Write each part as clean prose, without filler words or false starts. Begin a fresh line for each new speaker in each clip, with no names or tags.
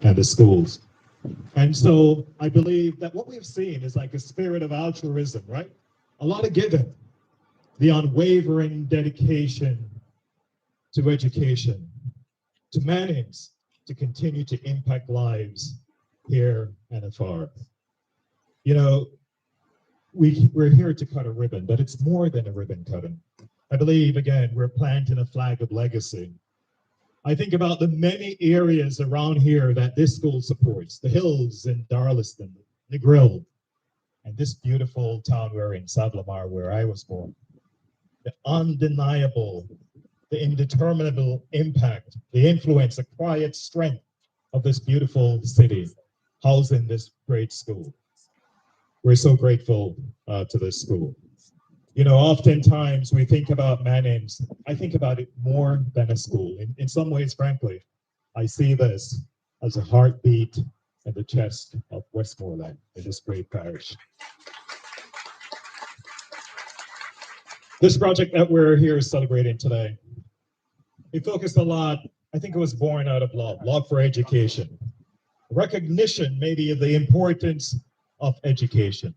and the schools. And so I believe that what we've seen is like a spirit of altruism, right? A lot of giving, the unwavering dedication to education, to Mannings, to continue to impact lives here and afar. You know, we're here to cut a ribbon, but it's more than a ribbon cutting. I believe, again, we're planting a flag of legacy. I think about the many areas around here that this school supports, the hills in Darlaston, the Grill, and this beautiful town we're in, Savanna-La-Mar, where I was born. The undeniable, the indeterminable impact, the influence, the quiet strength of this beautiful city housing this great school. We're so grateful to this school. You know, oftentimes we think about Mannings, I think about it more than a school. In some ways, frankly, I see this as a heartbeat in the chest of Westmoreland, in this great parish. This project that we're here celebrating today, it focused a lot, I think it was born out of love for education. Recognition maybe of the importance of education.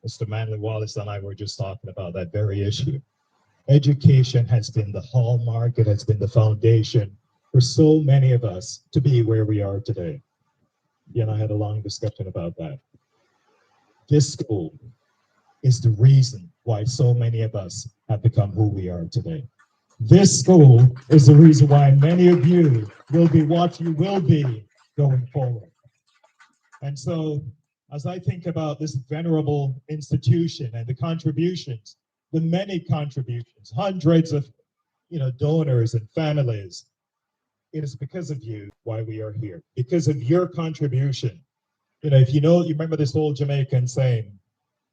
Mr. Manley Wallace and I were just talking about that very issue. Education has been the hallmark, it has been the foundation for so many of us to be where we are today. You and I had a long discussion about that. This school is the reason why so many of us have become who we are today. This school is the reason why many of you will be what you will be going forward. And so, as I think about this venerable institution and the contributions, the many contributions, hundreds of donors and families, it is because of you why we are here, because of your contribution. If you remember this old Jamaican saying,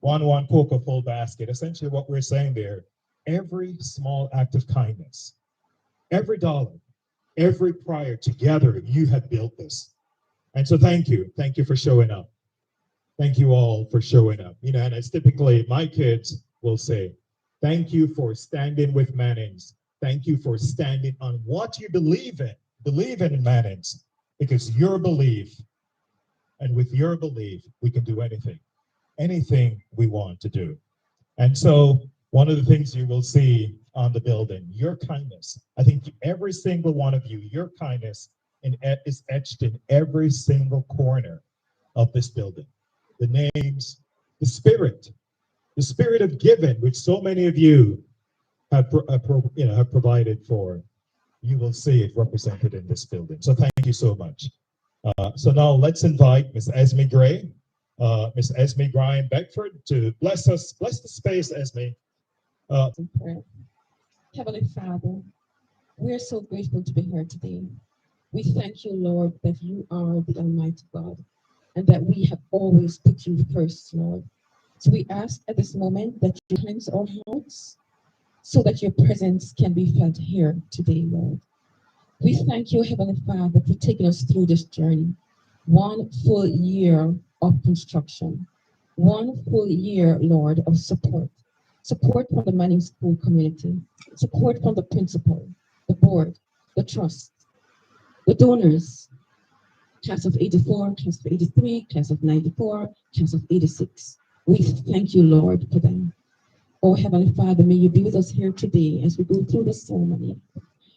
one poke a full basket. Essentially what we're saying there, every small act of kindness, every dollar, every prayer together, you have built this. And so thank you for showing up. Thank you all for showing up. And it's typically my kids will say, thank you for standing with Mannings. Thank you for standing on what you believe in Mannings, because your belief, and with your belief, we can do anything we want to do. And so one of the things you will see on the building, your kindness, I think every single one of you, your kindness is etched in every single corner of this building. The names, the spirit of giving, which so many of you have provided for, you will see it represented in this building. So thank you so much. So now let's invite Miss Esme Gray, Miss Esme Grime Beckford to bless the space, Esme.
Heavenly Father, we are so grateful to be here today. We thank you, Lord, that you are the Almighty God, and that we have always put you first, Lord. So we ask at this moment that you cleanse our hearts so that your presence can be felt here today, Lord. We thank you, Heavenly Father, for taking us through this journey. 1 full year of construction, 1 full year, Lord, of support from the Manning School community, support from the principal, the board, the trust, the donors, class of 84, class of 83, class of 94, class of 86. We thank you, Lord, for them. Oh, Heavenly Father, may you be with us here today as we go through this ceremony.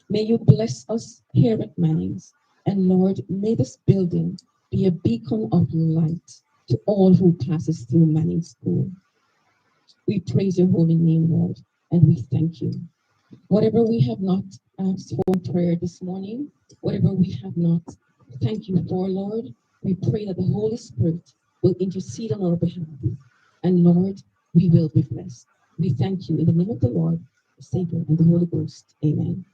May you bless us here at Mannings. And Lord, may this building be a beacon of light to all who passes through Manning School. We praise your holy name, Lord, and we thank you. Whatever we have not asked for in prayer this morning, whatever we have not, thank you for, Lord. We pray that the Holy Spirit will intercede on our behalf. And Lord, we will be blessed. We thank you in the name of the Lord, the Savior, and the Holy Ghost. Amen.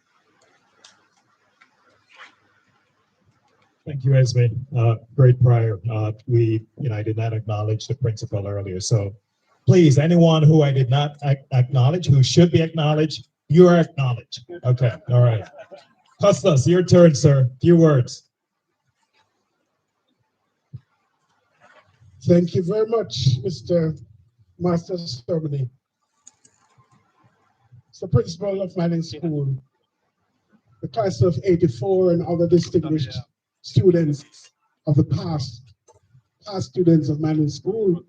Thank you, Esme. Great prayer. I did not acknowledge the principal earlier. So please, anyone who I did not acknowledge, who should be acknowledged, you are acknowledged. Okay, all right. Costas, your turn, sir. Few words.
Thank you very much, Mr. Master Ceremony. The principal of Manning School, the class of 84 and other distinguished students of the past students of Manning School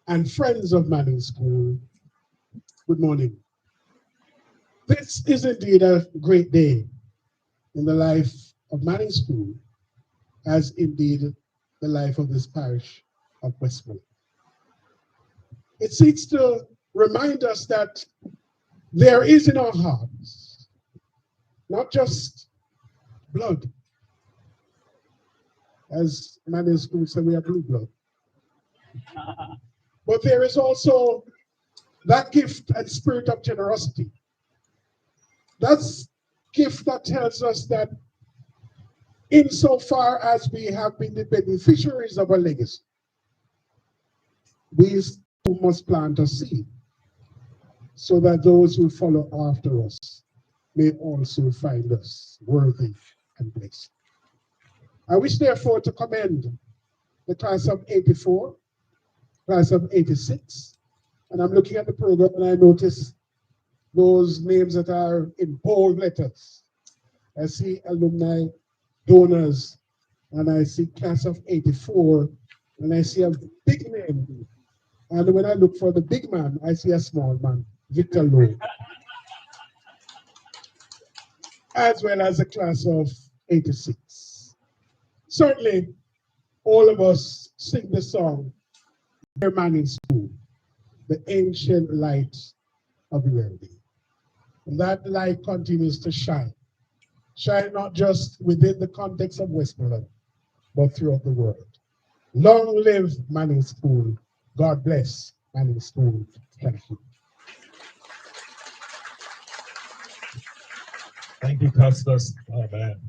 and friends of Manning School, good morning. This is indeed a great day in the life of Manning School, as indeed the life of this parish of Westmoreland. It seeks to remind us that there is in our hearts not just blood, as Manning School said, we are blue blood, but there is also that gift and spirit of generosity. That's gift that tells us that insofar as we have been the beneficiaries of a legacy, we too must plant a seed so that those who follow after us may also find us worthy and blessed. I wish therefore to commend the class of 84, class of 86, and I'm looking at the program and I notice those names that are in bold letters. I see alumni, donors, and I see class of 84, and I see a big name. And when I look for the big man, I see a small man, Victor Lowe, as well as the class of 86. Certainly, all of us sing the song, Dear Manning School, the ancient light of the world. And that light continues to shine. Shine not just within the context of Westmoreland, but throughout the world. Long live Manning School. God bless Manning School. Thank you.
Thank you, Custis. Oh man,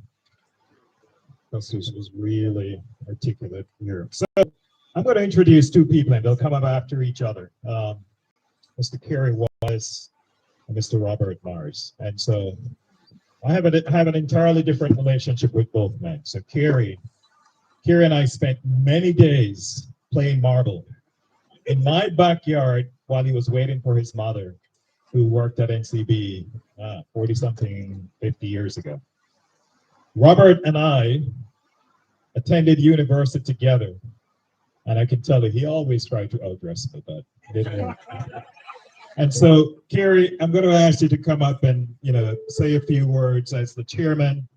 Custis was really articulate here. So I'm going to introduce two people, and they'll come up after each other. Mr. Kerry Wallace and Mr. Robert Mars. And so I have an entirely different relationship with both men. So Kerry and I spent many days playing marble in my backyard while he was waiting for his mother, who worked at NCB 40-something, 50 years ago. Robert and I attended university together, and I can tell you, he always tried to outdress me, but it didn't work. And so, Kerry, I'm going to ask you to come up and, say a few words as the chairman.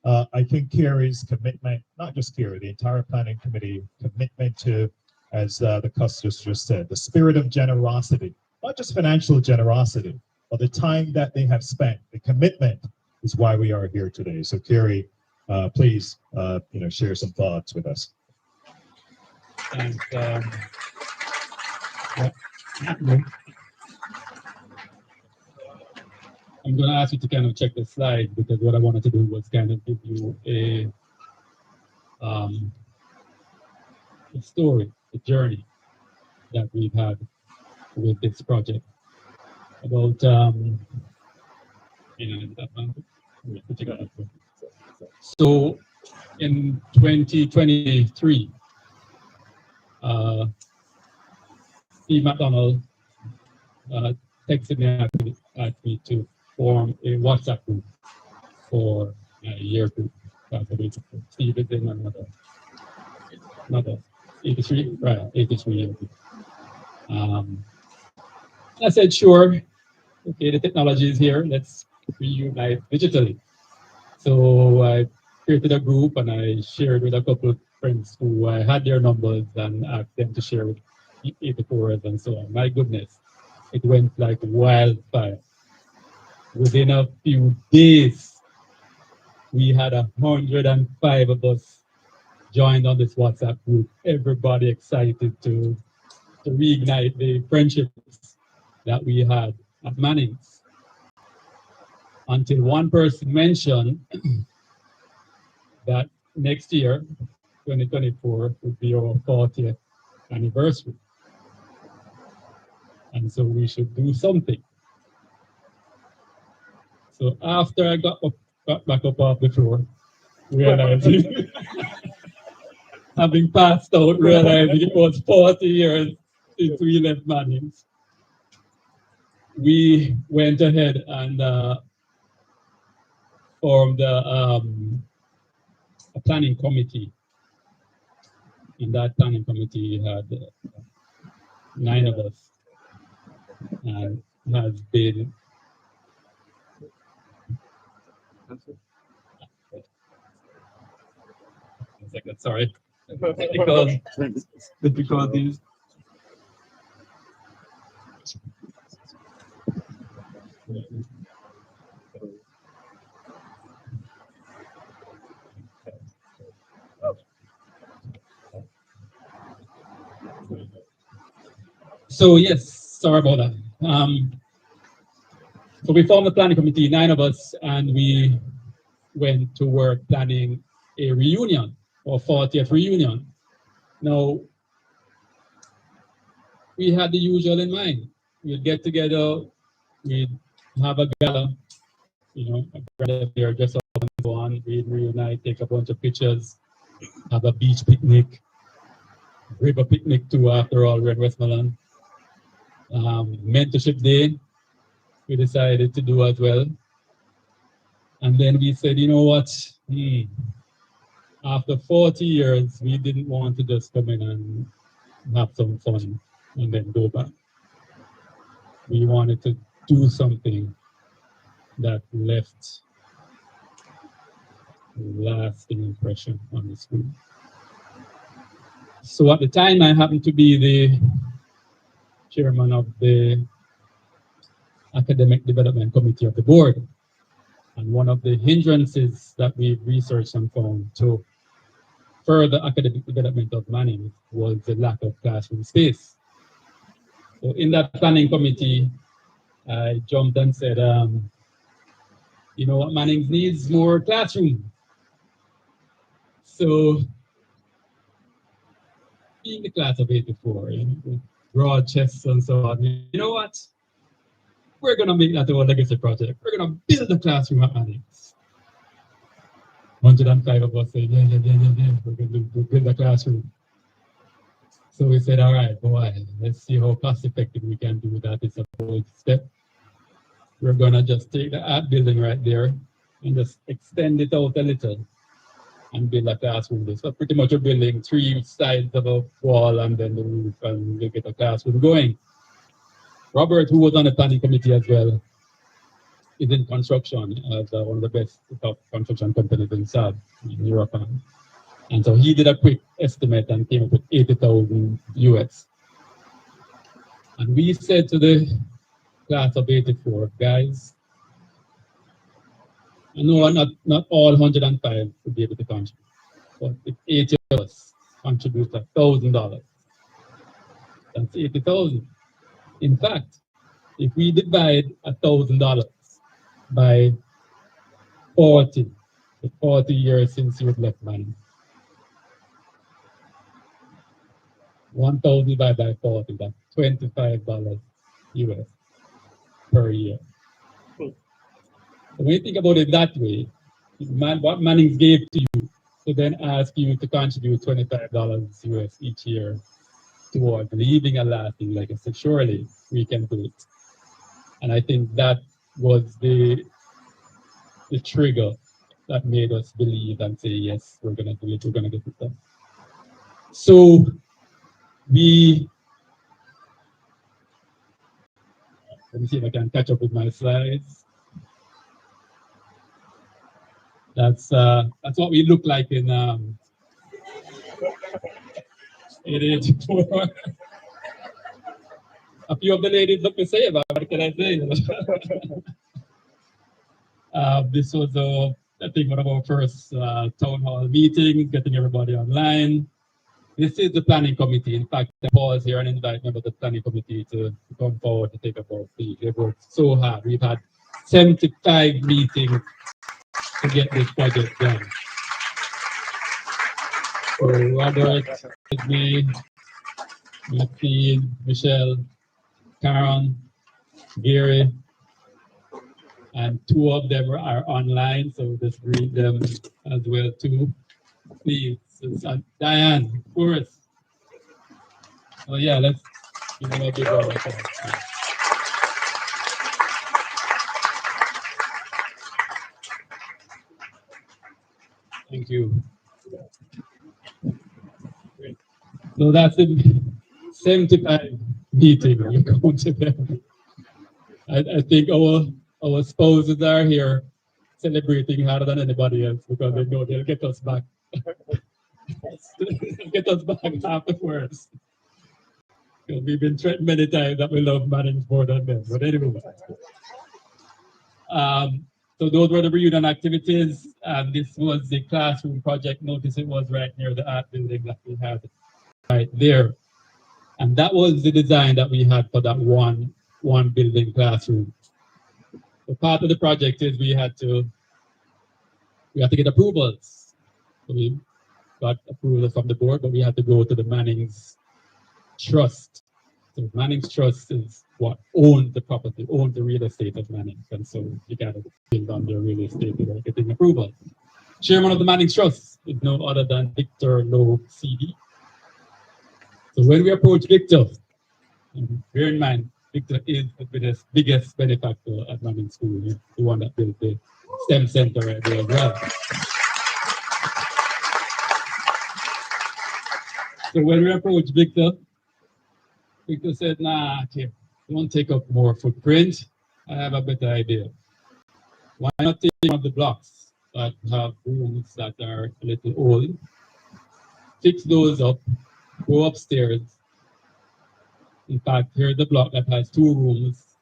I think Kerry's commitment, not just Kerry, the entire planning committee commitment to, as the Custis just said, the spirit of generosity, not just financial generosity, but the time that they have spent, the commitment is why we are here today. So Kerry, please, share some thoughts with us.
And I'm going to ask you to kind of check the slide, because what I wanted to do was kind of give you a story, a journey that we've had with this project. About, so in 2023, Steve McDonald texted me at me to form a WhatsApp group for a year group. Steve is in another 83, right? 83 year group. I said, sure. Okay, the technology is here. Let's reunite digitally. So I created a group and I shared with a couple of friends who I had their numbers and asked them to share with 84s and so on. My goodness, it went like wildfire. Within a few days, we had 105 of us joined on this WhatsApp group. Everybody excited to reignite the friendships that we had at Manning's. Until one person mentioned that next year, 2024, would be our 40th anniversary. And so we should do something. So after I got back up off the floor, realizing, having passed out, realizing it was 40 years since we left Manning's, we went ahead and formed a planning committee In that planning committee had 9 of us, and has been one second, sorry. Because difficulties. So yes, sorry about that. So we formed the planning committee, 9 of us, and we went to work planning a reunion or 40th reunion. Now, we had the usual in mind. We'd get together, we'd have a gala, a grand affair, just and so on. We'd reunite, take a bunch of pictures, have a beach picnic, river picnic too, after all, we're in Westmoreland. Mentorship day, we decided to do as well. And then we said, you know what? After 40 years, we didn't want to just come in and have some fun and then go back. We wanted to do something that left a lasting impression on the school. So at the time, I happened to be the chairman of the academic development committee of the board. And one of the hindrances that we researched and found to further academic development of Manning was the lack of classroom space. So in that planning committee, I jumped and said, you know what, Manning needs more classroom. So being the class of 84, with broad chests and so on, you know what? We're gonna make that our legacy project. We're gonna build the classroom at Manning. 105 of us said, yeah, we're going to build the classroom. So we said, all right, boy, let's see how cost effective we can do that. It's a bold step. We're going to just take the art building right there and just extend it out a little and build a classroom. So pretty much we're building 3 sides of a wall and then the roof, and we'll get a classroom going. Robert, who was on the planning committee as well, is in construction as one of the best top construction companies in South in Europe. And so he did a quick estimate and came up with 80,000 US. And we said to the class of 84, guys, I know not all 105 would be able to contribute, but if 80 of us contribute $1,000, that's 80,000. In fact, if we divide $1,000 by 40, the 40 years since you've left money, 1,000 divided by 40, that's $25 US per year. So when you think about it that way, what Mannings gave to you to then ask you to contribute $25 US each year toward leaving a lasting legacy, surely we can do it. And I think that was the trigger that made us believe and say, yes, we're gonna do it, we're gonna get it done. So let me see if I can catch up with my slides. That's what we look like in 84. A few of the ladies look the same, what can I say? This was, I think, one of our first town hall meetings, getting everybody online. This is the planning committee. In fact, I pause here and invite members of the planning committee to come forward to take a vote. They worked so hard. We've had 75 meetings to get this project done. So Robert, me, Maxine, Michelle, Karen, Gary, and 2 of them are online, so just read them as well too. Please, Diane, of course. Oh yeah, let's give them a big round of applause. Thank you. Great. So that's the 75 meeting. You're going to them. I think our spouses are here celebrating harder than anybody else because they know they'll get us back. Get us back afterwards. Because we've been threatened many times that we love Mannings more than them. But anyway. So those were the reunion activities. And this was the classroom project. Notice it was right near the art building that we had right there. And that was the design that we had for that one building classroom. So part of the project is we had to get approvals. So we got approval from the board, but we had to go to the Mannings Trust. So Mannings Trust is what owns the property, owns the real estate of Mannings. And so you got to build on their real estate without getting approval. Chairman of the Mannings Trust is no other than Victor Lowe CD. So when we approach Victor, bear in mind, Victor is the biggest benefactor at Mannings School, the one that built the STEM Center right there as well. So when we approached Victor said, nah, okay, don't take up more footprint. I have a better idea. Why not take one of the blocks that have rooms that are a little old, fix those up, go upstairs. In fact, here's the block that has 2 rooms,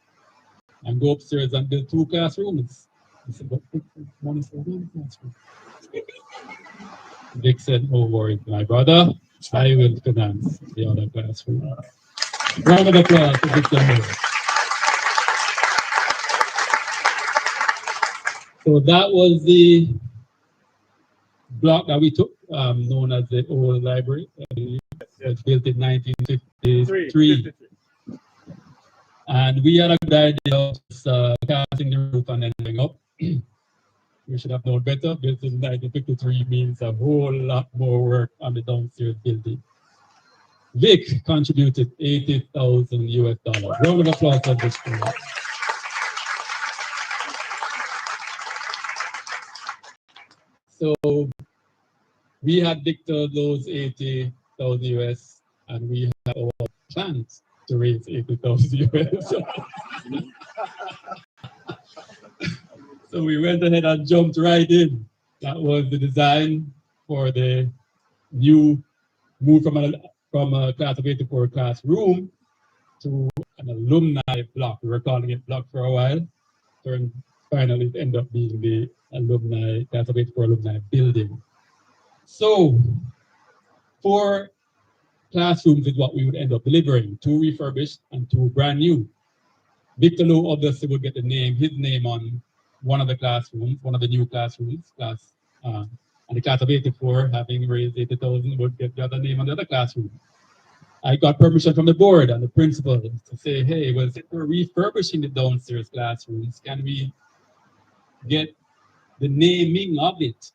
and go upstairs and build 2 classrooms. I said, but one is for one classroom. Vic said, no worries, my brother, I will finance the other classroom. Round of applause for Victor. So that was the block that we took, known as the old library. It was built in 1953. And we had a good idea of just, casting the roof and then going up. We should have known better. Built in 1953 means a whole lot more work on the downstairs building. Vic contributed $80,000 US. Round of applause for this. So we had Victor those 80,000 US, and we had our plans to raise 80,000 US. So we went ahead and jumped right in. That was the design for the new move from a class of 84 classroom to an alumni block. We were calling it block for a while. Finally, it ended up being the alumni, class of 84 alumni building. So 4 classrooms is what we would end up delivering, 2 refurbished and 2 brand new. Victor Lowe obviously would get his name on one of the classrooms, one of the new classrooms, and the class of 84, having raised 80,000, would get the other name on the other classroom. I got permission from the board and the principal to say, hey, well, since we're refurbishing the downstairs classrooms, can we get the naming of it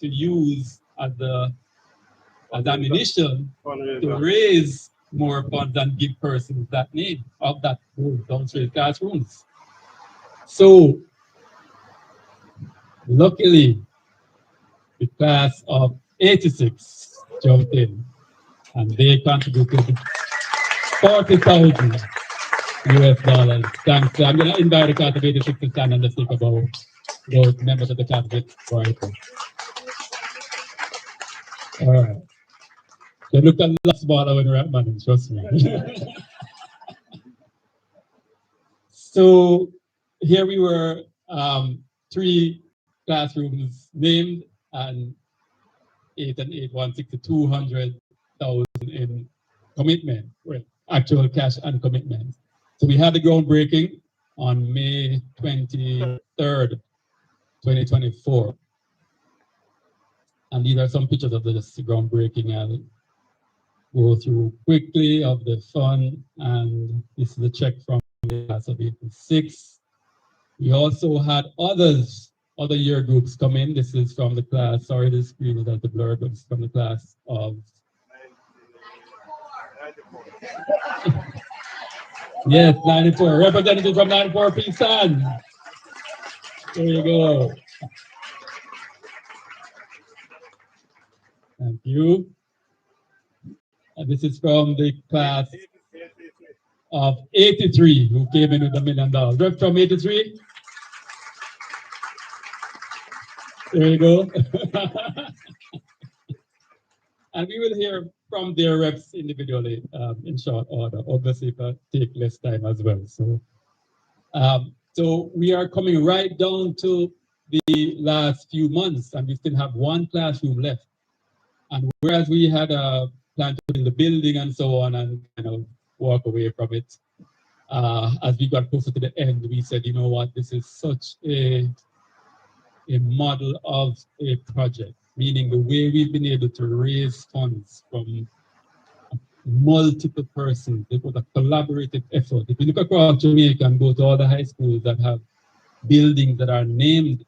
to use as ammunition to raise more funds and give persons that name of that downstairs classrooms. So luckily, the class of 86 jumped in and they contributed $40,000 US. Thanks. I'm going to invite the class of 86 to stand and just think about those members of the class of 84. All right. They look a lot smaller when we're at Mannings, trust me. So here we were, 3 classrooms named, and 8 and 8, 160, 200,000 in commitment, well, actual cash and commitment. So we had the groundbreaking on May 23rd, 2024. And these are some pictures of this groundbreaking. I'll go through quickly of the fund, and this is a check from the class of 86. We also had other year groups come in. This is from the class, sorry, the screen is at the blur, but it's from the class of 94. Yes, 94. Representative from 94, please stand. There you go. Thank you. This is from the class of 83 who came in with $1 million. Rep from 83. There you go. And we will hear from their reps individually in short order. Obviously, but take less time as well. So we are coming right down to the last few months, and we still have one classroom left. And whereas we had a plan to build the building and so on and walk away from it, as we got closer to the end, we said, you know what, this is such a model of a project, meaning the way we've been able to raise funds from multiple persons. It was a collaborative effort. If you look across Jamaica and go to all the high schools that have buildings that are named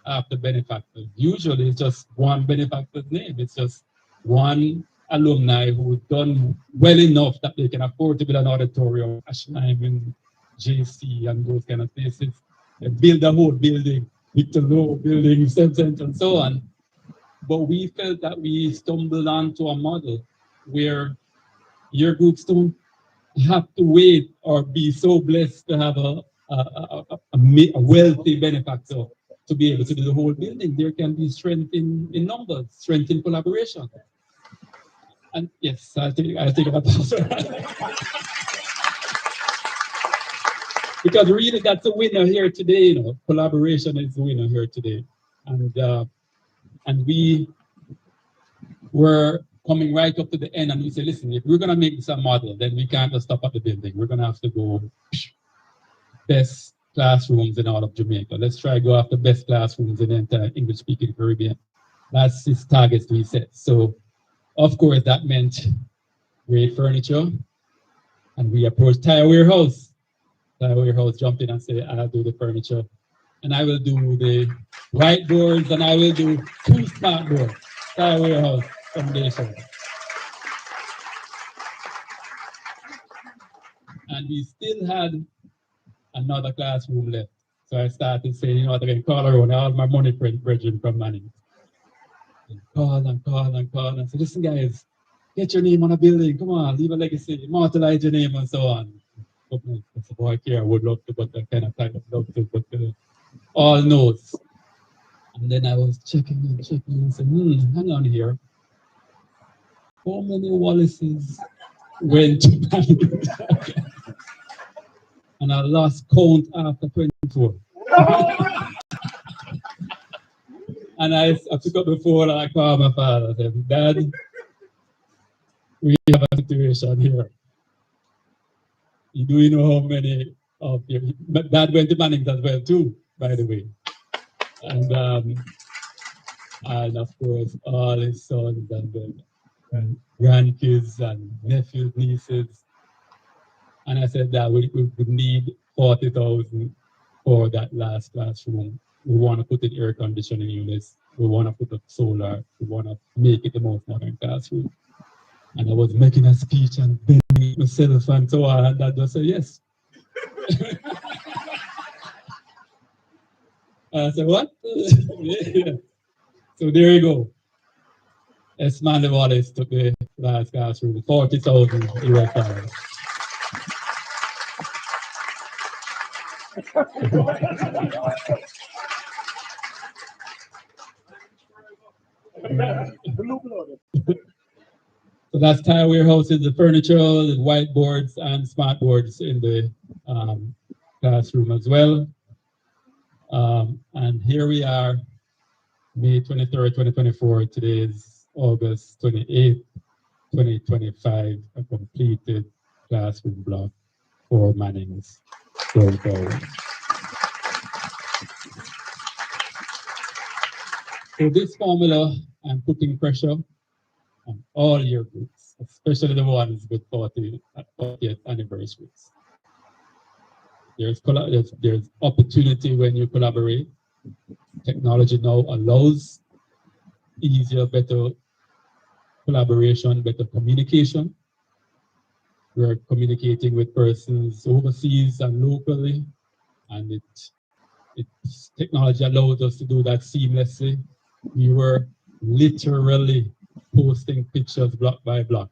after benefactors, usually it's just one benefactor's name. It's just one alumni who's done well enough that they can afford to build an auditorium, Ashheim and JC and those kind of places. They build a whole building, Victor Lowe building, Center and so on. But we felt that we stumbled onto a model where your groups don't have to wait or be so blessed to have a wealthy benefactor to be able to do the whole building. There can be strength in numbers, strength in collaboration. And yes, I'll take a pause. Because really that's the winner here today, collaboration is the winner here today. And we were coming right up to the end and we said, listen, if we're gonna make this a model, then we can't just stop at the building. We're gonna have to go best classrooms in all of Jamaica. Let's try go after best classrooms in the entire English-speaking Caribbean. That's his targets we set. So, of course, that meant great furniture. And we approached Tire Warehouse. Tire Warehouse jumped in and said, I'll do the furniture. And I will do the whiteboards and I will do 2 smart boards. Tire Warehouse Foundation. And we still had another classroom left. So I started saying, you know what, I can call around all my money brethren from Manning. Call and say, listen guys, get your name on a building, come on, leave a legacy, immortalize your name and so on. It's a boy here, I would love to, but that kind of time of love to, but all knows. And then I was checking and said, hang on here. How many Wallaces went to Manning? And I lost count after 24. And I took up the phone and I called my father. I said, Dad, we have a situation here. Do you know how many of your Dad went to Manning as well too, by the way. And of course all his sons and grandkids and nephews, nieces. And I said that we would need 40,000 for that last classroom. We want to put in air conditioning units. We want to put up solar. We want to make it the most modern classroom. And I was making a speech and bending myself and so on. And Dad just said, yes. I said, what? Yeah. So there you go. Esmanda Wallace took the last classroom, 40,000 US dollars. So that's Tire Warehouses, the furniture, the whiteboards, and smart boards in the classroom as well. And here we are, May 23rd, 2024. Today is August 28th, 2025, a completed classroom block for Manning's going forward. So this formula, I'm putting pressure on all your groups, especially the ones with 40th anniversaries. There's opportunity when you collaborate. Technology now allows easier, better collaboration, better communication. We're communicating with persons overseas and locally, and technology allows us to do that seamlessly. We were literally posting pictures block by block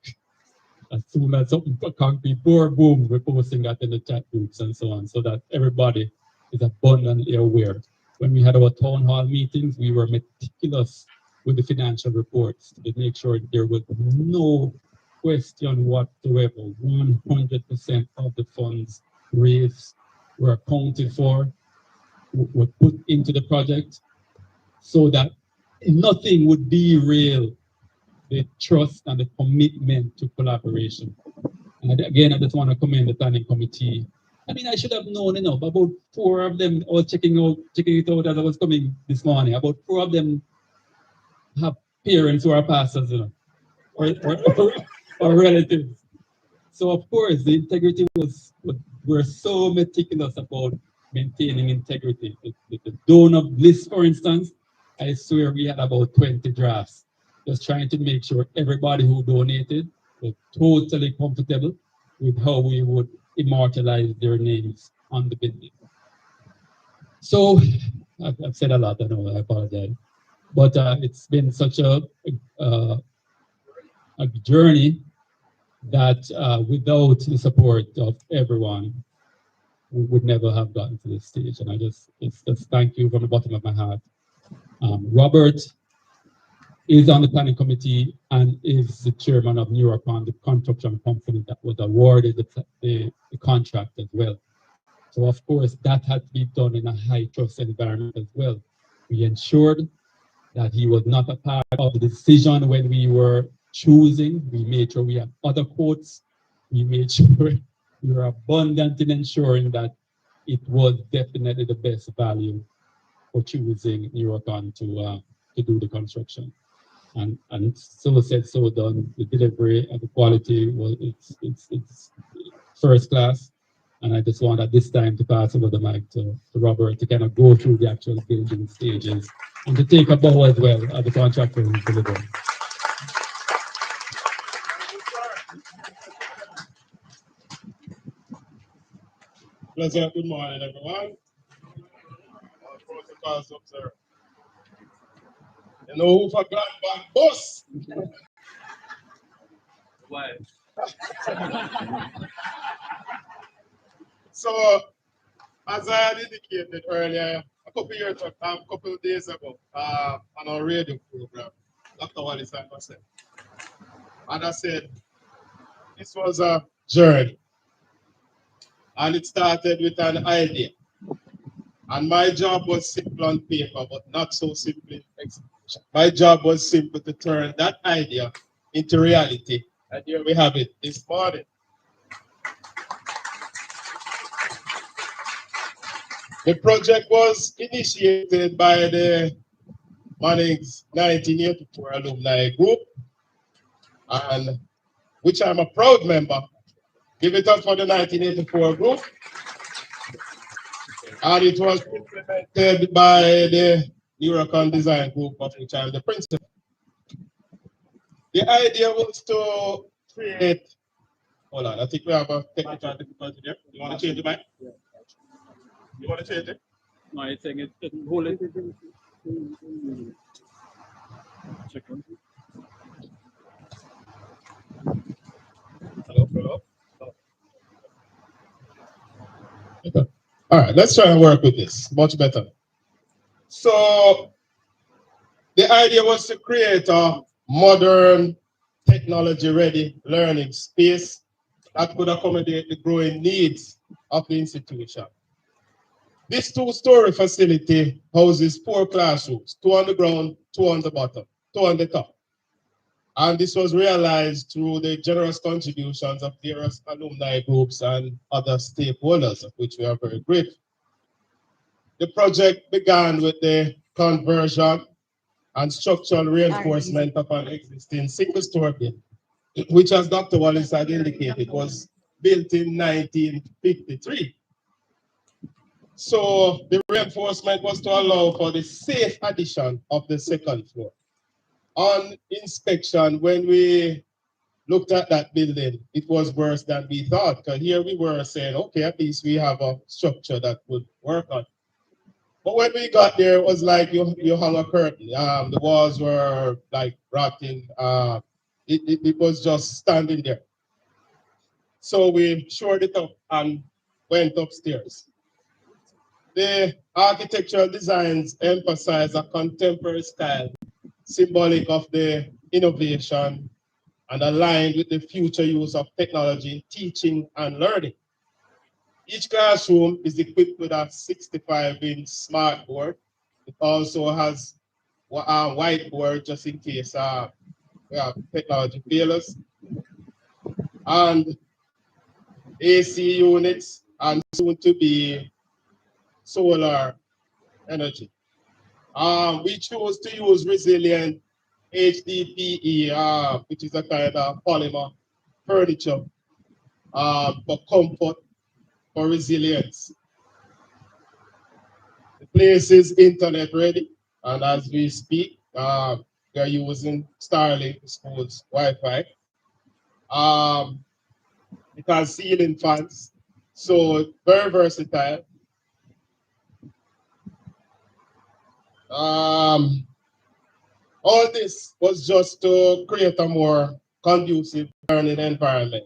as soon as something concrete pour, boom, we're posting that in the chat groups and so on, so that everybody is abundantly aware. When we had our town hall meetings, we were meticulous with the financial reports to make sure there was no question whatsoever. 100% of the funds raised were accounted for, were put into the project, so that nothing would derail the trust and the commitment to collaboration. And again, I just want to commend the planning committee. I mean, I should have known, about 4 of them. I was checking it out as I was coming this morning. About 4 of them have parents who are pastors, or relatives. So of course, the integrity we're so meticulous about maintaining integrity. The donor list, for instance, I swear we had about 20 drafts, just trying to make sure everybody who donated was totally comfortable with how we would immortalize their names on the building. So I've said a lot, I know, I apologize. But it's been such a journey that without the support of everyone, we would never have gotten to this stage. And it's just thank you from the bottom of my heart. Robert is on the planning committee and is the chairman of Neuropon, the construction company that was awarded the contract as well. So of course, that had to be done in a high trust environment as well. We ensured that he was not a part of the decision when we were choosing. We made sure we had other quotes. We made sure we were abundant in ensuring that it was definitely the best value for choosing Neuropon to do the construction. And so said, so done. The delivery and the quality was it's first class. And I just want at this time to pass over the mic to Robert to kind of go through the actual building stages and to take a bow as well at the contractor who's delivering.
Pleasant good morning, everyone. All protocols observed. You know who forgot back bus? Why? So, as I had indicated earlier, a couple of days ago, on our radio program, Dr. Wallace and myself, and I said, this was a journey. And it started with an idea. And my job was simple on paper, but not so simple in execution. My job was simple to turn that idea into reality. And here we have it this morning. The project was initiated by the Manning's 1984 alumni group, and which I'm a proud member. Give it up for the 1984 group. And it was implemented by the Neuropon Design Group, of which I'm the principal. The idea was to create, hold on, I think we have a technical difficulty there. You want to change the mic? Yeah. You want to change it?
No, I think it doesn't hold it. Check on.
Hello. Okay. All right, let's try and work with this. Much better. So the idea was to create a modern, technology-ready learning space that could accommodate the growing needs of the institution. This 2-story facility houses 4 classrooms, 2 on the ground, 2 on the bottom, 2 on the top. And this was realized through the generous contributions of various alumni groups and other stakeholders, of which we are very grateful. The project began with the conversion and structural reinforcement of an existing single-story building, which, as Dr. Wallace had indicated, was built in 1953. So the reinforcement was to allow for the safe addition of the second floor. On inspection, when we looked at that building, it was worse than we thought, because here we were saying, okay, at least we have a structure that would work on. But when we got there, it was like you hung a curtain. The walls were like rotting. It was just standing there. So we shored it up and went upstairs. The architectural designs emphasize a contemporary style, symbolic of the innovation and aligned with the future use of technology, teaching and learning. Each classroom is equipped with a 65-inch smart board. It also has a whiteboard just in case we have technology failures, and AC units, and soon to be solar energy. We chose to use resilient HDPE, which is a kind of polymer furniture for comfort, for resilience. The place is internet ready, and as we speak, we are using Starlink, the school's Wi-Fi. It has ceiling fans, so very versatile. All this was just to create a more conducive learning environment.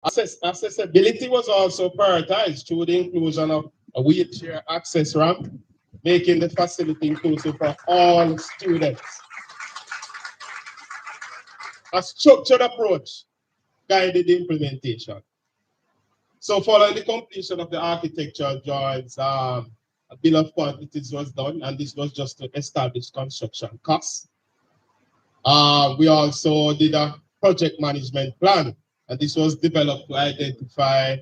Accessibility was also prioritized through the inclusion of a wheelchair access ramp, making the facility inclusive for all students. A structured approach guided the implementation. So following the completion of the architectural drawings, a bill of quantities was done, and this was just to establish construction costs. We also did a project management plan, and this was developed to identify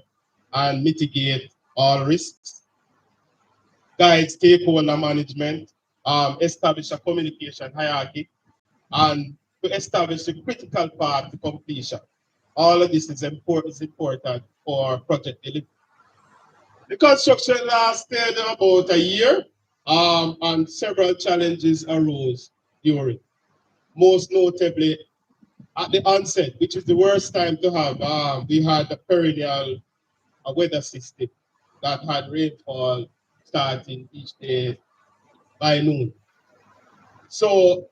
and mitigate all risks, guide stakeholder management, establish a communication hierarchy, and to establish the critical path to completion. All of this is important for project delivery. The construction lasted about a year, and several challenges arose during. Most notably, at the onset, which is the worst time to have, we had a perennial weather system that had rainfall starting each day by noon. So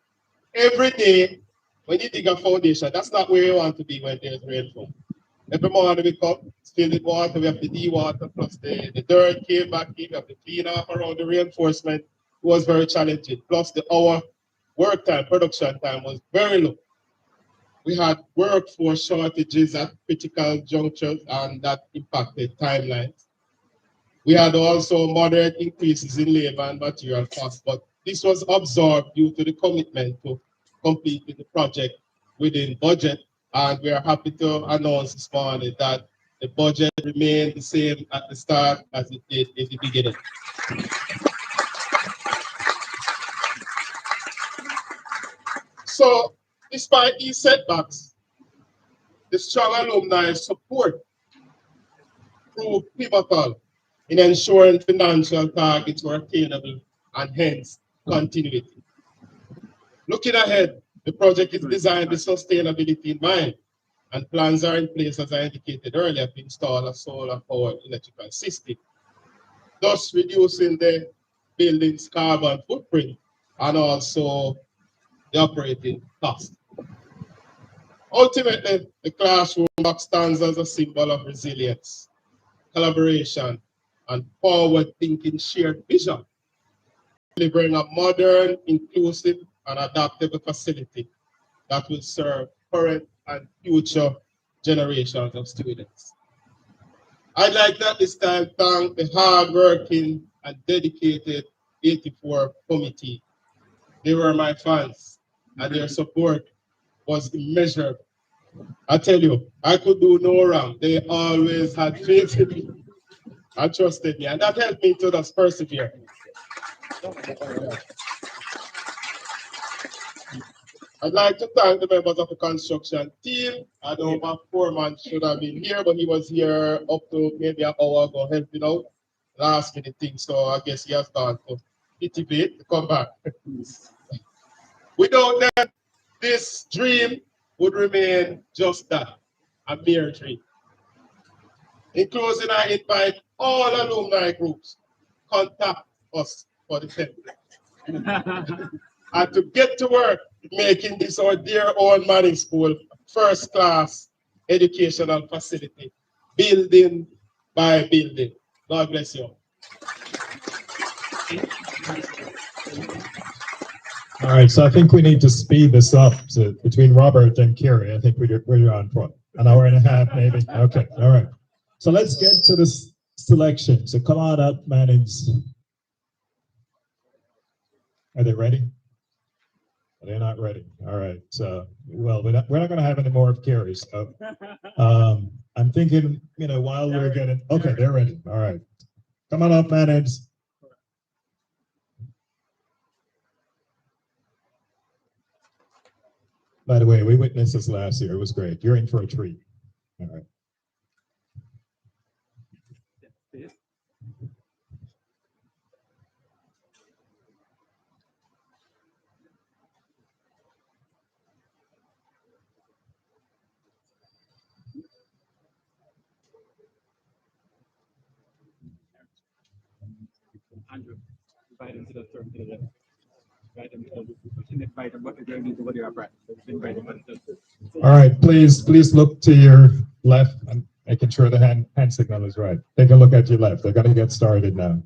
every day, when you dig a foundation, that's not where you want to be when there's rainfall. Every morning we come, fill with water, we have to de-water, plus the dirt came back in, we have to clean up around the reinforcement. It was very challenging. Plus the hour work time, production time was very low. We had workforce shortages at critical junctures, and that impacted timelines. We had also moderate increases in labor and material costs, but this was absorbed due to the commitment to completing the project within budget. And we are happy to announce this morning that the budget remained the same at the start as it did in the beginning. So, despite these setbacks, the strong alumni support proved pivotal in ensuring financial targets were attainable and hence continuity. Looking ahead, the project is designed with sustainability in mind, and plans are in place, as I indicated earlier, to install a solar-powered electrical system, thus reducing the building's carbon footprint and also the operating cost. Ultimately, the classroom box stands as a symbol of resilience, collaboration, and forward-thinking shared vision, delivering a modern, inclusive, and adaptable facility that will serve current and future generations of students. I'd like to at this time thank the hard-working and dedicated 84 committee. They were my fans, and their support was immeasurable. I tell you, I could do no wrong. They always had faith in me and trusted me, and that helped me to just persevere. I'd like to thank the members of the construction team. I know my foreman should have been here, but he was here up to maybe an hour ago helping out, last minute thing, so I guess he has gone to mitigate to come back. Without them, this dream would remain just that, a mere dream. In closing, I invite all alumni groups, contact us for the template. And to get to work making this our dear old Manning School first class educational facility, building by building. God bless you.
All right, so I think we need to speed this up between Robert and Kerry. I think we're on for an hour and a half, maybe. Okay, all right. So let's get to this selection. So come on up, Mannings. Are they ready? They're not ready. All right. Well, we're not going to have any more of Kerry. So I'm thinking, while we're getting, okay, they're ready. All right. Come on up, Mannings. By the way, we witnessed this last year. It was great. You're in for a treat. All right.
Andrew, invite him to the turn to the left. Invite him to the we can invite him, but they're going to go to your right. Invite him to the
All right, please look to your left. I'm making sure the hand signal is right. Take a look at your left. They're going to get started now.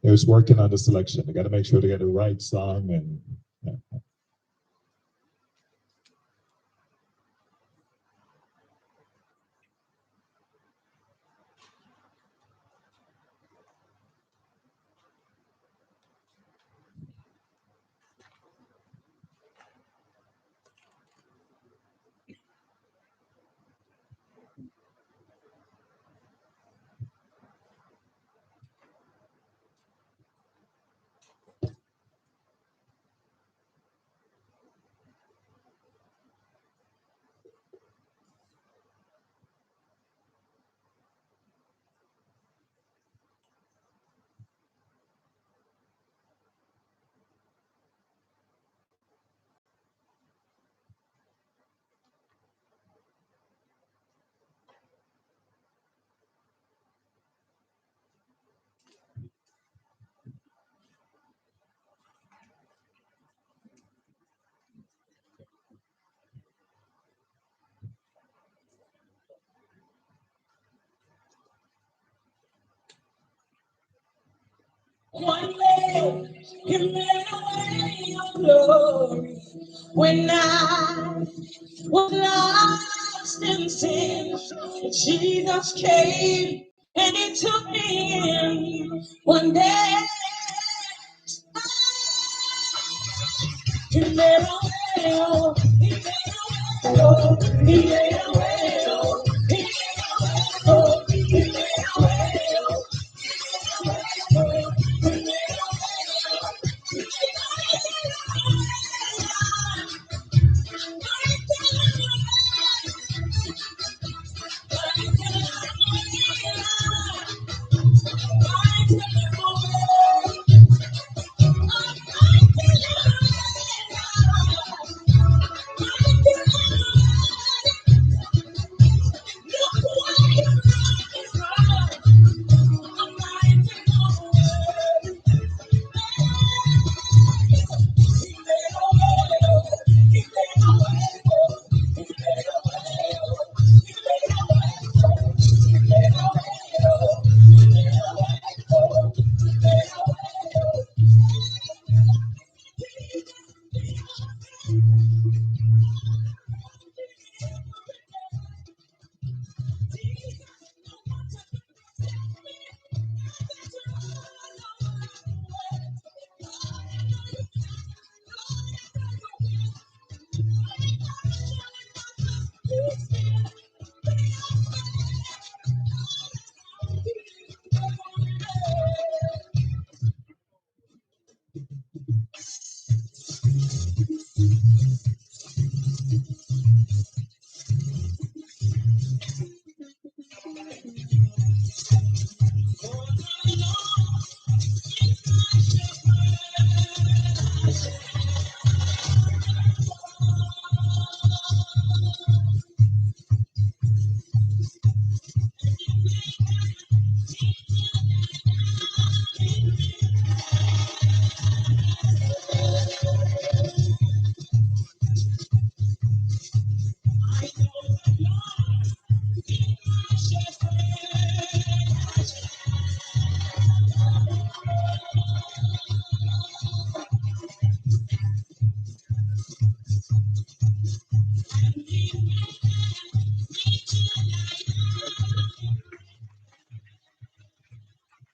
They're just working on the selection. They got to make sure they get the right song and.
One day you made away your glory when I was lost in sin. Jesus came and he took me in. One day you made away, oh, he made away, oh, he made away, oh, he made away, oh, he made away, oh.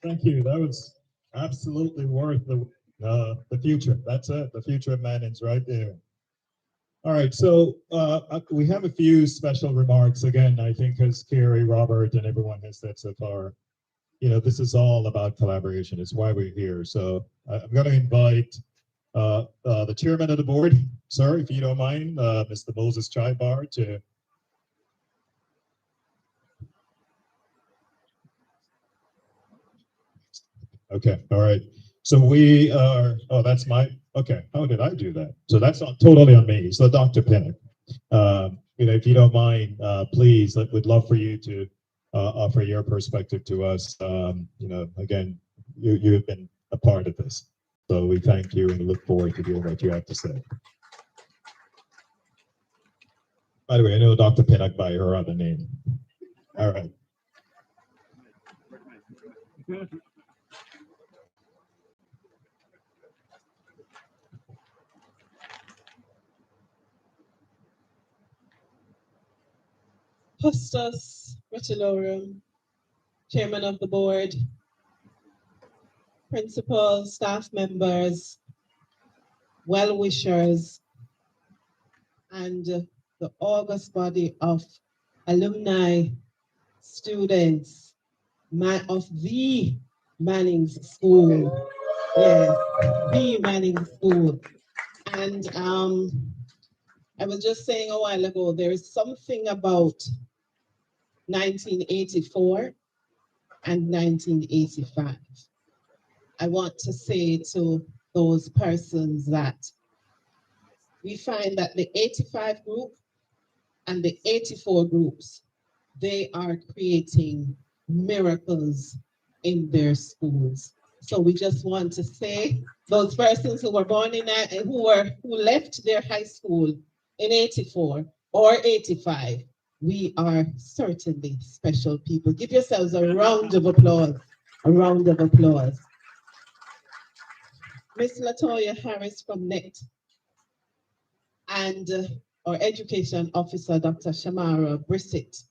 Thank you. That was absolutely worth the future. That's it. The future of Manning's right there. All right, so we have a few special remarks. Again, I think as Carrie, Robert, and everyone has said so far, you know, this is all about collaboration. It's why we're here. So I'm going to invite the chairman of the board, sir, if you don't mind, Mr. Moses Chaibar, to. Okay, all right. So we are, oh, that's my, okay, how did I do that? So that's totally on me. So Dr. Pinnock, you know, if you don't mind, please, we'd love for you to offer your perspective to us. You know, again, you've been a part of this. So we thank you and look forward to hearing what you have to say. By the way, I know Dr. Pinnock by her other name. All right.
Hostas Retilorum, Chairman of the Board, Principals, staff members, well-wishers, and the august body of alumni, students of the Manning's School. Yes, the Manning's School. And I was just saying a while ago, there is something about 1984 and 1985. I want to say to those persons that we find that the 85 group and the 84 groups, they are creating miracles in their schools. So we just want to say those persons who were born in that and who left their high school in 84 or 85, we are certainly special people. Give yourselves a round of applause. A round of applause. Miss Latoya Harris from NET and our education officer, Dr. Shamara Brissett.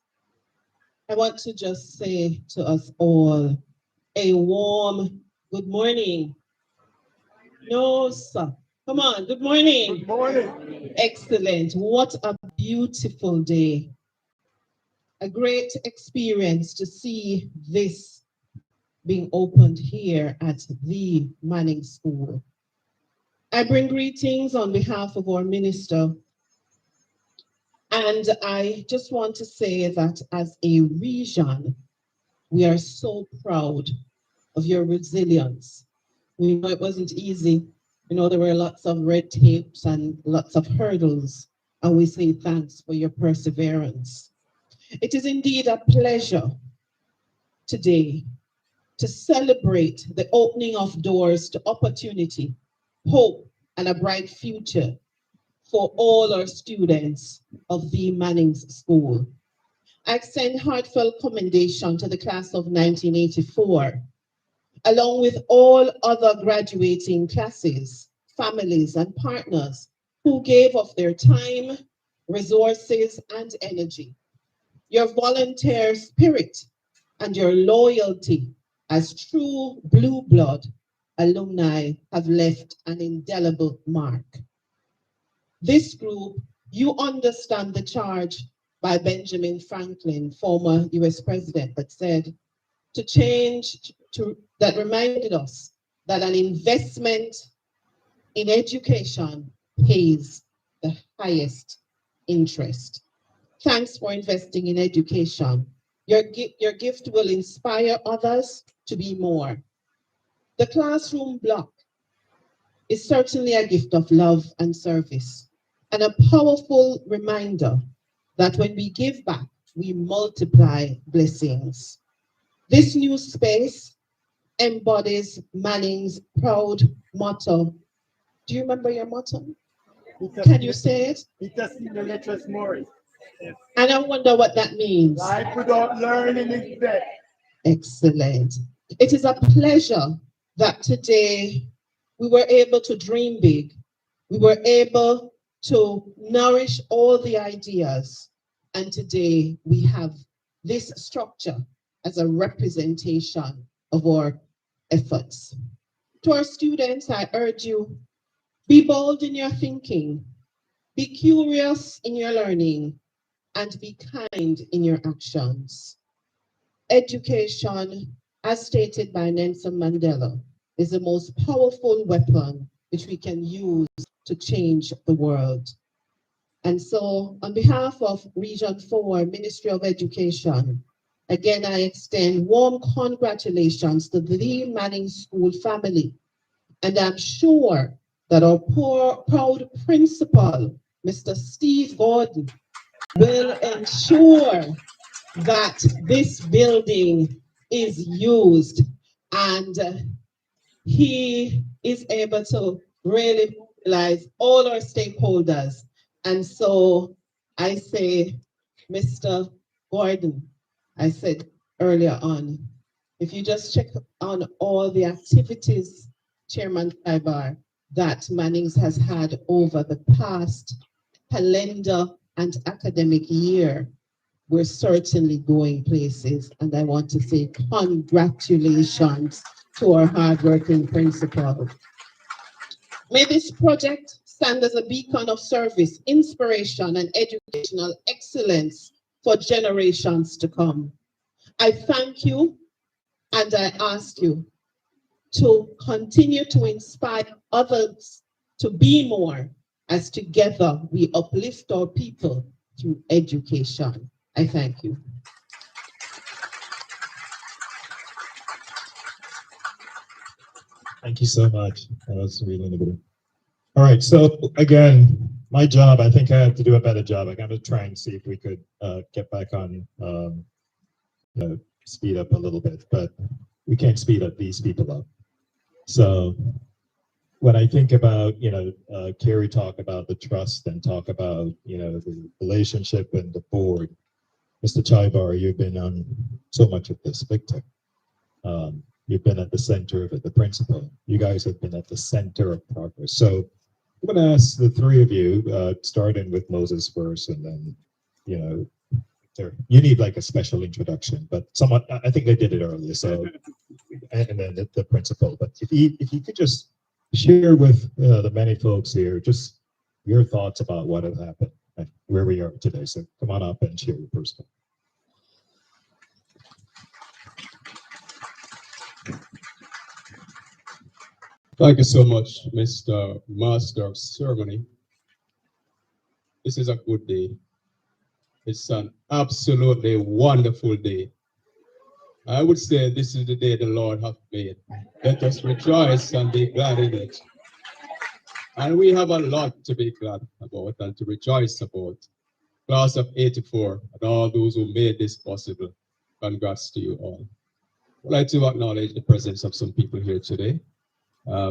I want to just say to us all a warm good morning. No, sir. Come on, good morning.
Good morning.
Excellent. What a beautiful day. A great experience to see this being opened here at the Manning School. I bring greetings on behalf of our minister. And I just want to say that as a region, we are so proud of your resilience. We know it wasn't easy. You know, there were lots of red tapes and lots of hurdles, and we say thanks for your perseverance. It is indeed a pleasure today to celebrate the opening of doors to opportunity, hope, and a bright future for all our students of the Manning's School. I extend heartfelt commendation to the class of 1984, along with all other graduating classes, families, and partners who gave of their time, resources, and energy. Your volunteer spirit and your loyalty as true blue blood alumni have left an indelible mark. This group, you understand the charge by Benjamin Franklin, former US president, that said, that reminded us that an investment in education pays the highest interest. Thanks for investing in education. Your gift will inspire others to be more. The classroom block is certainly a gift of love and service, and a powerful reminder that when we give back, we multiply blessings. This new space embodies Manning's proud motto. Do you remember your motto? Can you say it?
It has in the letters Morris. Yes.
And I wonder what that means.
Life without learning is death.
Excellent. It is a pleasure that today we were able to dream big. We were able to nourish all the ideas. And today we have this structure as a representation of our efforts. To our students, I urge you, be bold in your thinking, be curious in your learning, and be kind in your actions. Education, as stated by Nelson Mandela, is the most powerful weapon which we can use to change the world. And so, on behalf of Region 4, Ministry of Education, again, I extend warm congratulations to the Manning School family. And I'm sure that our proud principal, Mr. Steve Gordon, will ensure that this building is used and he is able to really mobilize all our stakeholders. And so I say, Mr. Gordon, I said earlier on, if you just check on all the activities, Chairman Ibar, that Mannings has had over the past calendar and academic year, we're certainly going places. And I want to say congratulations to our hardworking principal. May this project stand as a beacon of service, inspiration, and educational excellence for generations to come. I thank you and I ask you to continue to inspire others to be more, as together we uplift our people through education. I thank you.
Thank you so much. That was really good. All right, so again, my job, I think I have to do a better job. I'm going to try and see if we could get back on, speed up a little bit, but we can't speed up these people up. So when I think about, Carrie talk about the trust and talk about, the relationship and the board, Mr. Chaibar, you've been on so much of this, big time. You've been at the center of it, the principal. You guys have been at the center of progress. So I'm going to ask the three of you, starting with Moses first, and then, you need like a special introduction, but someone, I think they did it earlier, so, and then the principal. But if you could just share with the many folks here, just your thoughts about what has happened and where we are today. So come on up and share your perspective.
Thank you so much, Mr. Master of Ceremony. This is a good day. It's an absolutely wonderful day. I would say this is the day the Lord hath made. Let us rejoice and be glad in it. And we have a lot to be glad about and to rejoice about. Class of 84 and all those who made this possible. Congrats to you all. I'd like to acknowledge the presence of some people here today. I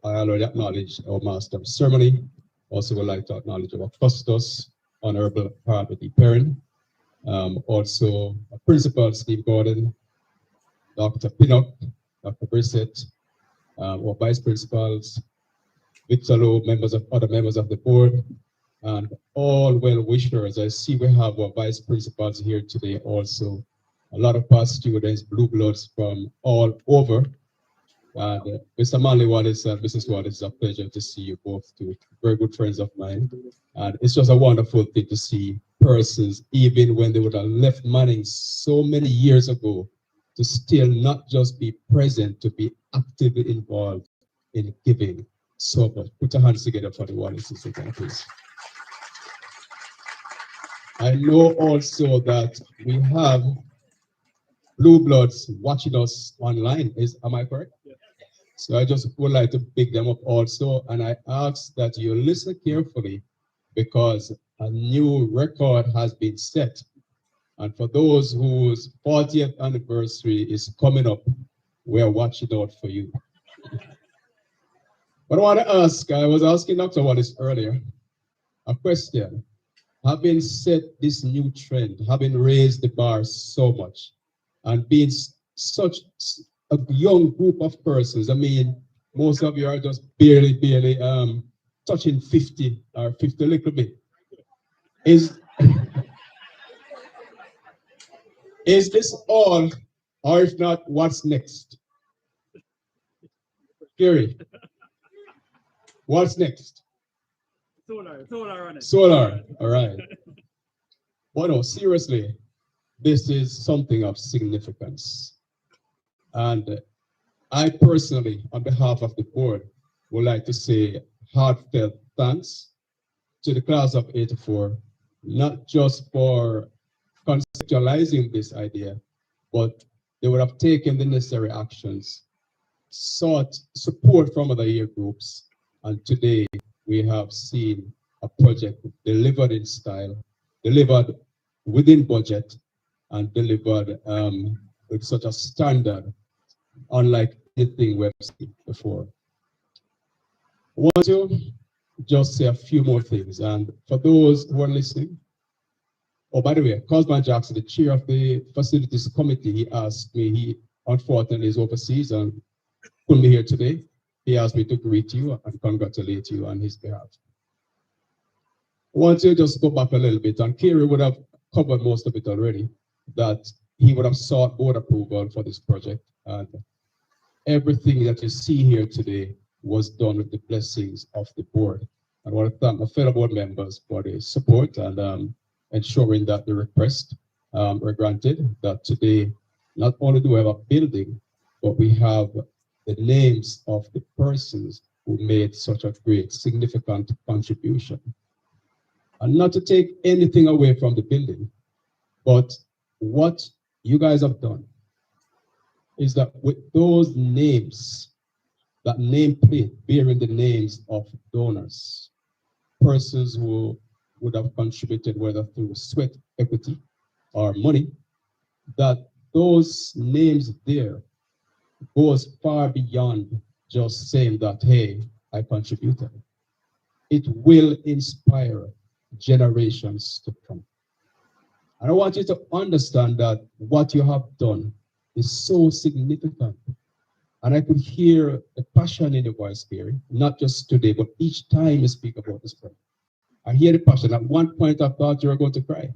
already acknowledged our Master of Ceremony. Also would like to acknowledge our Custos, Honorable Parvati Perrin. Also Principal Steve Gordon, Dr. Pinnock, Dr. Brissett, our Vice Principals, Victor Lowe, other members of the board, and all well-wishers. I see we have our Vice Principals here today also. A lot of past students, blue bloods from all over. And Mr. Manley Wallace and Mrs. Wallace, it's a pleasure to see you both two, very good friends of mine. And it's just a wonderful thing to see persons, even when they would have left Manning so many years ago, to still not just be present, to be actively involved in giving so much. Put your hands together for the Wallaces again, please. I know also that we have blue bloods watching us online. Am I correct? Yeah. So I just would like to pick them up also, and I ask that you listen carefully because a new record has been set. And for those whose 40th anniversary is coming up, we are watching out for you. But I want to ask, I was asking Dr. Wallace earlier, a question. Having set this new trend, having raised the bar so much, and being such a young group of persons, I mean, most of you are just barely touching 50 or 50 a little bit. Is this all
Or if not, what's next? Gary, what's next?
Solar on it.
Solar, all right. But no, seriously, this is something of significance. And I personally, on behalf of the board, would like to say heartfelt thanks to the class of '84, not just for conceptualizing this idea, but they would have taken the necessary actions, sought support from other year groups, and today we have seen a project delivered in style, delivered within budget, and delivered with such a standard, unlike anything we've seen before. I want to just say a few more things, and for those who are listening, oh, by the way, Cosman Jackson, the chair of the facilities committee, he asked me, he unfortunately is overseas and couldn't be here today. He asked me to greet you and congratulate you on his behalf. I want to just go back a little bit, and Kerry would have covered most of it already, that he would have sought board approval for this project, and everything that you see here today was done with the blessings of the board. I want to thank my fellow board members for the support and ensuring that the requests were granted, that today, not only do we have a building, but we have the names of the persons who made such a great, significant contribution. And not to take anything away from the building, but what you guys have done is that with those names, that nameplate bearing the names of donors, persons who would have contributed whether through sweat equity or money, that those names there goes far beyond just saying that, hey, I contributed. It will inspire generations to come. And I want you to understand that what you have done is so significant. And I could hear the passion in your voice, Gary, not just today, but each time you speak about this project. I hear the passion. At one point, I thought you were going to cry.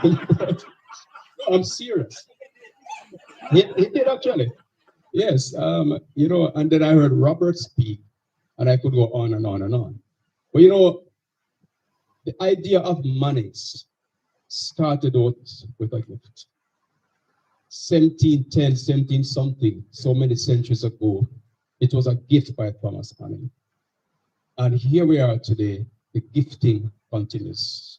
No, I'm serious. It did actually. Yes, you know, and then I heard Robert speak, and I could go on and on and on. But you know, the idea of monies started out with a gift. 1710, 17 something, so many centuries ago, it was a gift by Thomas Manning. And here we are today, the gifting continues.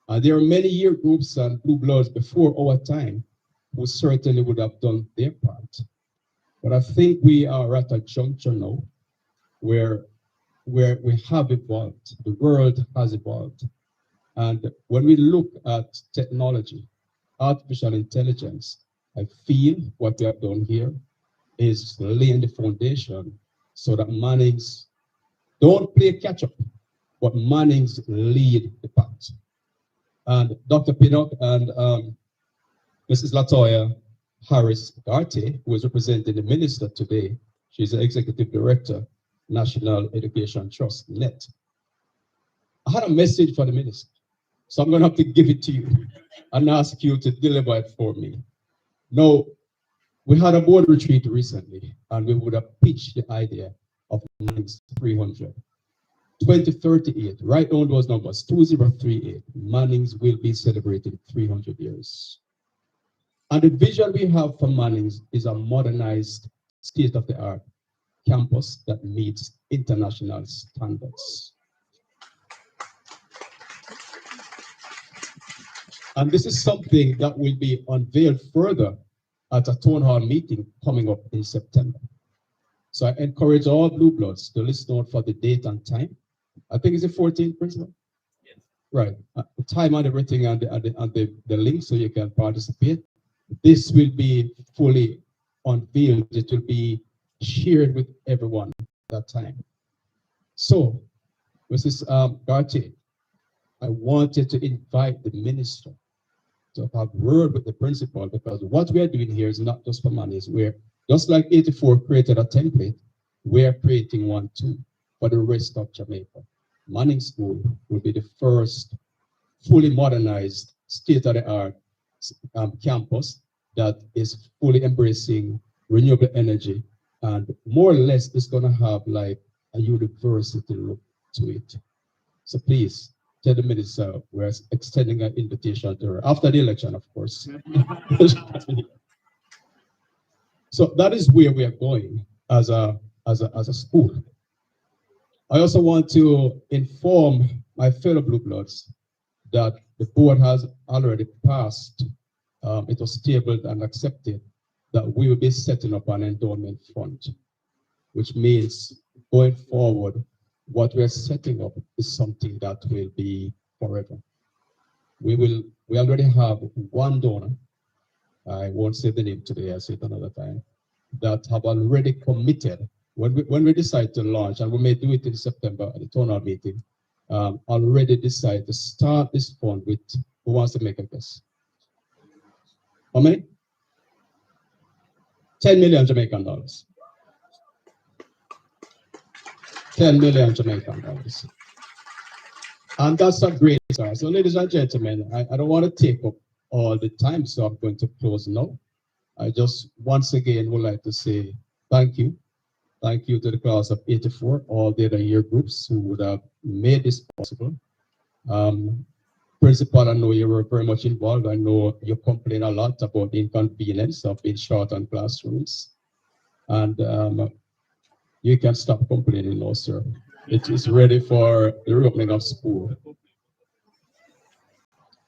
There are many year groups and blue bloods before our time who certainly would have done their part. But I think we are at a juncture now where we have evolved, the world has evolved. And when we look at technology, artificial intelligence, I feel what we have done here is laying the foundation so that Mannings don't play catch up, but Mannings lead the path. And Dr. Pinnock and Mrs. Latoya Harris Garte, who is representing the minister today, she's the executive director, National Education Trust, NET. I had a message for the minister, so I'm going to have to give it to you and ask you to deliver it for me. Now, we had a board retreat recently, and we would have pitched the idea of Mannings 300. 2038, write down those numbers, 2038, Mannings will be celebrating 300 years. And the vision we have for Mannings is a modernized, state-of-the-art campus that meets international standards. And this is something that will be unveiled further at a town hall meeting coming up in September. So I encourage all blue bloods to listen out for the date and time. I think it's the 14th, Principal? Yes. Right. The time and everything and the link so you can participate. This will be fully unveiled. It will be shared with everyone at that time. So, Mrs. Garte, I wanted to invite the minister to have word with the principal, because what we are doing here is not just for Mannings. We're just like 84 created a template, we're creating one too for the rest of Jamaica. Manning School will be the first fully modernized state-of-the-art campus
that is fully embracing renewable energy, and more or less it's going to have like a university look to it. So please tell the minister we're extending an invitation to her after the election, of course. So that is where we are going as a school. I also want to inform my fellow Blue Bloods that the board has already passed, it was tabled and accepted, that we will be setting up an endowment fund, which means going forward, what we're setting up is something that will be forever. We already have one donor, I won't say the name today, I'll say it another time, that have already committed, when we decide to launch, and we may do it in September at the town hall meeting, already decide to start this fund with, who wants to make a guess? How many? 10 million Jamaican dollars. 10 million Jamaican dollars. And that's a great start. So ladies and gentlemen, I don't want to take up all the time, so I'm going to close now. I just once again would like to say thank you. Thank you to the class of 84, all the other year groups who would have made this possible. Principal, I know you were very much involved. I know you complain a lot about the inconvenience of being short on classrooms. And you can stop complaining now, sir. It is ready for the reopening of school.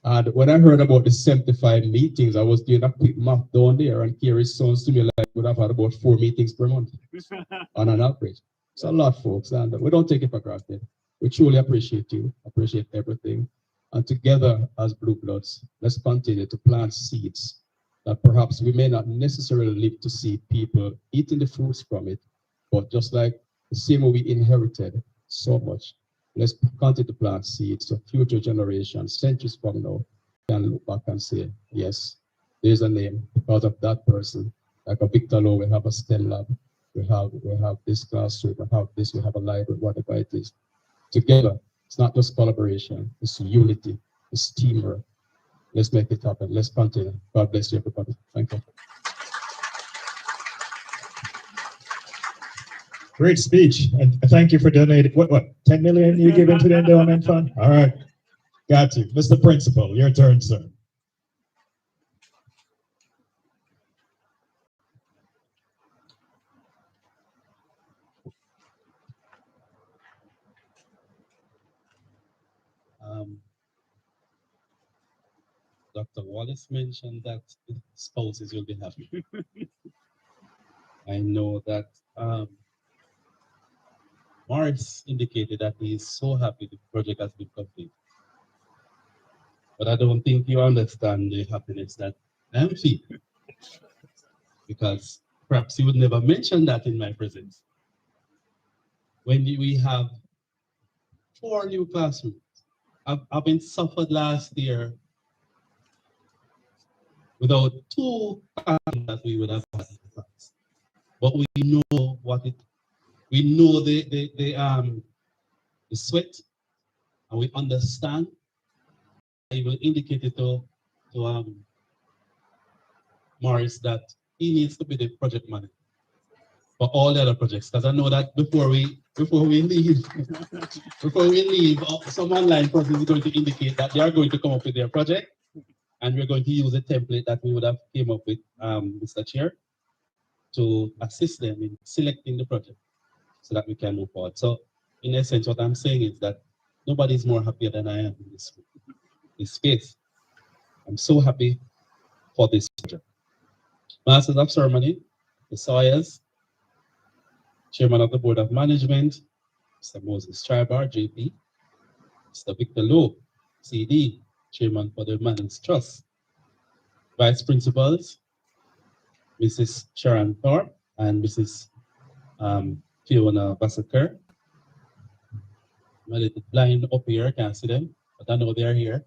And when I heard about the 75 meetings, I was doing a quick math down there, and here it sounds to me like we would have had about 4 meetings per month on an average. It's a lot, folks, and we don't take it for granted. We truly appreciate you, appreciate everything. And together as Blue Bloods, let's continue to plant seeds that perhaps we may not necessarily live to see people eating the fruits from it, but just like the same way we inherited so much, let's continue to plant seeds so future generations, centuries from now, can look back and say, yes, there's a name because of that person. Like a Victor Lowe, we have a STEM lab, we have this classroom, we have this, we have a library, whatever it is. Together, it's not just collaboration, it's unity, it's teamwork. Let's make it happen. Let's continue. God bless you, everybody. Thank you.
Great speech, and thank you for donating. What, 10 million you give into the endowment fund? All right, got you. Mr. Principal, your turn, sir.
Dr. Wallace mentioned that spouses will be happy. I know that Morris indicated that he is so happy the project has been complete. But I don't think you understand the happiness that I'm feeling. Because perhaps you would never mention that in my presence. When we have 4 new classrooms, I've been suffered last year without 2 classrooms that we would have had in the class. But we know we know the sweat, and we understand. I will indicate it to Morris that he needs to be the project manager for all the other projects. Because I know that before we leave, some online person is going to indicate that they are going to come up with their project, and we're going to use a template that we would have came up with, Mr. Chair, to assist them in selecting the project so that we can move forward. So in essence, what I'm saying is that nobody is more happier than I am in this space. I'm so happy for this project. Masters of Ceremony, the Sawyers, Chairman of the Board of Management, Mr. Moses Tribar, JP, Mr. Victor Lowe, CD, Chairman for the Mannings Trust, Vice Principals, Mrs. Sharon Thorpe and Mrs. Fiona Bassaker. I'm a little blind up here, can't see them, but I know they're here.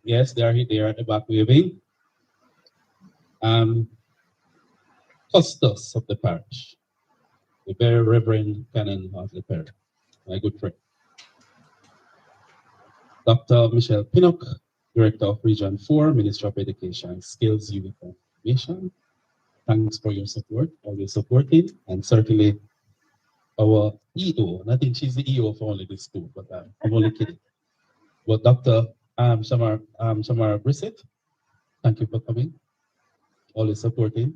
Yes, they are here, they are at the back waving. Custos of the parish, the very Reverend Canon of the parish, my good friend. Dr. Michelle Pinnock, Director of Region 4, Ministry of Education, Skills, Youth, and Information. Thanks for your support, always supporting, and certainly our EO, and I think she's the EO for only this school, but I'm only kidding. But Dr. Shamar Brissett, thank you for coming, always supporting.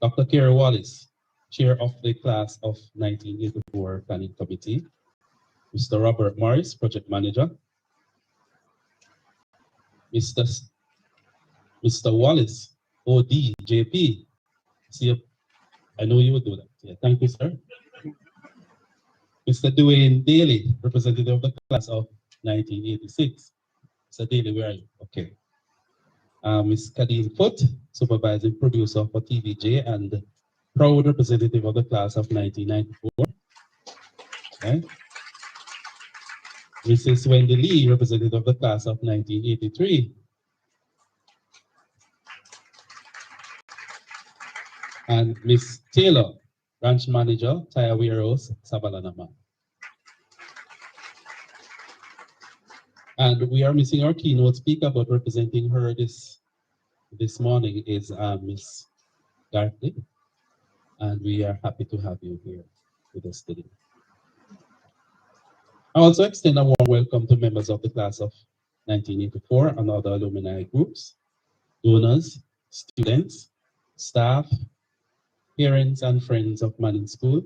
Dr. Kerry Wallace, Chair of the Class of 1984 Planning Committee. Mr. Robert Morris, Project Manager. Mr. Wallace, OD, JP. See, I know you would do that. Yeah, thank you, sir. Mr. Dwayne Daly, representative of the class of 1986. Mr. Daly, where are you? Okay. Ms. Kadeen Foot, supervising producer for TVJ and proud representative of the class of 1994. Okay. Mrs. Wendy Lee, representative of the class of 1983. And Ms. Taylor, branch manager, Tire Warehouse, Savanna-La-Mar. And we are missing our keynote speaker, but representing her this morning is Ms. Gartley. And we are happy to have you here with us today. I also extend a warm welcome to members of the class of 1984 and other alumni groups, donors, students, staff, parents and friends of Manning School,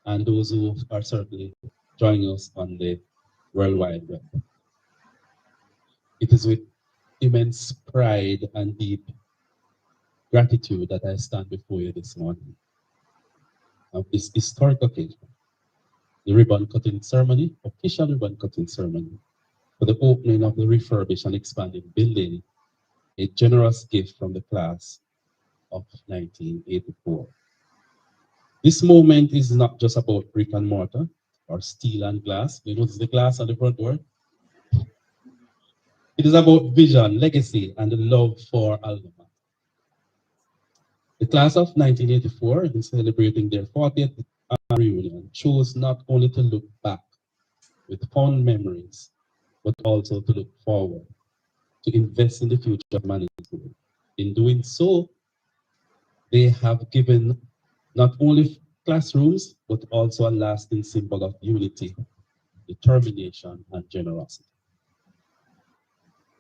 and those who are certainly joining us on the World Wide Web. It is with immense pride and deep gratitude that I stand before you this morning of this historic occasion, the ribbon cutting ceremony, official ribbon cutting ceremony, for the opening of the refurbished and expanded building, a generous gift from the class of 1984. This moment is not just about brick and mortar or steel and glass. You notice the glass on the front door? It is about vision, legacy, and the love for Alumni. The class of 1984, in celebrating their 40th reunion, chose not only to look back with fond memories, but also to look forward, to invest in the future of Manning School. In doing so, they have given not only classrooms, but also a lasting symbol of unity, determination, and generosity.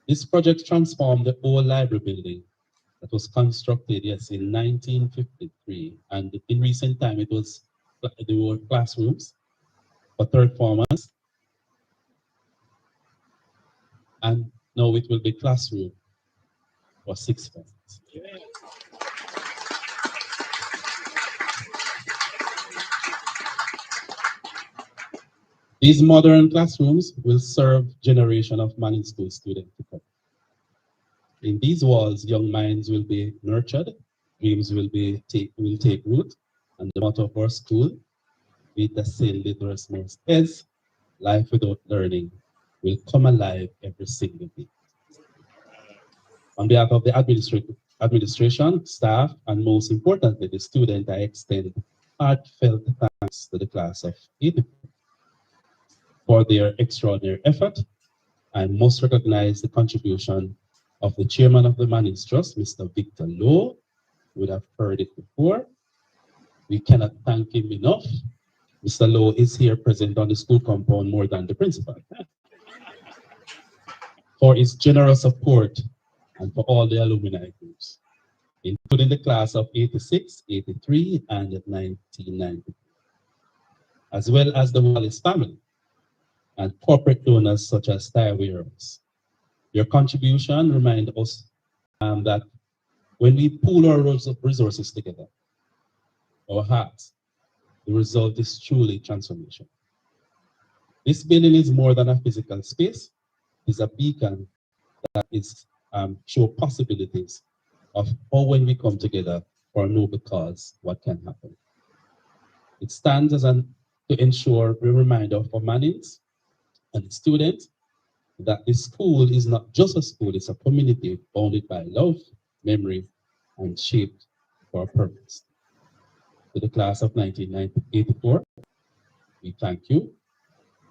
This project transformed the old library building that was constructed, yes, in 1953. And in recent time, there were classrooms for third formers. And now it will be classroom for sixth formers. These modern classrooms will serve generation of Manning School students to come. In these walls, young minds will be nurtured, dreams will take root, and the motto of our school, Vita Sin Literis Mors Est, life without learning, will come alive every single day. On behalf of the administration, staff, and most importantly, the student, I extend heartfelt thanks to the class of 84 for their extraordinary effort. I must recognize the contribution of the chairman of the Manning Trust, Mr. Victor Lowe. You would have heard it before. We cannot thank him enough. Mr. Lowe is here present on the school compound more than the principal, for his generous support and for all the alumni groups, including the class of 86, 83, and 1990, as well as the Wallace family and corporate donors such as Tire Warehouse. Your contribution reminds us that when we pool our resources together, our hearts, the result is truly transformation. This building is more than a physical space. It's a beacon that is show possibilities of how when we come together for a noble cause, what can happen. It stands as to ensure a reminder for Mannings and the students that this school is not just a school, it's a community founded by love, memory, and shaped for a purpose. To the class of 1984, we thank you.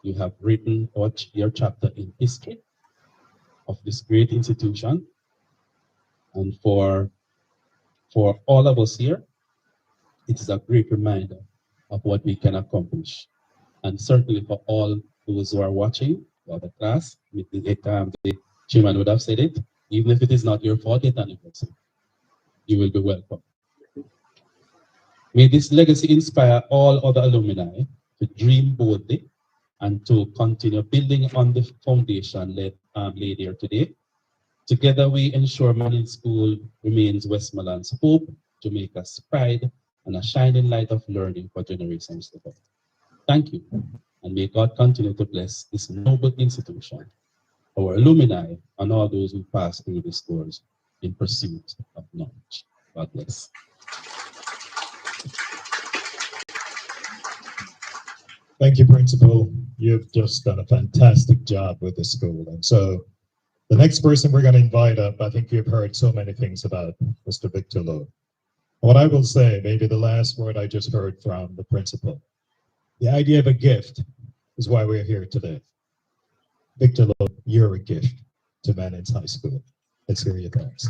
You have written your chapter in history. of this great institution. And for all of us here, it is a great reminder of what we can accomplish. And certainly for all those who are watching, or the class, the chairman would have said it, even if it is not your 40th anniversary, you will be welcome. May this legacy inspire all other alumni to dream boldly and to continue building on the foundation laid here today. Together, we ensure Manning School remains Westmoreland's hope, Jamaica's pride, and a shining light of learning for generations to come. Thank you, and may God continue to bless this noble institution, our alumni, and all those who pass through these doors in pursuit of knowledge. God bless.
Thank you, Principal. You've just done a fantastic job with the school. And so the next person we're going to invite up, I think you've heard so many things about Mr. Victor Lowe. What I will say, maybe the last word I just heard from the principal, the idea of a gift is why we're here today. Victor Lowe, you're a gift to Manning's High School. Let's hear your thanks.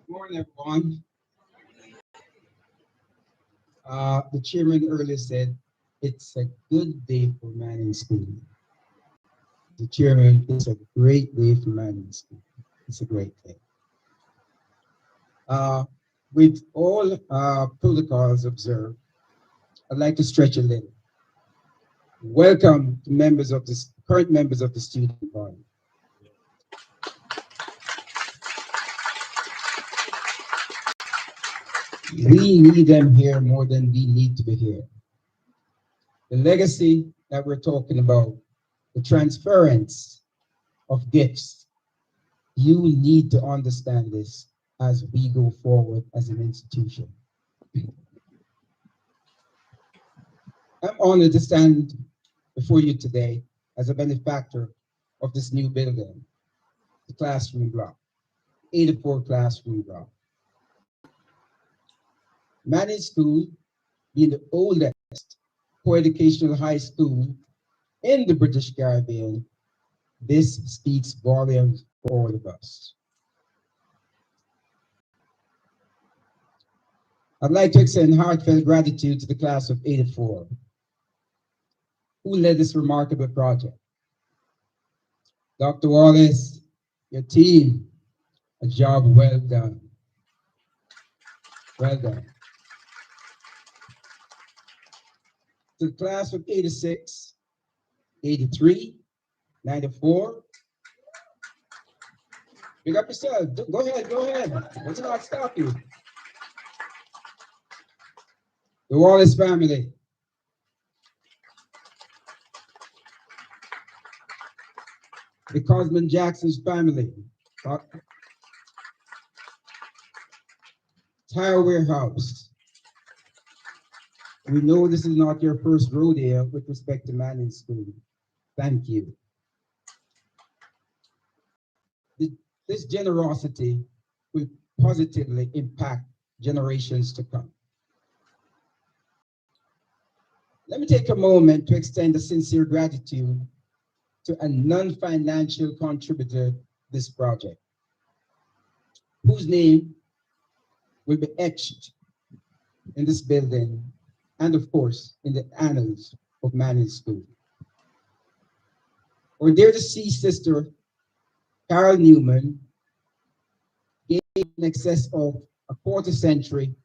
Good morning, everyone. The chairman earlier said it's a good day for Manning School. The chairman, it's a great day for Manning School. It's a great day. With all protocols observed, I'd like to stretch a little. Welcome to current members of the student body. We need them here more than we need to be here. The legacy that we're talking about, the transference of gifts, you need to understand this as we go forward as an institution. I'm honored to stand before you today as a benefactor of this new building, the classroom block, 84 classroom block. Manning School, being the oldest co-educational high school in the British Caribbean, this speaks volumes for all of us. I'd like to extend heartfelt gratitude to the class of '84, who led this remarkable project. Dr. Wallace, your team, a job well done. Well done. To the class of '86, '83, '94. Pick up yourself. Go ahead, go ahead. Let's not stop you. The Wallace family. The Cosman Jackson's family. Tire Warehouse. We know this is not your first rodeo with respect to Manning School. Thank you. This generosity will positively impact generations to come. Let me take a moment to extend a sincere gratitude to a non-financial contributor to this project, whose name will be etched in this building and, of course, in the annals of Manning School. Our dear deceased sister, Carol Newman, gave in excess of a quarter century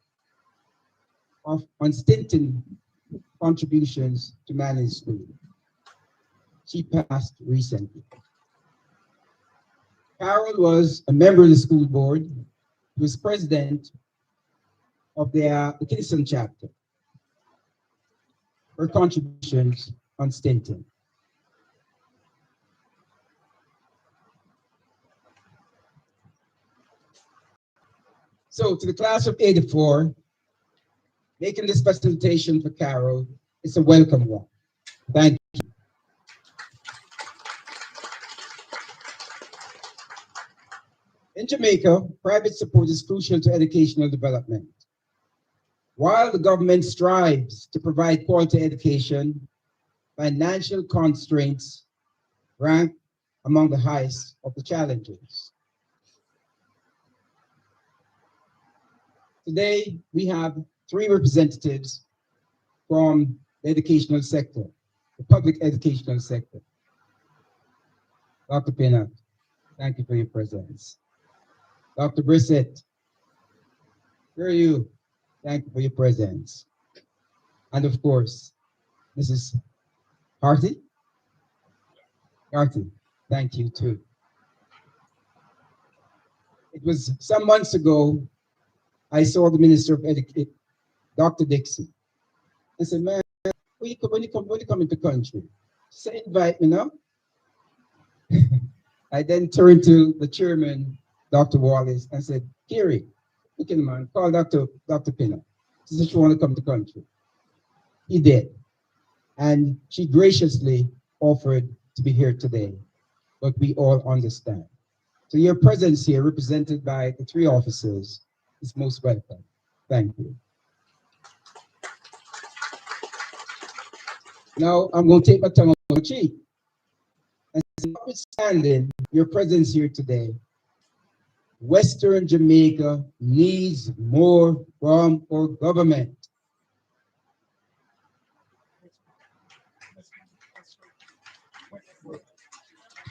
of unstinted contributions to Manning School. She passed recently. Carol was a member of the school board, was president of the Dixon chapter. Her contributions unstinted. So to the class of '84, making this presentation for Carol, it's a welcome one. Thank you. In Jamaica, private support is crucial to educational development. While the government strives to provide quality education, financial constraints rank among the highest of the challenges. Today, we have 3 representatives from the educational sector, the public educational sector. Dr. Pena, thank you for your presence. Dr. Brissett, where are you? Thank you for your presence. And of course, Mrs. Harty. Harty, thank you too. It was some months ago, I saw the Minister of Education, Dr. Dixon. I said, man, when you come into the country, say invite me now. I then turned to the chairman, Dr. Wallace, and said, Kiri, look in the man, call Dr. Pina. She said she want to come to the country. He did. And she graciously offered to be here today, but we all understand. So your presence here, represented by the 3 officers, is most welcome. Thank you. Now I'm going to take my tongue on my cheek. And notwithstanding your presence here today, Western Jamaica needs more from our government.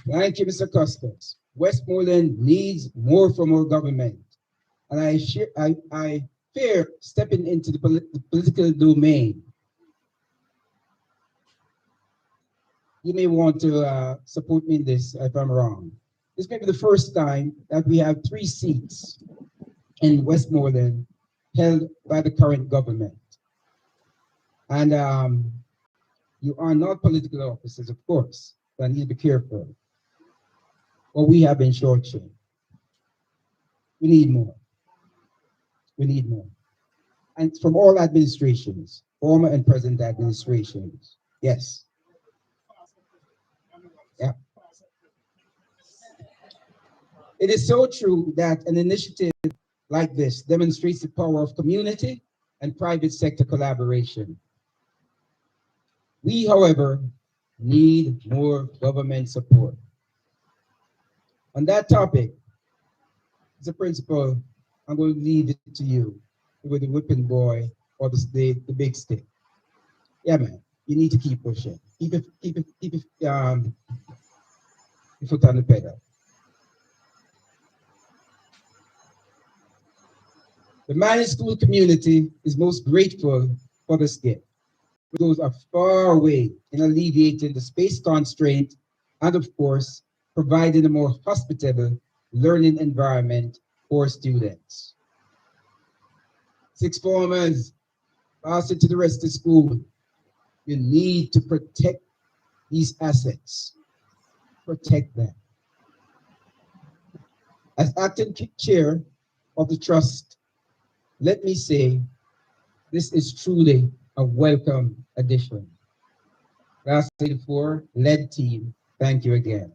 Thank you, Mr. Custos. Westmoreland needs more from our government. And I fear stepping into the political domain. You may want to support me in this if I'm wrong. This may be the first time that we have 3 seats in Westmoreland held by the current government. And you are not political officers, of course, so I need to be careful. But we have been shortchanged. We need more. We need more. And from all administrations, former and present administrations, yes. Yeah. It is so true that an initiative like this demonstrates the power of community and private sector collaboration. We, however, need more government support. On that topic, as a principal, I'm going to leave it to you with the whipping boy or the big stick. Yeah, man, you need to keep pushing. Keep it, your foot on the pedal. The Manning School community is most grateful for this gift. It goes a far way in alleviating the space constraint and, of course, providing a more hospitable learning environment for students. 6th formers, pass it to the rest of the school. You need to protect these assets. Protect them. As acting chair of the trust, let me say, this is truly a welcome addition. Lastly, for lead team, thank you again.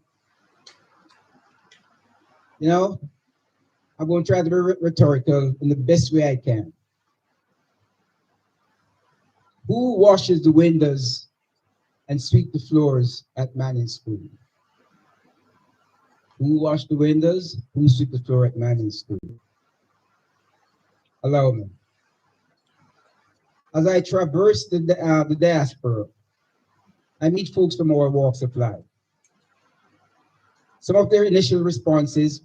You know, I'm going to try to be rhetorical in the best way I can. Who washes the windows and sweep the floors at Manning School? Who washed the windows? Who sweep the floor at Manning School? Allow me. As I traverse the diaspora, I meet folks from all walks of life. Some of their initial responses,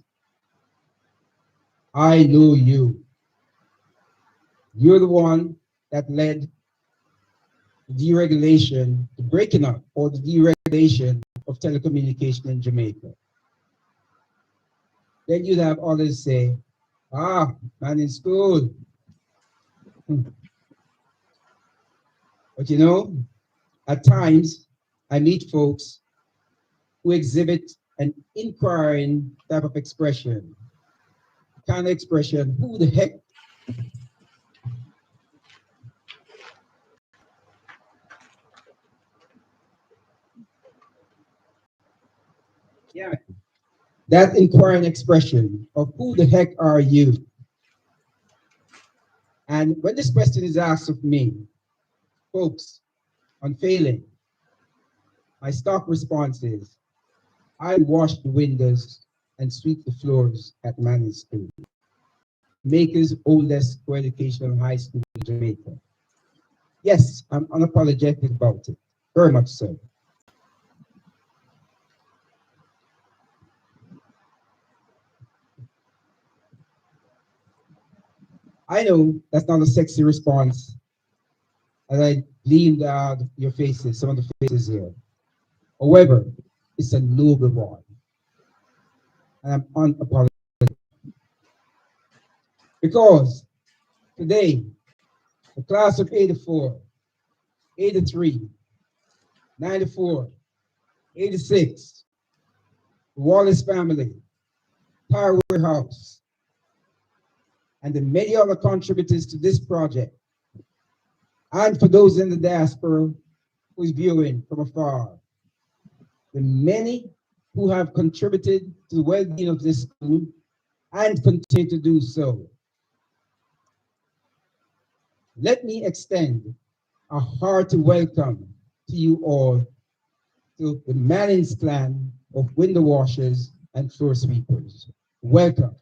I know you. You're the one that led the deregulation, the breaking up or the deregulation of telecommunication in Jamaica. Then you'd have others say, Manning School. But you know, at times I meet folks who exhibit an inquiring type of expression. Kind of expression, who the heck? Yeah. that inquiring expression of who the heck are you? And when this question is asked of me, folks, on failing, my stock response is, I wash the windows and sweep the floors at Manning School, Jamaica's oldest co-educational high school in Jamaica. Yes, I'm unapologetic about it, very much so. I know that's not a sexy response as I gleaned out your faces, some of the faces here. However, it's a noble one. And I'm unapologetic. Because today, the class of 84, 83, 94, 86, the Wallace family, Power Warehouse, and the many other contributors to this project, and for those in the diaspora who is viewing from afar, the many who have contributed to the well-being of this school and continue to do so. Let me extend a hearty welcome to you all to the Manning's clan of window washers and floor sweepers. Welcome.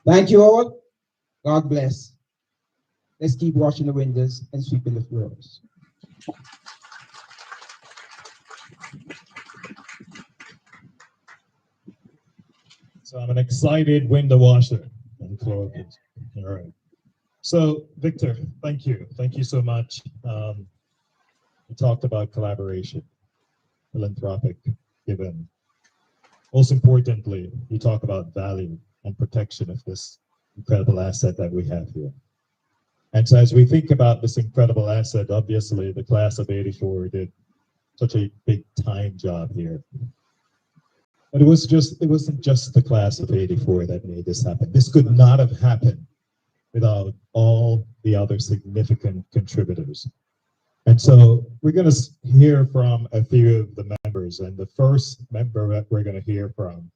Thank you all. God bless. Let's keep washing the windows and sweeping the floors.
So I'm an excited window washer and floor. All right. So Victor, thank you. Thank you so much. We talked about collaboration, philanthropic given. Most importantly, you talk about value and protection of this incredible asset that we have here. And so as we think about this incredible asset, obviously the class of 84 did such a big time job here. But it wasn't just the class of 84 that made this happen. This could not have happened without all the other significant contributors. And so we're going to hear from a few of the members. And the first member that we're going to hear from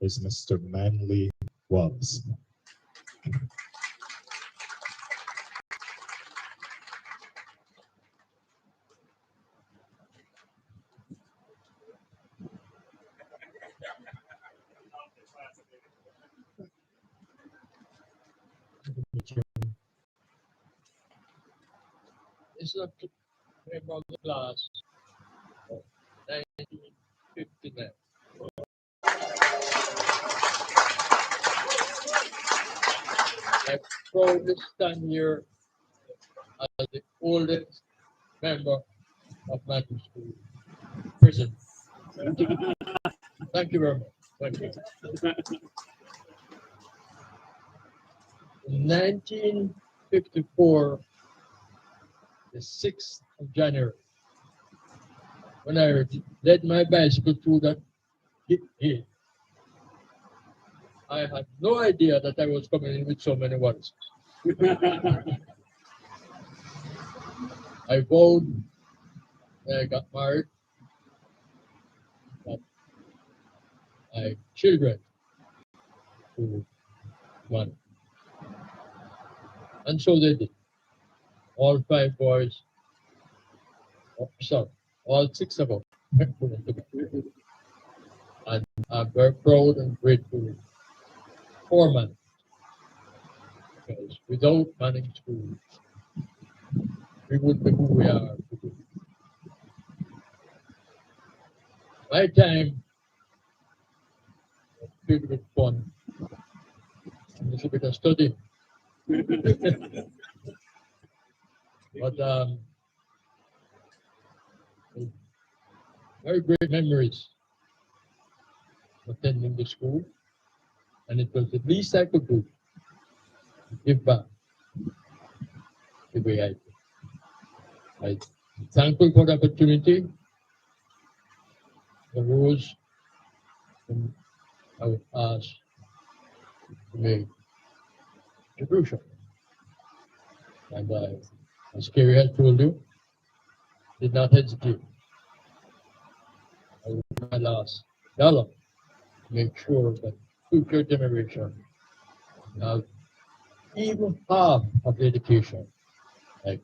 is Mr. Manley Wobbs.
It's a member of the class of 1959. I proudly stand here as the oldest member of Manning School prison. Thank you very much. Thank you. In 1954, the 6th of January, when I led my bicycle through that gate, I had no idea that I was coming in with so many words. I vowed when I got married that my children would want. And so they did. All 5 boys, oh, sorry, all 6 of them. And I'm very proud and grateful for Manning. Because without Manning School, we wouldn't be who we are today. My time was filled with fun and a little bit of study. But very great memories attending the school, and it was the least I could do to give back the way I did. I'm thankful for the opportunity. The rules I was asked to make contribution. And as Kerry had told you, did not hesitate. I would my last dollar to make sure that future generations have even half of the education. Like,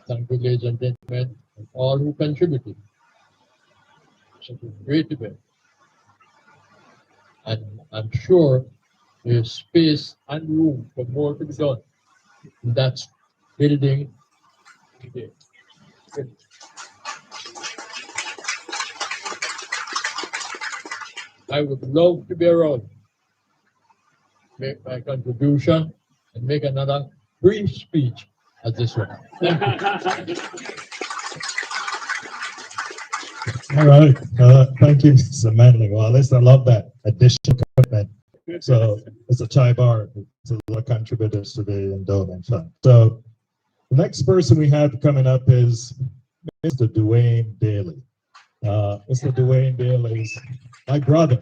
thank you, ladies and gentlemen, and all who contributed. Such a great event. And I'm sure there's space and room for more to be done in that building today. I would love to be around, make my contribution, and make another brief speech as this one. Thank you.
All right. Thank you, Mr. Manley Wallace. I love that additional commitment. So it's a chai bar to the contributors to the endowment fund. So the next person we have coming up is Mr. Dwayne Daly. Mr. Dwayne Daly is my brother,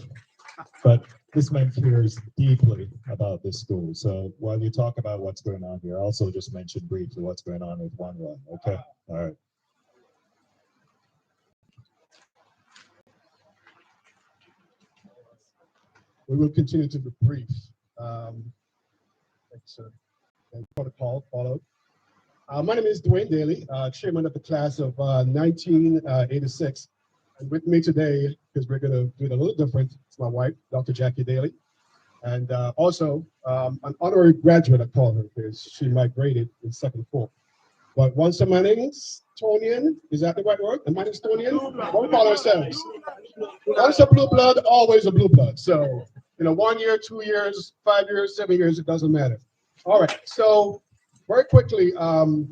but this man cares deeply about this school. So while you talk about what's going on here, also just mention briefly what's going on with One Run. Okay. All right.
We will continue to be brief. Thanks, sir. And protocol followed. My name is Dwayne Daly, chairman of the class of 1986. And with me today, because we're going to do it a little different, it's my wife, Dr. Jackie Daly. And also an honorary graduate, I call her, because she migrated in second form. But once a Manning's Tonian, is that the right word? A Manning's Tonian? What we call ourselves? Once a blue blood, always a blue blood. So, 1 year, 2 years, 5 years, 7 years, it doesn't matter. All right, so very quickly, the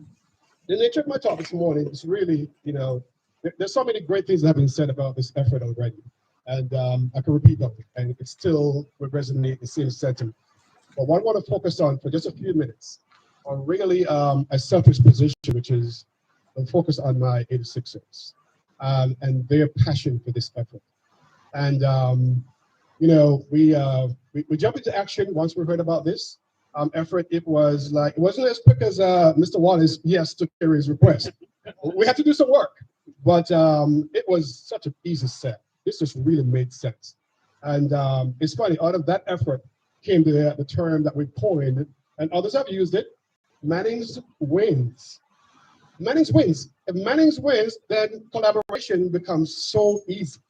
nature of my talk this morning is really, there's so many great things that have been said about this effort already. And I can repeat them, and it still would resonate the same sentiment. But what I want to focus on for just a few minutes on really a selfish position, which is the focus on my 86ers and their passion for this effort. And, we jumped into action once we heard about this effort. It wasn't as quick as Mr. Wallace, yes, took care of his request. We had to do some work, but it was such an easy set. This just really made sense. And it's funny, out of that effort came the term that we coined, and others have used it, Manning's wins. Manning's wins. If Manning's wins, then collaboration becomes so easy.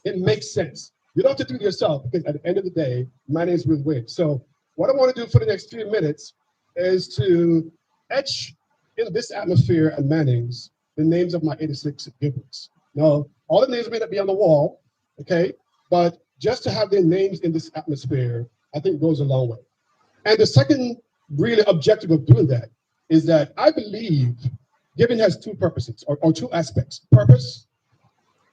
It makes sense. You don't have to do it yourself, because at the end of the day, Manning's will win. So what I want to do for the next few minutes is to etch in this atmosphere at Manning's the names of my 86 givers. Now, all the names may not be on the wall, okay? But just to have their names in this atmosphere, I think goes a long way. And the second really objective of doing that is that I believe giving has two purposes or two aspects. Purpose,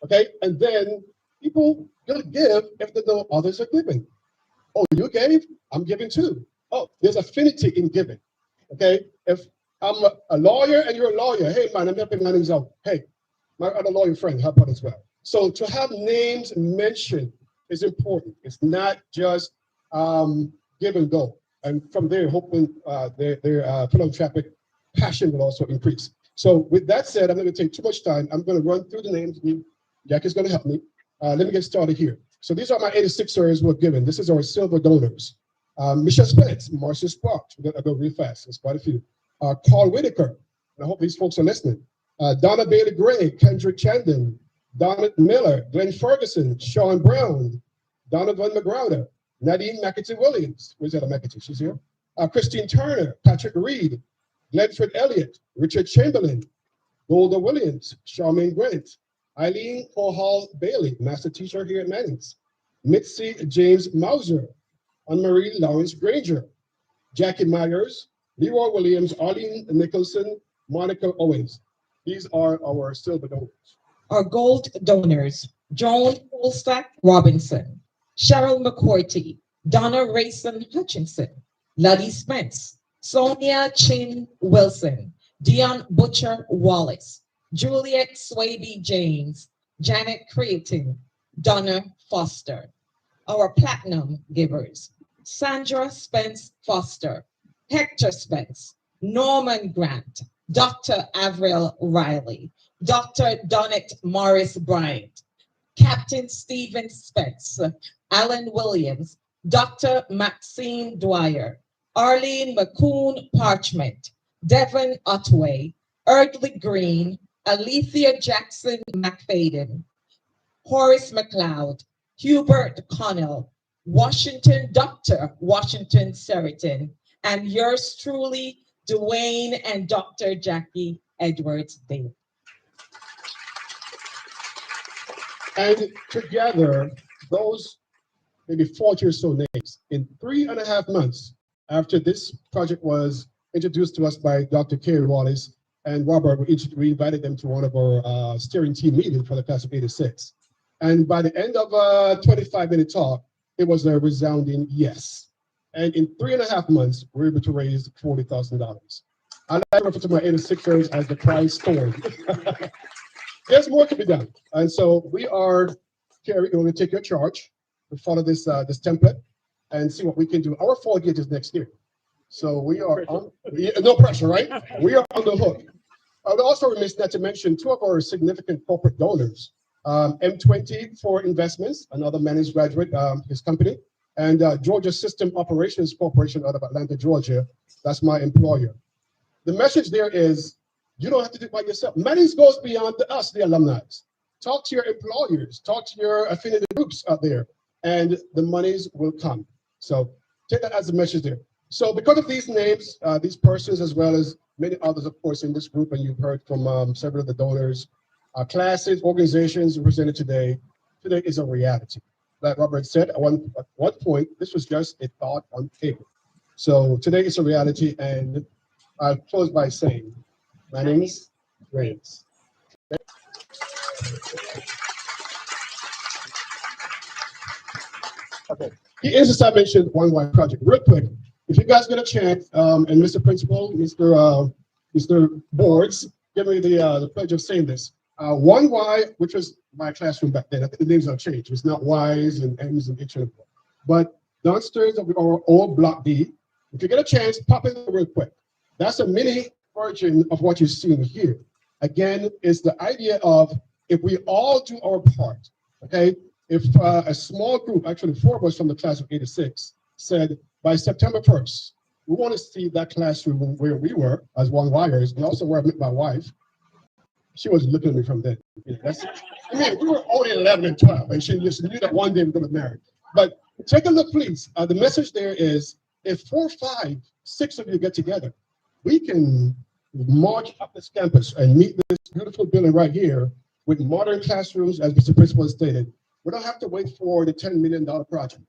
okay? And then people will give if they know others are giving. Oh, you gave? I'm giving too. Oh, there's affinity in giving, okay? If I'm a lawyer and you're a lawyer, hey man, I'm helping Manning's out. Hey, my other lawyer friend, help out as well. So to have names mentioned is important. It's not just give and go. And from there, hoping their philanthropic passion will also increase. So with that said, I'm not going to take too much time. I'm going to run through the names. Jackie's going to help me. Let me get started here. So these are my 86ers who are given. This is our silver donors. Michelle Spence, Marcia Sparks. I'll go real fast. There's quite a few. Carl Whitaker. And I hope these folks are listening. Donna Bailey Gray, Kendrick Chandon, Donna Miller, Glenn Ferguson, Sean Brown, Donovan McGrowder, Nadine McAtee Williams. Where's that McAtee? She's here. Christine Turner, Patrick Reed, Glenford Elliott, Richard Chamberlain, Golda Williams, Charmaine Grant, Eileen Kohal Bailey, master teacher here at Manning's, Mitzi James Mauser, Anne-Marie Lawrence Granger, Jackie Myers, Leroy Williams, Arlene Nicholson, Monica Owens. These are our silver donors.
Our gold donors, Joan Holstack Robinson, Cheryl McCourty, Donna Rayson Hutchinson, Laddie Spence, Sonia Chin Wilson, Dion Butcher Wallace, Juliet Swaby James, Janet Creighton, Donna Foster. Our platinum givers, Sandra Spence Foster, Hector Spence, Norman Grant, Dr. Avril Riley, Dr. Donette Morris Bryant, Captain Stephen Spence, Alan Williams, Dr. Maxine Dwyer, Arlene McCoon Parchment, Devon Otway, Erdley Green, Alethea Jackson McFadden, Horace McLeod, Hubert Connell, Dr. Washington Seriton, and yours truly, Dwayne and Dr. Jackie Edwards Dale.
And together, those maybe 40 or so names, in 3.5 months after this project was introduced to us by Dr. Kerry Wallace and Robert, we invited them to one of our steering team meetings for the class of '86. And by the end of a 25-minute talk, it was a resounding yes. And in 3.5 months, we were able to raise $40,000. I like to refer to my '86ers as the prize story. There's more to be done. And so we are, Kerry, going to take your charge to follow this this template and see what we can do. Our fall gate is next year. So we are on, no pressure, right? We are on the hook. I would also remiss not to mention two of our significant corporate donors, M20 for Investments, another managed graduate, his company, and Georgia System Operations Corporation out of Atlanta, Georgia. That's my employer. The message there is, you don't have to do it by yourself. Mannings goes beyond us, the alumni. Talk to your employers, talk to your affinity groups out there, and the monies will come. So take that as a message there. So because of these names, these persons, as well as many others, of course, in this group, and you've heard from several of the donors, classes, organizations represented today is a reality. Like Robert said, at one point, this was just a thought on paper. So today is a reality, and I'll close by saying, my name is Graves. Okay. He is, as I mentioned, one white project. Real quick, if you guys get a chance, and Mr. Principal, Mr. Boards, give me the pleasure of saying this. 1Y, which was my classroom back then, I think the names have changed. It's not Y's and M's and H and O. But downstairs of our old Block B, if you get a chance, pop in real quick. That's a mini version of what you're seeing here. Again, it's the idea of if we all do our part, okay? If a small group, actually 4 of us from the class of '86, said by September 1st, we want to see that classroom where we were as one wires, and also where I met my wife. She was looking at me from then. I mean, we were only 11 and 12, and she just knew that one day we were going to marry. But take a look, please. The message there is, if 4, 5, 6 of you get together, we can march up this campus and meet this beautiful building right here with modern classrooms, as Mr. Principal stated. We don't have to wait for the $10 million project.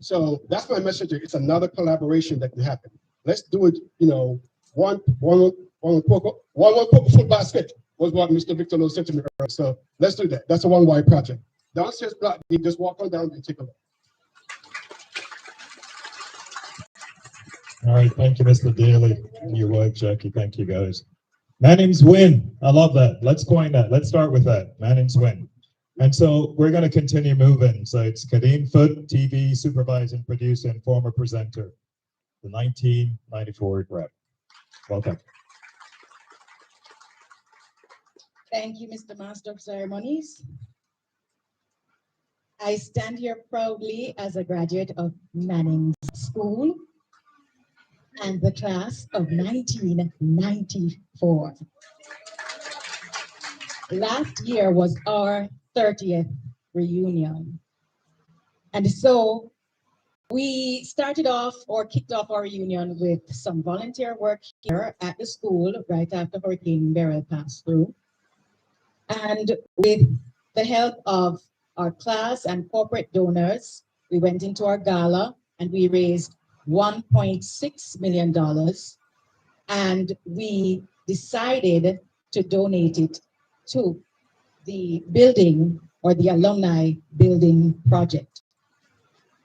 So that's my message. It's another collaboration that can happen. Let's do it, you know, one foot basket was what Mr. Victor Lowe said to me earlier. So let's do that. That's a 1Y project. Downstairs block, you just walk on down and take a look.
All right, thank you, Mr. Daly, and your wife, Jackie. Thank you, guys. Manning's win. I love that. Let's coin that. Let's start with that. Manning's win. And so we're going to continue moving. So it's Kadeem Foote, TV supervising, producer, and former presenter, the 1994 rep. Welcome.
Thank you, Mr. Master of Ceremonies. I stand here proudly as a graduate of Manning School and the class of 1994. Last year was our 30th reunion. And so we started off or kicked off our reunion with some volunteer work here at the school right after Hurricane Beryl passed through. And with the help of our class and corporate donors, we went into our gala and we raised $1.6 million. And we decided to donate it to the building or the alumni building project.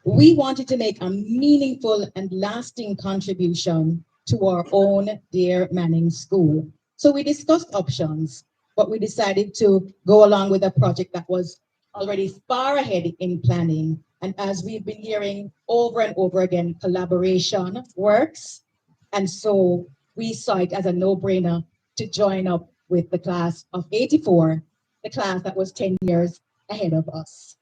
We wanted to make a meaningful and lasting contribution to our own dear Manning School. So we discussed options, but we decided to go along with a project that was already far ahead in planning. And as we've been hearing over and over again, collaboration works. And so we saw it as a no-brainer to join up with the class of 84, the class that was 10 years ahead of us.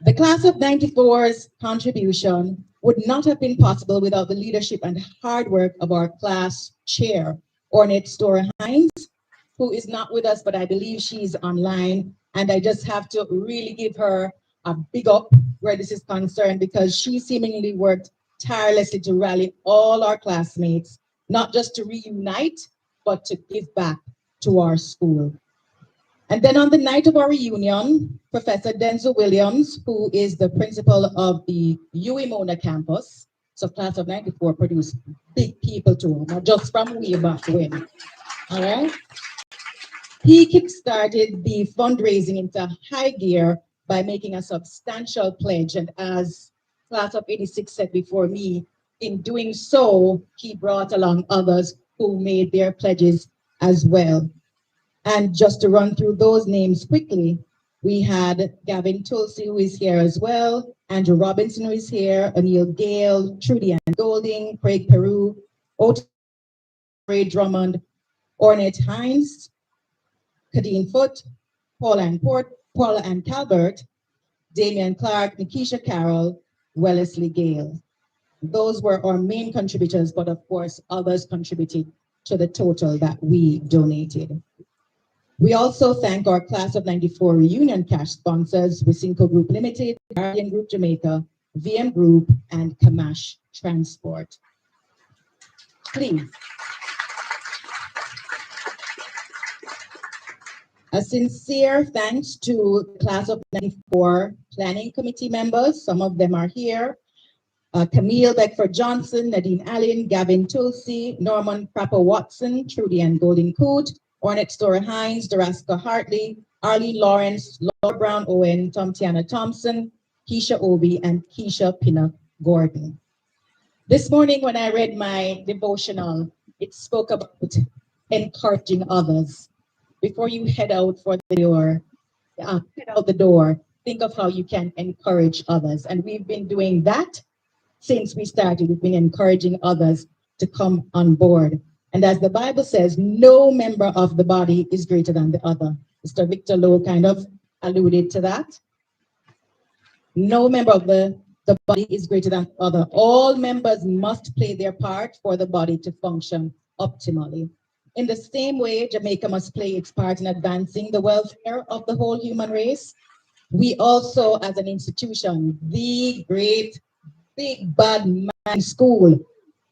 The class of 94's contribution would not have been possible without the leadership and hard work of our class chair, Ornette Storer-Hines, who is not with us, but I believe she's online. And I just have to really give her a big up where this is concerned, because she seemingly worked tirelessly to rally all our classmates, not just to reunite, but to give back to our school. And then on the night of our reunion, Professor Denzel Williams, who is the principal of the UWI-Mona campus, so class of 94 produced big people too, not just from way back when, all right? He kickstarted the fundraising into high gear by making a substantial pledge. And as class of 86 said before me, in doing so, he brought along others who made their pledges as well. And just to run through those names quickly, we had Gavin Tulsi, who is here as well, Andrew Robinson, who is here, O'Neill Gale, Trudy Ann Golding, Craig Peru, Otis Ray Drummond, Ornette Hines, Kadeen Foote, Paula Ann Calvert, Damian Clark, Nikisha Carroll, Wellesley Gale. Those were our main contributors, but of course, others contributed to the total that we donated. We also thank our class of 94 reunion cash sponsors, Wisinco Group Limited, Guardian Group Jamaica, VM Group, and Kamash Transport. Please. A sincere thanks to the class of 94 planning committee members. Some of them are here. Camille Beckford-Johnson, Nadine Allen, Gavin Tulsi, Norman Crapper-Watson, Trudy Ann Golding-Coote, Ornette Storer-Hines, Daraska Hartley, Arlene Lawrence, Laura Brown-Owen, Tiana Thompson, Keisha Obi, and Keisha Pinnock Gordon. This morning when I read my devotional, it spoke about encouraging others. Before you head out the door, think of how you can encourage others. And we've been doing that since we started. We've been encouraging others to come on board. And as the Bible says, no member of the body is greater than the other. Mr. Victor Lowe kind of alluded to that. No member of the body is greater than the other. All members must play their part for the body to function optimally. In the same way, Jamaica must play its part in advancing the welfare of the whole human race. We also, as an institution, the great big bad man school,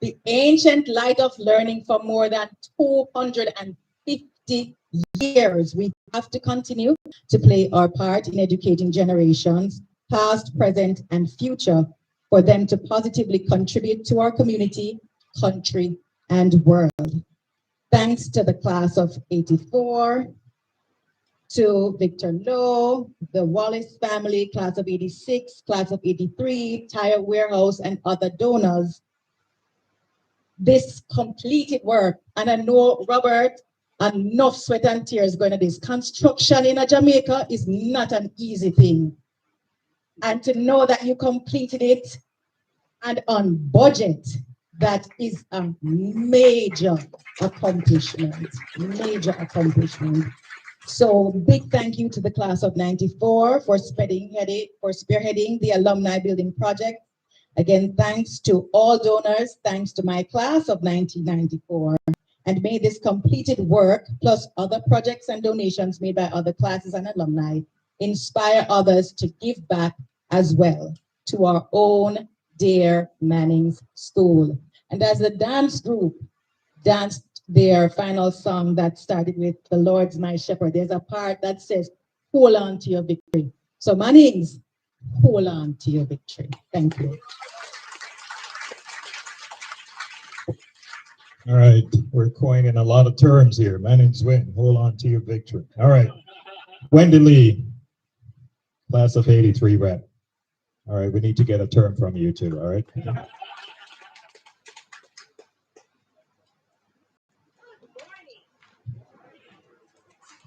the ancient light of learning for more than 250 years, we have to continue to play our part in educating generations, past, present, and future, for them to positively contribute to our community, country, and world. Thanks to the class of 84, to Victor Lowe, the Wallace family, class of 86, class of 83, Tire Warehouse, and other donors. This completed work, and I know, Robert, enough sweat and tears going to this. Construction in Jamaica is not an easy thing. And to know that you completed it and on budget, that is a major accomplishment, major accomplishment. So big thank you to the class of 94 for spearheading the Alumni Building Project. Again, thanks to all donors, thanks to my class of 1994. And may this completed work, plus other projects and donations made by other classes and alumni, inspire others to give back as well to our own dear Manning's School. And as the dance group danced their final song that started with "The Lord's My Shepherd," there's a part that says, "Hold on to your victory." So Manning's, hold on to your victory. Thank you.
All right, we're coining a lot of terms here. Manning's win, hold on to your victory. All right, Wendy Lee, class of 83 rep. All right, we need to get a term from you too, all right?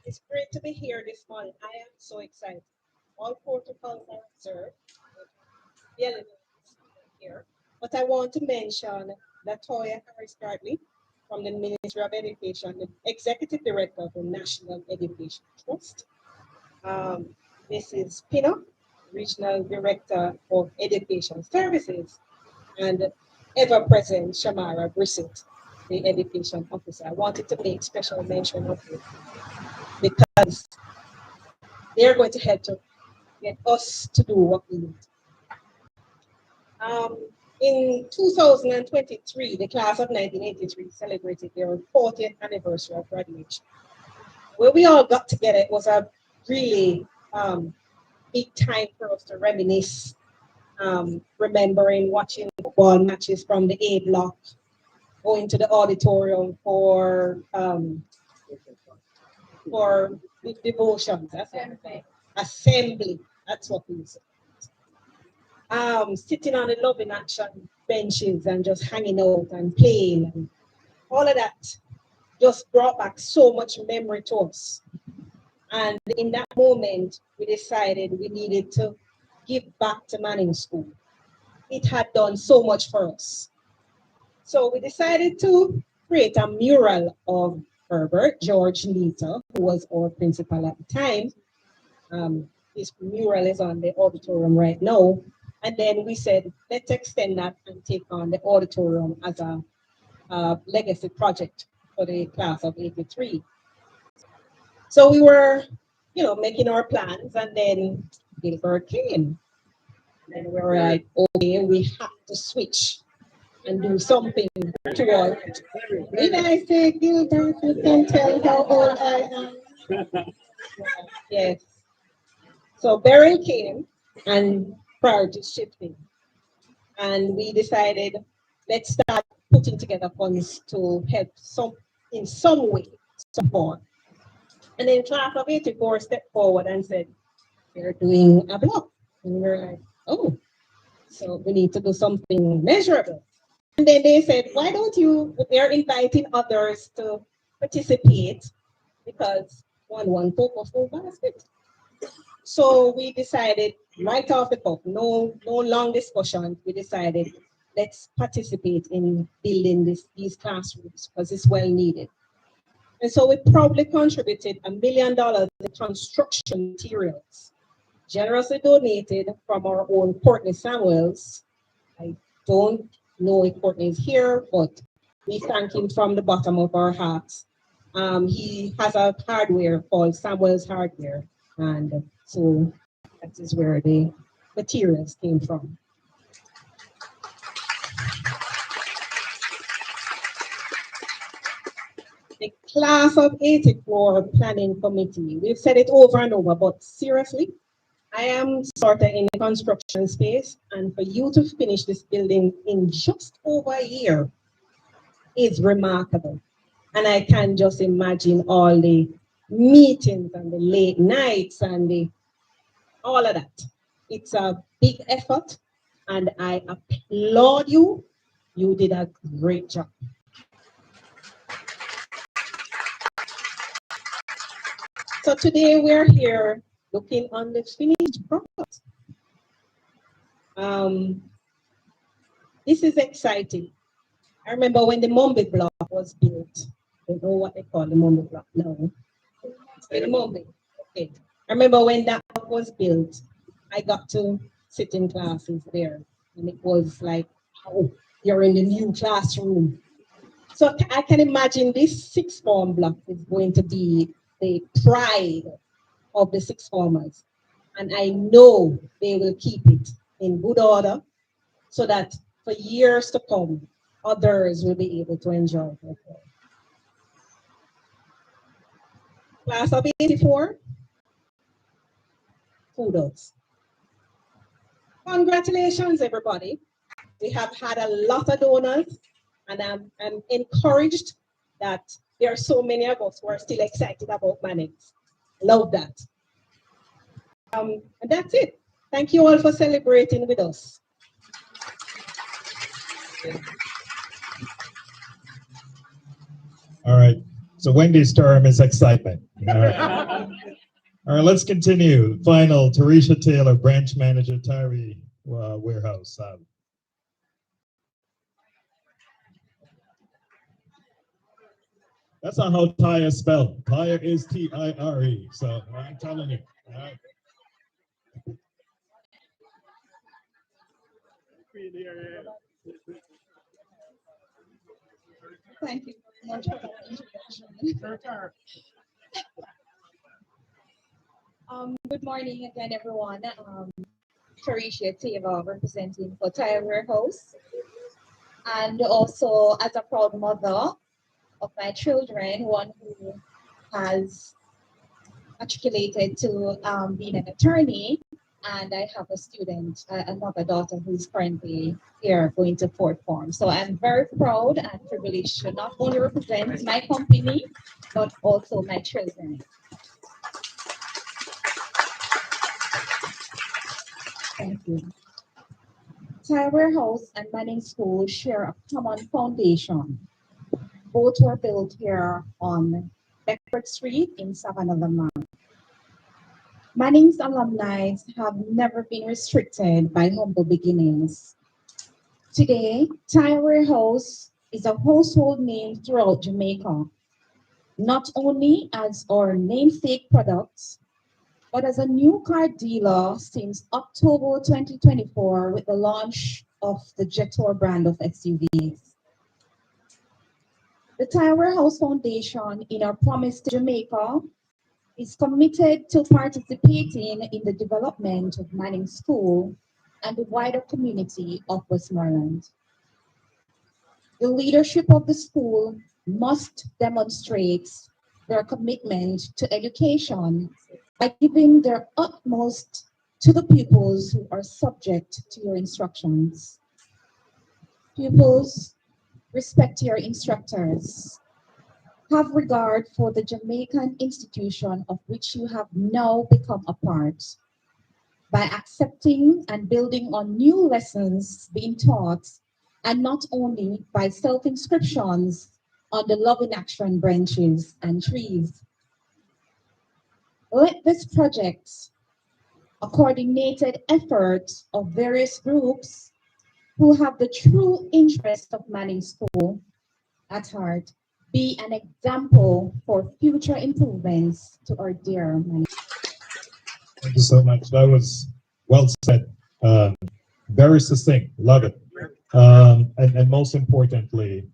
It's great to be here this morning. I am so excited. All protocols are observed. Yeah, here. But I want to mention Latoya Harris Gartley, from the Ministry of Education, the Executive Director of the National Education Trust. Mrs. Pino, Regional Director of Education Services, and ever-present Shamara Brissett, the Education Officer. I wanted to make special mention of it because they're going to help to get us to do what we need. In 2023, the class of 1983 celebrated their 40th anniversary of graduation. When we all got together, it was a really big time for us to reminisce, remembering watching football matches from the A block, going to the auditorium for devotions. Assembly. That's what we said. Sitting on the Love in Action benches and just hanging out and playing, and all of that just brought back so much memory to us. And in that moment, we decided we needed to give back to Manning School. It had done so much for us. So we decided to create a mural of Herbert George Nita, who was our principal at the time. His mural is on the auditorium right now. And then we said, let's extend that and take on the auditorium as a legacy project for the class of 83. So we were, making our plans, and then Gilbert came. And we were like, okay, we have to switch and do something virtual. Did I say Gilbert? You can tell how old I am. Yes. So Beryl came, and priorities shifting. And we decided, let's start putting together funds to help in some way support. And then class of 84 stepped forward and said, we're doing a block. And we're like, oh, so we need to do something measurable. And then they said, why don't they're inviting others to participate, because one focus full basket. So we decided right off the top, no long discussion, we decided, let's participate in building these classrooms because it's well needed. And so we probably contributed $1 million in construction materials, generously donated from our own Courtney Samuels. I don't know if Courtney is here, but we thank him from the bottom of our hearts. He has a hardware called Samuel's Hardware, and so that is where the materials came from. The class of 84 planning committee, we've said it over and over, but seriously, I am sort of in the construction space, and for you to finish this building in just over a year is remarkable. And I can just imagine all the meetings and the late nights and all of that. It's a big effort, and I applaud you. You did a great job. So today we're here looking on the finished product. This is exciting. I remember when the Mumbai block was built. I don't know what they call the Mumbai block now. The Mumbai. Okay. I remember when that block was built, I got to sit in classes there, and it was like, oh, you're in the new classroom. So I can imagine this sixth form block is going to be the pride of the sixth formers. And I know they will keep it in good order so that for years to come, others will be able to enjoy it. Class of 84, kudos. Congratulations, everybody. We have had a lot of donors, and I'm encouraged that there are so many of us who are still excited about Mannings. Love that. And that's it. Thank you all for celebrating with us.
All right. So Wendy's term is excitement. All right. All right, let's continue. Final, Tarisha Taylor, Branch Manager, Tyree Warehouse. That's not how Tyre is spelled. Tyre is Tire. So I'm telling you. All right.
Thank you very much for that introduction. Good morning again, everyone. Tarisha Taylor representing for Tyre Warehouse. And also as a proud mother of my children, one who has matriculated to being an attorney, and I have a student, another daughter who's currently here going to fourth form. So I'm very proud and privileged to not only represent my company, but also my children. Thank you. Tyre Warehouse and Manning School share a common foundation. Both were built here on Beckford Street in Savanna-La-Mar. Manning's alumni have never been restricted by humble beginnings. Today, Tyre Warehouse is a household name throughout Jamaica, not only as our namesake products, but as a new car dealer since October 2024 with the launch of the Jetor brand of SUVs. The Tyre Warehouse Foundation, in our promise to Jamaica, is committed to participating in the development of Manning School and the wider community of Westmoreland. The leadership of the school must demonstrate their commitment to education by giving their utmost to the pupils who are subject to your instructions. Pupils, respect your instructors. Have regard for the Jamaican institution of which you have now become a part by accepting and building on new lessons being taught, and not only by self-inscriptions on the Love in Action branches and trees. Let this project, a coordinated effort of various groups who have the true interest of Manning School at heart, be an example for future improvements to our dear Manning.
Thank you so much. That was well said. Very succinct. Love it. And most importantly,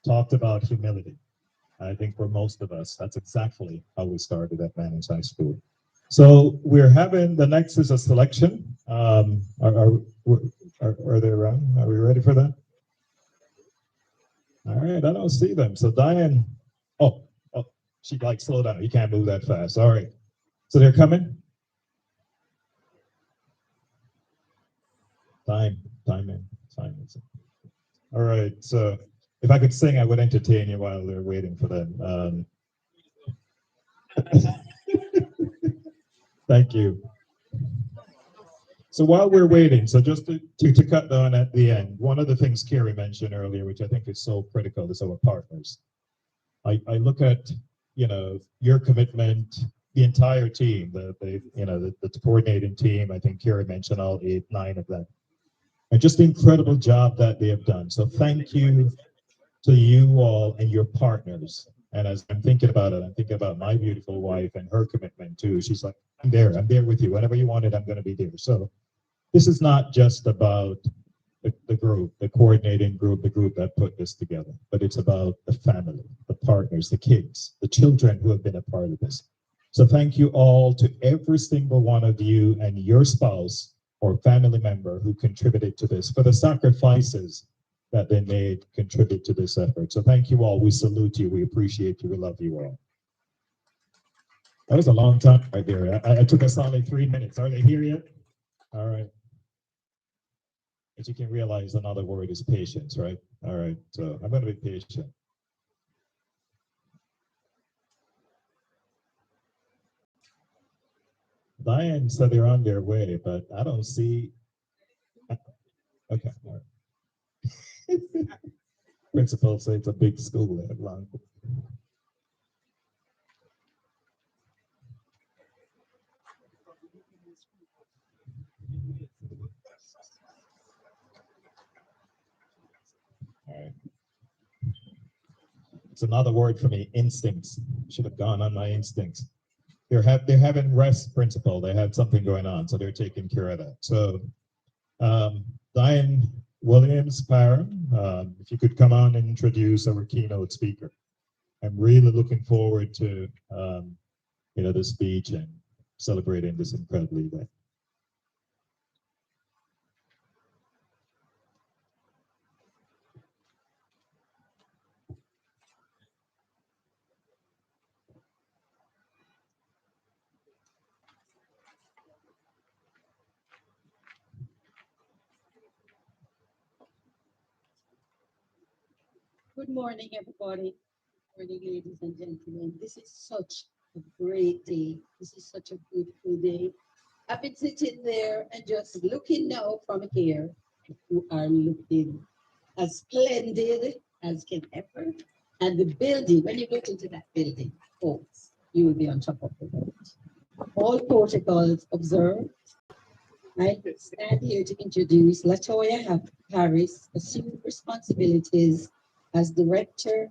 talked about humility. I think for most of us, that's exactly how we started at Manning's High School. So we're having, the next is a selection. Are they around? Are we ready for that? All right, I don't see them. So Diane, oh, she'd like, slow down. You can't move that fast. All right. So they're coming? Time. All right, so if I could sing, I would entertain you while they're waiting for them. Thank you. So while we're waiting, so just to cut down at the end, one of the things Kerry mentioned earlier, which I think is so critical, is our partners. I look at, your commitment, the entire team, the coordinating team. I think Kerry mentioned all 8, 9 of them. And just the incredible job that they have done. So thank you to you all and your partners. And as I'm thinking about it, I'm thinking about my beautiful wife and her commitment too. She's like, I'm there with you. Whenever you want it, I'm going to be there. So this is not just about the group, the coordinating group, the group that put this together, but it's about the family, the partners, the kids, the children who have been a part of this. So thank you all to every single one of you and your spouse or family member who contributed to this, for the sacrifices that they made contribute to this effort. So thank you all. We salute you. We appreciate you. We love you all. That was a long time right there. I took us only 3 minutes. Are they here yet? All right. As you can realize, another word is patience, right? All right. So I'm going to be patient. Diane said they're on their way, but I don't see. Okay. All right. Principal said it's a big school at Long. All right. it's another word for me, instincts. Should have gone on my instincts. They're having rest principle. They had something going on, so they're taking care of that. So Diane Williams Parham, if you could come on and introduce our keynote speaker. I'm really looking forward to the speech and celebrating this incredible event.
Good morning, everybody. Good morning, ladies and gentlemen. This is such a great day. This is such a beautiful day. I've been sitting there and just looking now from here. You are looking as splendid as can ever. And the building, when you get into that building, folks, you will be on top of the world. All protocols observed. I stand here to introduce LaToya Harris, assumed responsibilities as director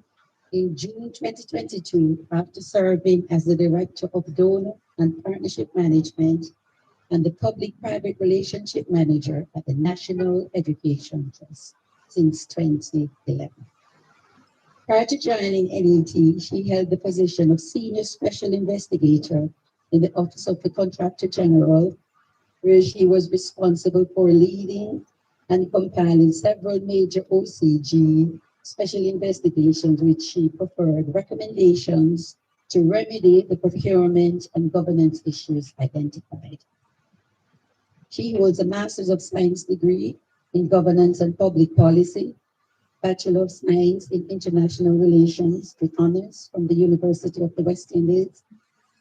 in June 2022 after serving as the director of donor and partnership management and the public-private relationship manager at the National Education Trust since 2011. Prior to joining NET, she held the position of Senior Special Investigator in the Office of the Contractor General, where she was responsible for leading and compiling several major OCG special investigations, which she preferred recommendations to remedy the procurement and governance issues identified. She holds a Master's of Science degree in Governance and Public Policy, Bachelor of Science in International Relations with honors from the University of the West Indies,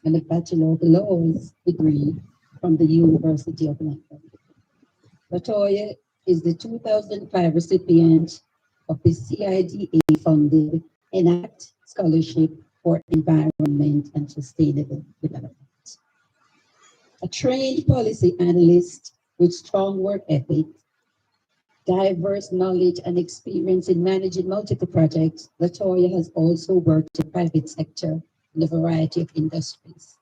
and a Bachelor of Laws degree from the University of London. LaToya is the 2005 recipient of the CIDA-funded ENACT Scholarship for Environment and Sustainable Development. A trained policy analyst with strong work ethic, diverse knowledge and experience in managing multiple projects, LaToya has also worked in the private sector in a variety of industries.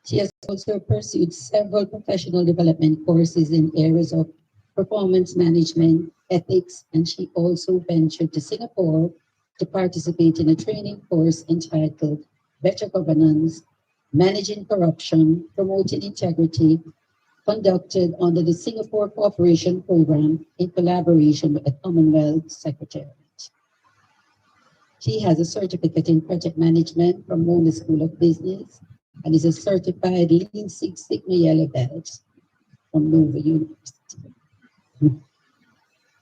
She has also pursued several professional development courses in areas of performance management, ethics, and she also ventured to Singapore to participate in a training course entitled Better Governance, Managing Corruption, Promoting Integrity, conducted under the Singapore Cooperation Program in collaboration with the Commonwealth Secretariat. She has a certificate in project management from Mona School of Business and is a certified Lean Six Sigma Yellow Belt from Nova University.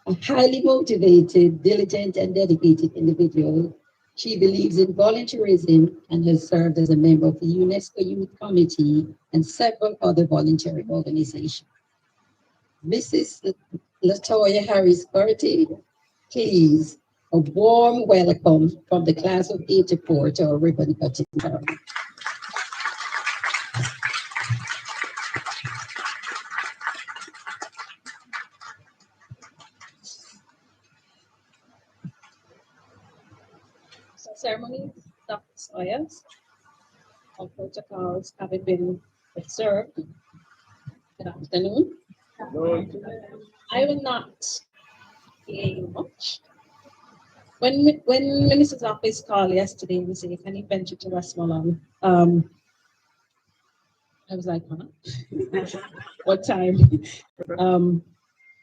A highly motivated, diligent, and dedicated individual, she believes in volunteerism and has served as a member of the UNESCO Youth Committee and several other voluntary organizations. Mrs. LaToya Harris Bertie, please, a warm welcome from the class of 84 to our ribbon cutting ceremony.
Ceremonies, Dr. Sawyers, all protocols having been observed. Good afternoon. I will not delay you much. When Minister's office called yesterday and said, can you venture to Westmoreland? I was like, huh? What time?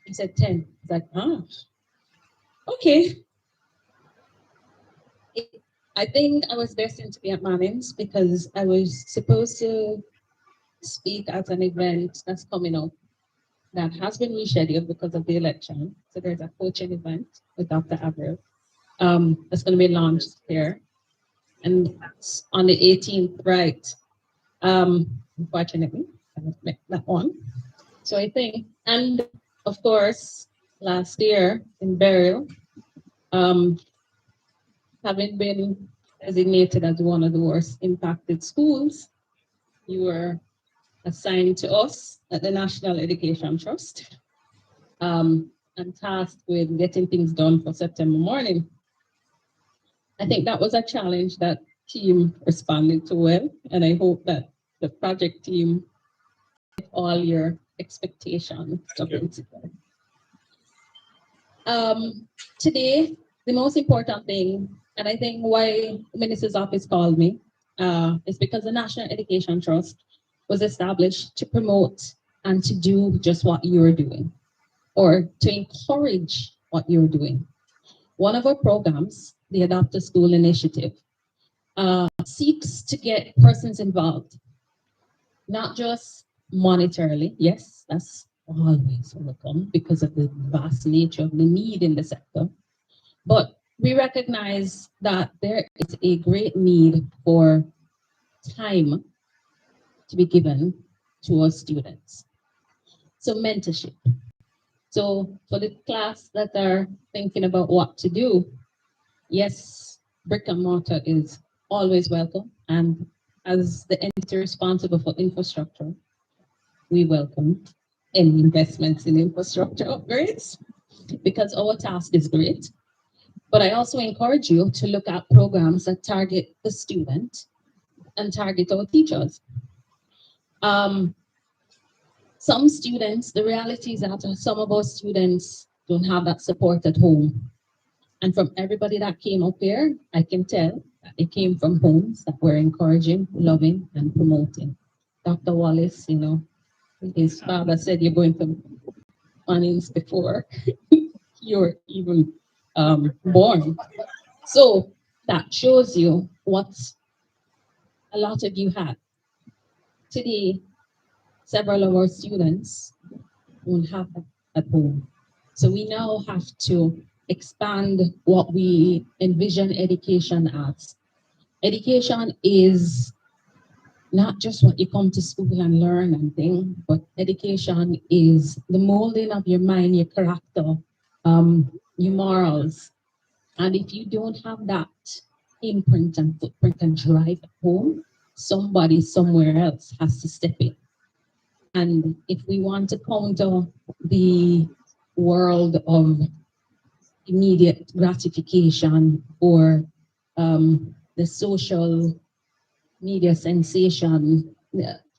He said 10. I was like, huh? Okay. I think I was destined to be at Manning's because I was supposed to speak at an event that's coming up that has been rescheduled because of the election. So there's a coaching event with Dr. Avril that's going to be launched here. And that's on the 18th, right? Unfortunately, I haven't met that one. So I think, and of course, last year in Burial, having been designated as one of the worst impacted schools, you were assigned to us at the National Education Trust and tasked with getting things done for September morning.
I think that was a challenge that team responded to well, and I hope that the project team met all your expectations. Today, the most important thing, and I think why the minister's office called me, is because the National Education Trust was established to promote and to do just what you're doing, or to encourage what you're doing. One of our programs, the Adopt a School Initiative, seeks to get persons involved, not just monetarily. Yes, that's always welcome because of the vast nature of the need in the sector. But we recognize that there is a great need for time to be given to our students. So mentorship. So for the class that are thinking about what to do, yes, brick and mortar is always welcome. And as the entity responsible for infrastructure, we welcome any investments in infrastructure upgrades because our task is great. But I also encourage you to look at programs that target the student and target our teachers. Some students, the reality is that some of our students don't have that support at home. And from everybody that came up here, I can tell that it came from homes that were encouraging, loving, and promoting. Dr. Wallace, you know, his father said you're going to Mannings before you're even born. So that shows you what a lot of you had. Today, several of our students won't have that at home. So we now have to expand what we envision education as. Education is not just what you come to school and learn and thing, but education is the molding of your mind, your character, your morals. And if you don't have that imprint and footprint and drive at home, somebody somewhere else has to step in. And if we want to counter the world of immediate gratification or the social media sensation,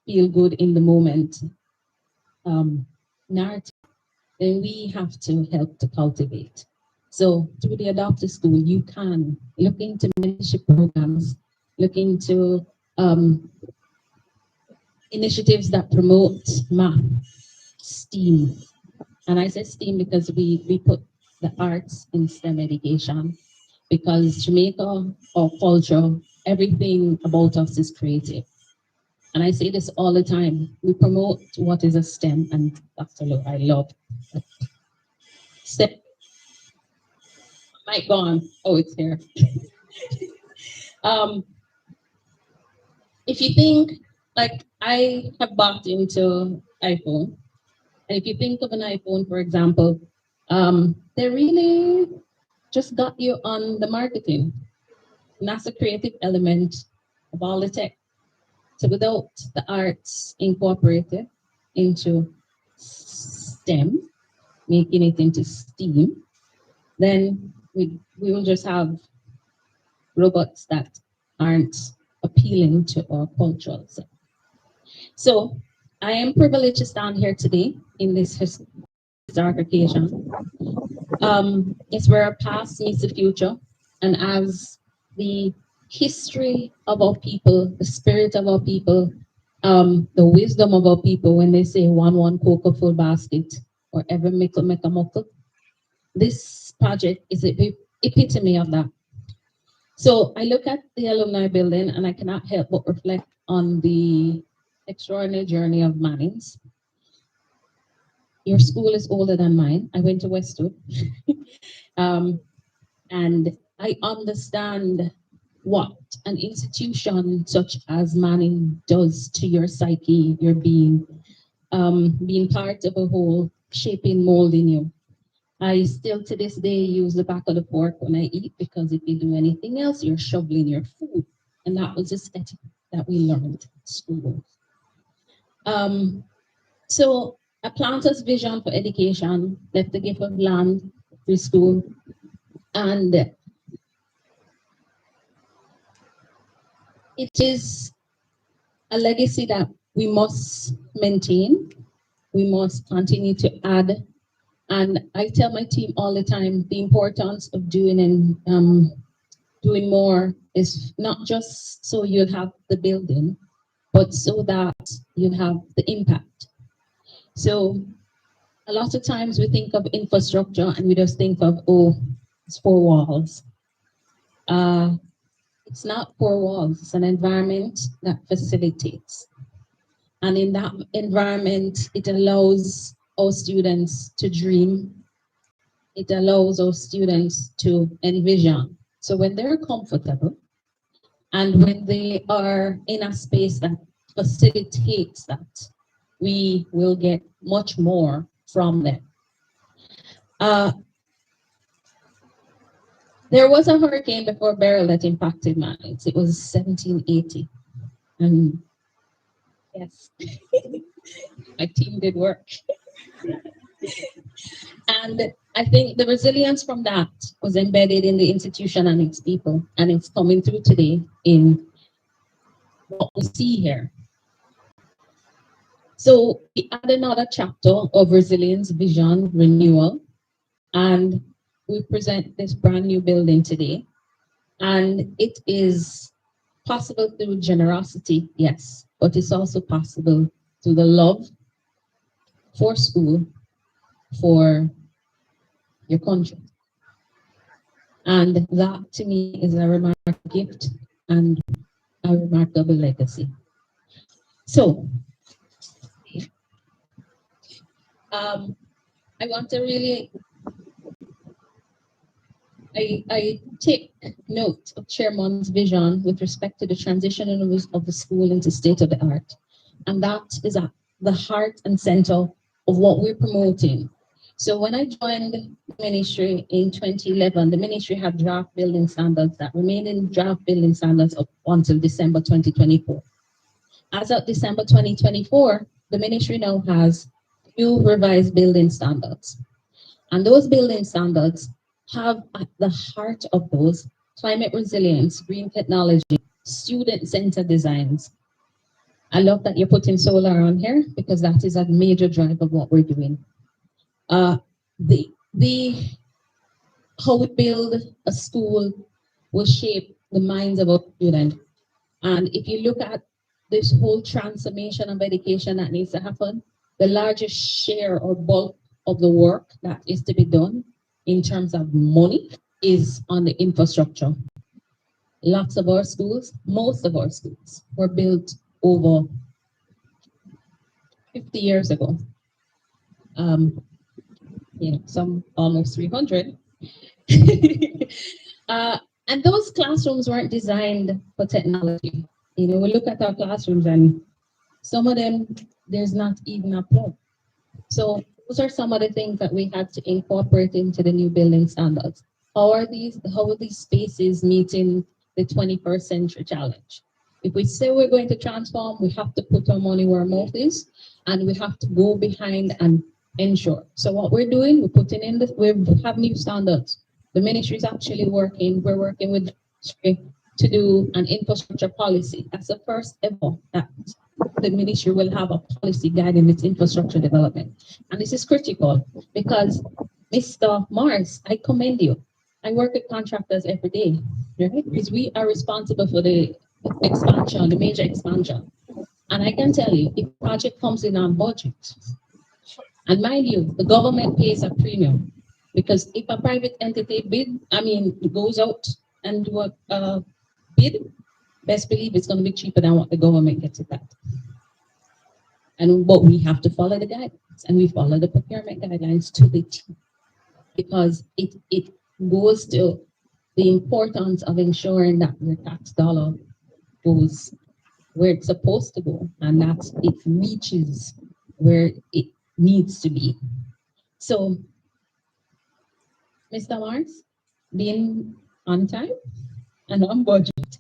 feel good in the moment narrative, then we have to help to cultivate. So through the Adopt a School, you can look into mentorship programs, look into initiatives that promote math, STEAM. And I say STEAM because we put the arts in STEM education, because Jamaica, our culture, everything about us is creative. And I say this all the time. We promote what is a STEM, and Dr. Lo, I love STEM. Mic gone. Oh, it's here. If you think, like I have bought into iPhone, and if you think of an iPhone, for example, they really just got you on the marketing. And that's a creative element of all the tech. So without the arts incorporated into STEM, making it into STEAM, then we will just have robots that aren't appealing to our cultural set. So I am privileged to stand here today in this historic occasion. It's where our past meets the future, and as the history of our people, the spirit of our people, the wisdom of our people, when they say one cocoa full basket, or ever mickle make a muckle, this project is the epitome of that. So I look at the Alumni building and I cannot help but reflect on the extraordinary journey of Mannings. Your school is older than mine. I went to Westwood. And I understand what an institution such as Manning does to your psyche, your being part of a whole, shaping, molding you. I still to this day use the back of the fork when I eat, because if you do anything else, you're shoveling your food. And that was the etiquette that we learned at school. So a planter's vision for education left the gift of land through school. And
It is a legacy that we must maintain. We must continue to add. And I tell my team all the time the importance of doing more is not just so you have the building, but so that you have the impact. So a lot of times we think of infrastructure and we just think of, oh, it's four walls. It's not four walls, it's an environment that facilitates. And in that environment, it allows our students to dream. It allows our students to envision. So when they're comfortable and when they are in a space that facilitates that, we will get much more from them. There was a hurricane before Beryl that impacted mines. It was 1780. And yes, my team did work. And I think the resilience from that was embedded in the institution and its people, and it's coming through today in what we see here. So we add another chapter of resilience, vision, renewal, and we present this brand new building today. And it is possible through generosity, yes, but it's also possible through the love for school, for your country. And that to me is a remarkable gift and a remarkable legacy. So, I want to really, I take note of Chairman's vision with respect to the transition of the school into state of the art. And that is at the heart and center of what we're promoting. So when I joined the ministry in 2011, the ministry had draft building standards that remained in draft building standards up until December 2024. As of December 2024, the ministry now has new revised building standards. And those building standards have at the heart of those climate resilience, green technology, student-centered designs. I love that you're putting solar on here because that is a major drive of what we're doing. How we build a school will shape the minds of our students. And if you look at this whole transformation of education that needs to happen, the largest share or bulk of the work that is to be done in terms of money is on the infrastructure. Lots of our schools, most of our schools were built over 50 years ago. Some almost 300. And those classrooms weren't designed for technology. We look at our classrooms and some of them, there's not even a plug. So those are some of the things that we had to incorporate into the new building standards. How are these spaces meeting the 21st century challenge? If we say we're going to transform, we have to put our money where our mouth is, and we have to go behind and ensure. So what we're doing, we have new standards. The ministry is actually working with to do an infrastructure policy. That's the first ever that the ministry will have a policy guiding its infrastructure development. And this is critical because Mr. Morris, I commend you. I work with contractors every day, right? Because we are responsible for the expansion, the major expansion. And I can tell you, if a project comes in on budget, and mind you, the government pays a premium because if a private entity goes out and do a bid, best believe it's going to be cheaper than what the government gets it at. But we have to follow the guidelines, and we follow the procurement guidelines to the T, because it goes to the importance of ensuring that your tax dollar goes where it's supposed to go, and that it reaches where it needs to be. So, Mr. Mars, being on time and on budget,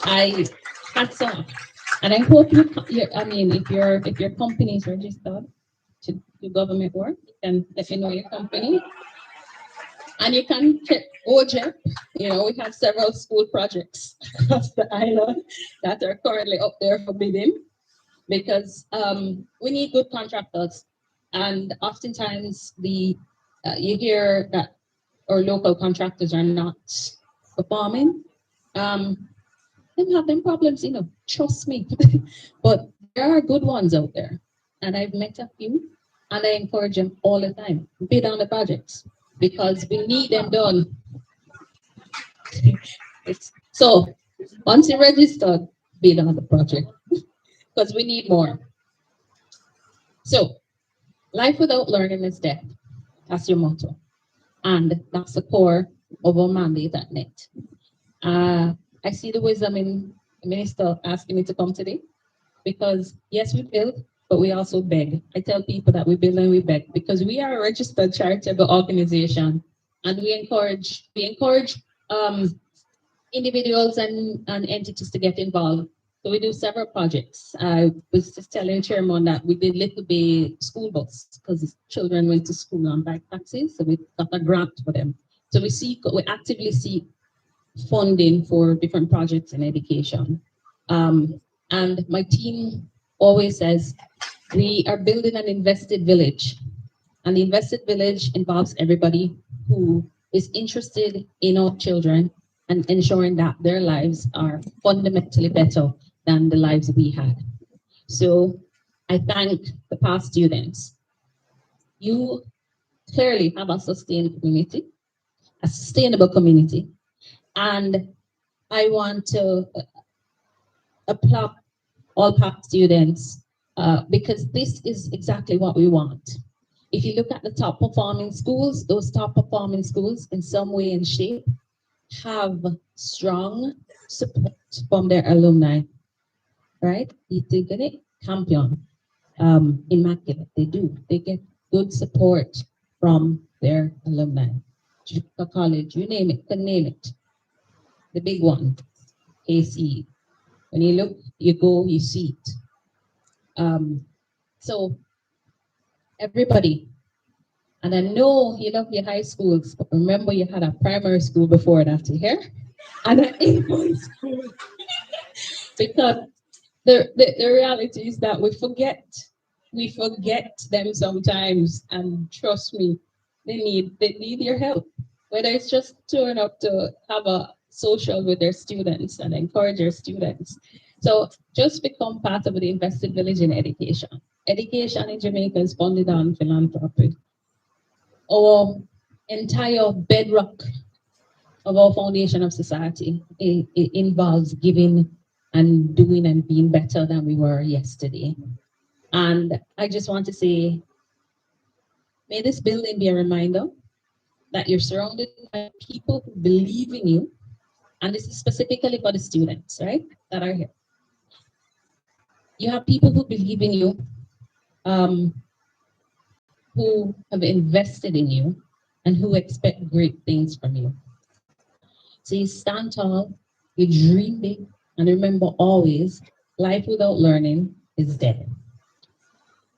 I hats off, and I hope if your company is registered to do government work, you can let me know your company. And you can check OJEP. You know, we have several school projects across the island that are currently up there for bidding because we need good contractors. And oftentimes you hear that our local contractors are not performing. They have them problems, you know, trust me. But there are good ones out there. And I've met a few and I encourage them all the time. Bid on the projects because we need them done. So once you registered, bid on the project because we need more. So life without learning is death. That's your motto. And that's the core of our mandate at NET. I see the wisdom in the minister asking me to come today because yes, we build, but we also beg. I tell people that we build and we beg because we are a registered charitable organization and we encourage individuals and entities to get involved. So we do several projects. I was just telling Chairman that we did Little Bay school bus because children went to school on bike taxis, so we got a grant for them. So we actively seek funding for different projects in education. And my team always says, we are building an invested village. And the invested village involves everybody who is interested in our children and ensuring that their lives are fundamentally better than the lives we had. So I thank the past students. You clearly have a sustained community, a sustainable community. And I want to applaud all past students because this is exactly what we want. If you look at the top performing schools, those top performing schools in some way and shape have strong support from their alumni, right? Itigane, Campion, Immaculate, they do. They get good support from their alumni. Chuka College, you name it, can name it. The big one, KC. When you look, you go, you see it. So everybody, and I know you love your high schools, but remember you had a primary school before that, you hear? And an infant school. Because the reality is that we forget them sometimes, and trust me, they need your help. Whether it's just turn up to have a social with their students and encourage their students. So just become part of the invested village in education. Education in Jamaica is funded on philanthropy. Our entire bedrock of our foundation of society, it involves giving and doing and being better than we were yesterday. And I just want to say, may this building be a reminder that you're surrounded by people who believe in you. And this is specifically for the students, right, that are here. You have people who believe in you, who have invested in you, and who expect great things from you. So you stand tall, you dream big, and remember always, life without learning is dead.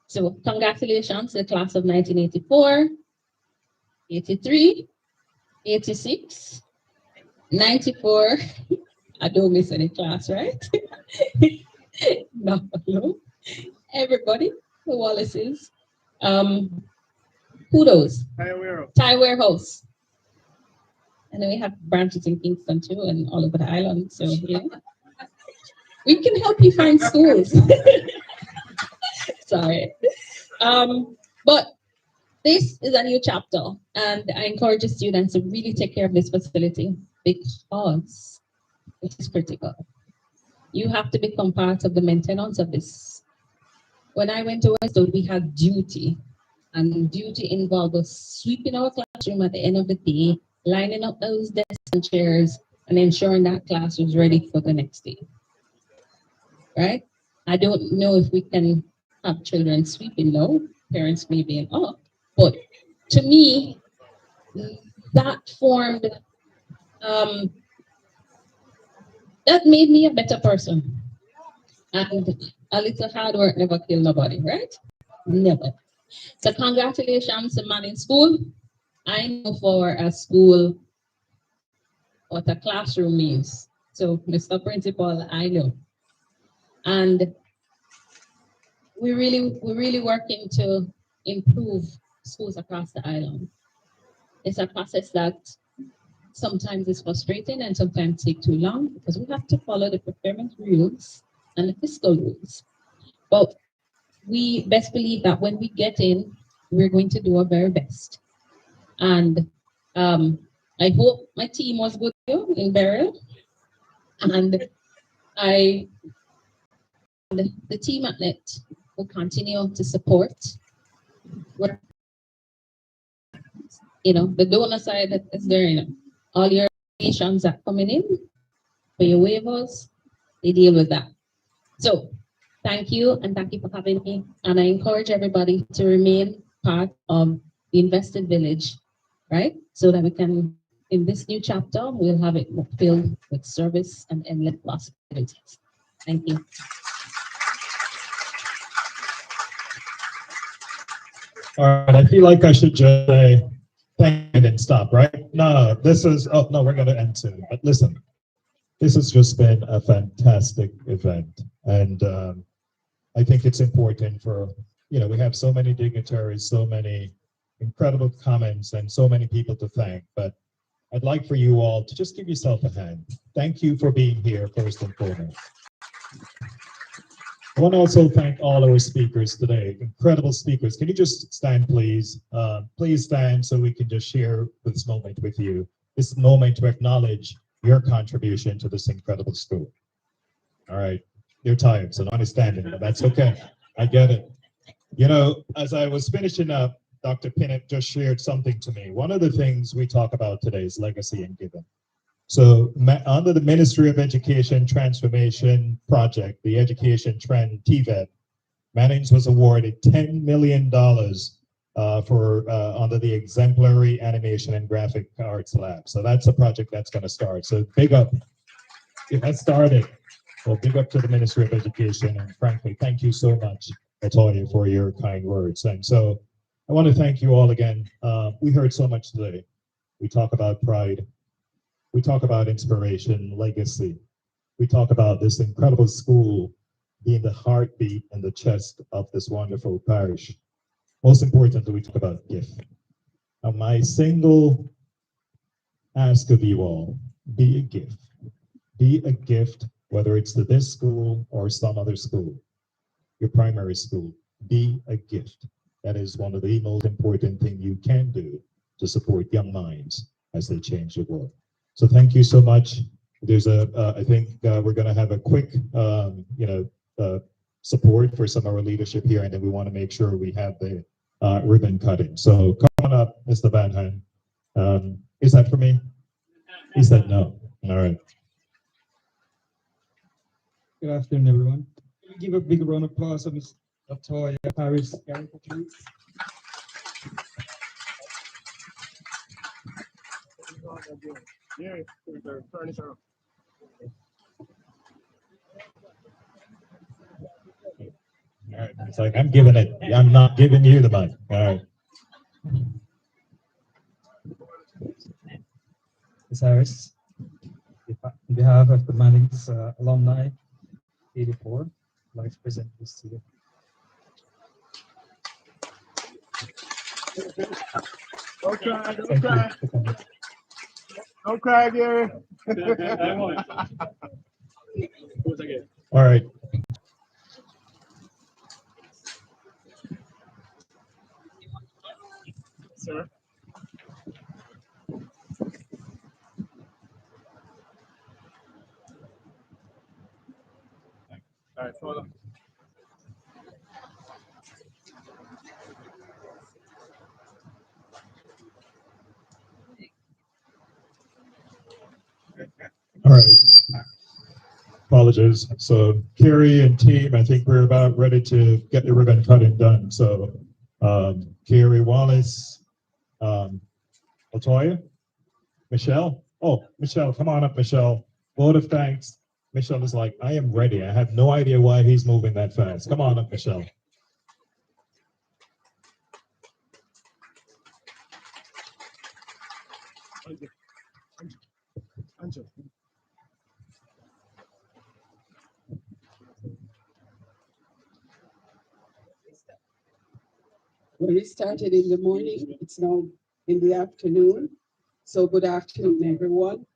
So congratulations to the class of 1984, 83, 86, 94. I don't miss any class, right? No. Everybody, the Wallaces. Kudos. Thai Warehouse. And then we have branches in Kingston too and all over the island. So, you know, we can help you find schools. Sorry. But this is a new chapter, and I encourage the students to really take care of this facility because it is critical. You have to become part of the maintenance of this. When I went to Westwood, we had duty, and duty involved us sweeping our classroom at the end of the day, lining up those desks and chairs, and ensuring that class was ready for the next day. Right? I don't know if we can have children sweeping now, parents may be up, but to me, that formed, that made me a better person. And a little hard work never kill nobody, right? Never. So congratulations to Manning School.
I know for a school what a classroom means. So, Mr. Principal, I know. And we're really working to improve schools across the island. It's a process that sometimes is frustrating and sometimes take too long because we have to follow the procurement rules and the fiscal rules. But we best believe that when we get in, we're going to do our very best. And I hope my team was good in Beryl. And the team at NET will continue to support what, the donor side that is there, all your donations that coming in for your waivers, they deal with that. So thank you, and thank you for having me. And I encourage everybody to remain part of the invested village, right? So that we can, in this new chapter, we'll have it filled with service and endless possibilities. Thank you.
All right, I feel like I should just say thank you and stop, right? No, we're going to end soon. But listen, this has just been a fantastic event. And I think it's important for, we have so many dignitaries, so many incredible comments, and so many people to thank. But I'd like for you all to just give yourself a hand. Thank you for being here, first and foremost. I want to also thank all our speakers today, incredible speakers. Can you just stand, please? Please stand so we can just share this moment with you, this moment to acknowledge your contribution to this incredible school. All right, you're tired, so not standing, but that's okay. I get it. As I was finishing up, Dr. Pinnock just shared something to me. One of the things we talk about today is legacy and giving. So under the Ministry of Education Transformation Project, the Education Trend TVET, Mannings was awarded $10 million under the Exemplary Animation and Graphic Arts Lab. So that's a project that's going to start. So big up. That started. Well, big up to the Ministry of Education, and frankly, thank you so much, Latoya, for your kind words. And so I want to thank you all again. We heard so much today. We talk about pride. We talk about inspiration, legacy. We talk about this incredible school being the heartbeat and the chest of this wonderful parish. Most importantly, we talk about gift. Now, my single ask of you all, be a gift. Be a gift, whether it's to this school or some other school, your primary school. Be a gift. That is one of the most important things you can do to support young minds as they change the world. So thank you so much. There's I think we're going to have a quick, support for some of our leadership here, and then we want to make sure we have the ribbon cutting. So come on up, Mr. Banhan. Is that for me? He said no. All right.
Good afternoon, everyone. Can we give a big round of applause to Ms. Latoya Paris, please?
Yeah, turn it around.
All right. It's like I'm giving it. I'm not giving you the mic. All right.
Ms. Harris, on behalf of the Mannings Alumni 84, I'd like to present this to you.
Don't cry, don't cry. Don't cry, Gary.
All right.
Sir. All right, hold on.
All right. Apologies. So Carrie and team, I think we're about ready to get the ribbon cutting done. So Carrie Wallace, Latoya, Michelle. Oh, Michelle, come on up, Michelle. Vote of thanks. Michelle is like, I am ready. I have no idea why he's moving that fast. Come on up, Michelle.
Well, we started in the morning. It's now in the afternoon. So good afternoon, everyone.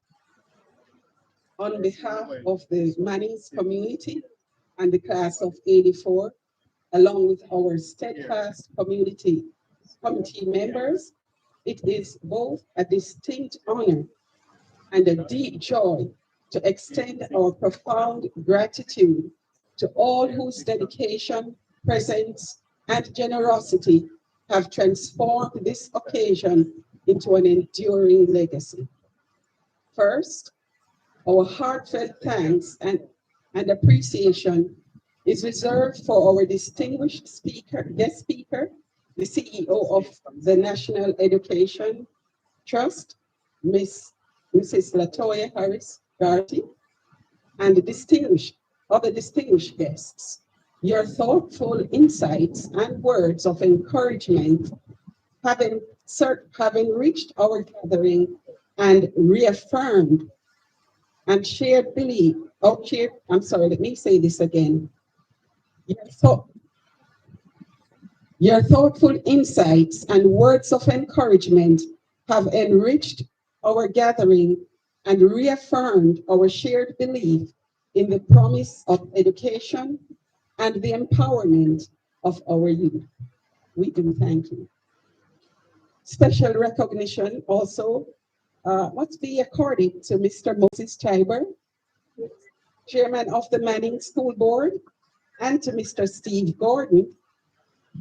On behalf of the Manning's community and the class of 84, along with our steadfast community members, it is both a distinct honor and a deep joy to extend our profound gratitude to all whose dedication, presence, and generosity have transformed this occasion into an enduring legacy. First, our heartfelt thanks and appreciation is reserved for our distinguished guest speaker, the CEO of the National Education Trust, Mrs. Latoya Harris Garty, and other distinguished guests. Your thoughtful insights and words of encouragement having reached our gathering and reaffirmed and shared belief. Let me say this again. Your thoughtful insights and words of encouragement have enriched our gathering and reaffirmed our shared belief in the promise of education and the empowerment of our youth. We do thank you. Special recognition also must be accorded to Mr. Moses Tiber, Chairman of the Manning School Board, and to Mr. Steve Gordon,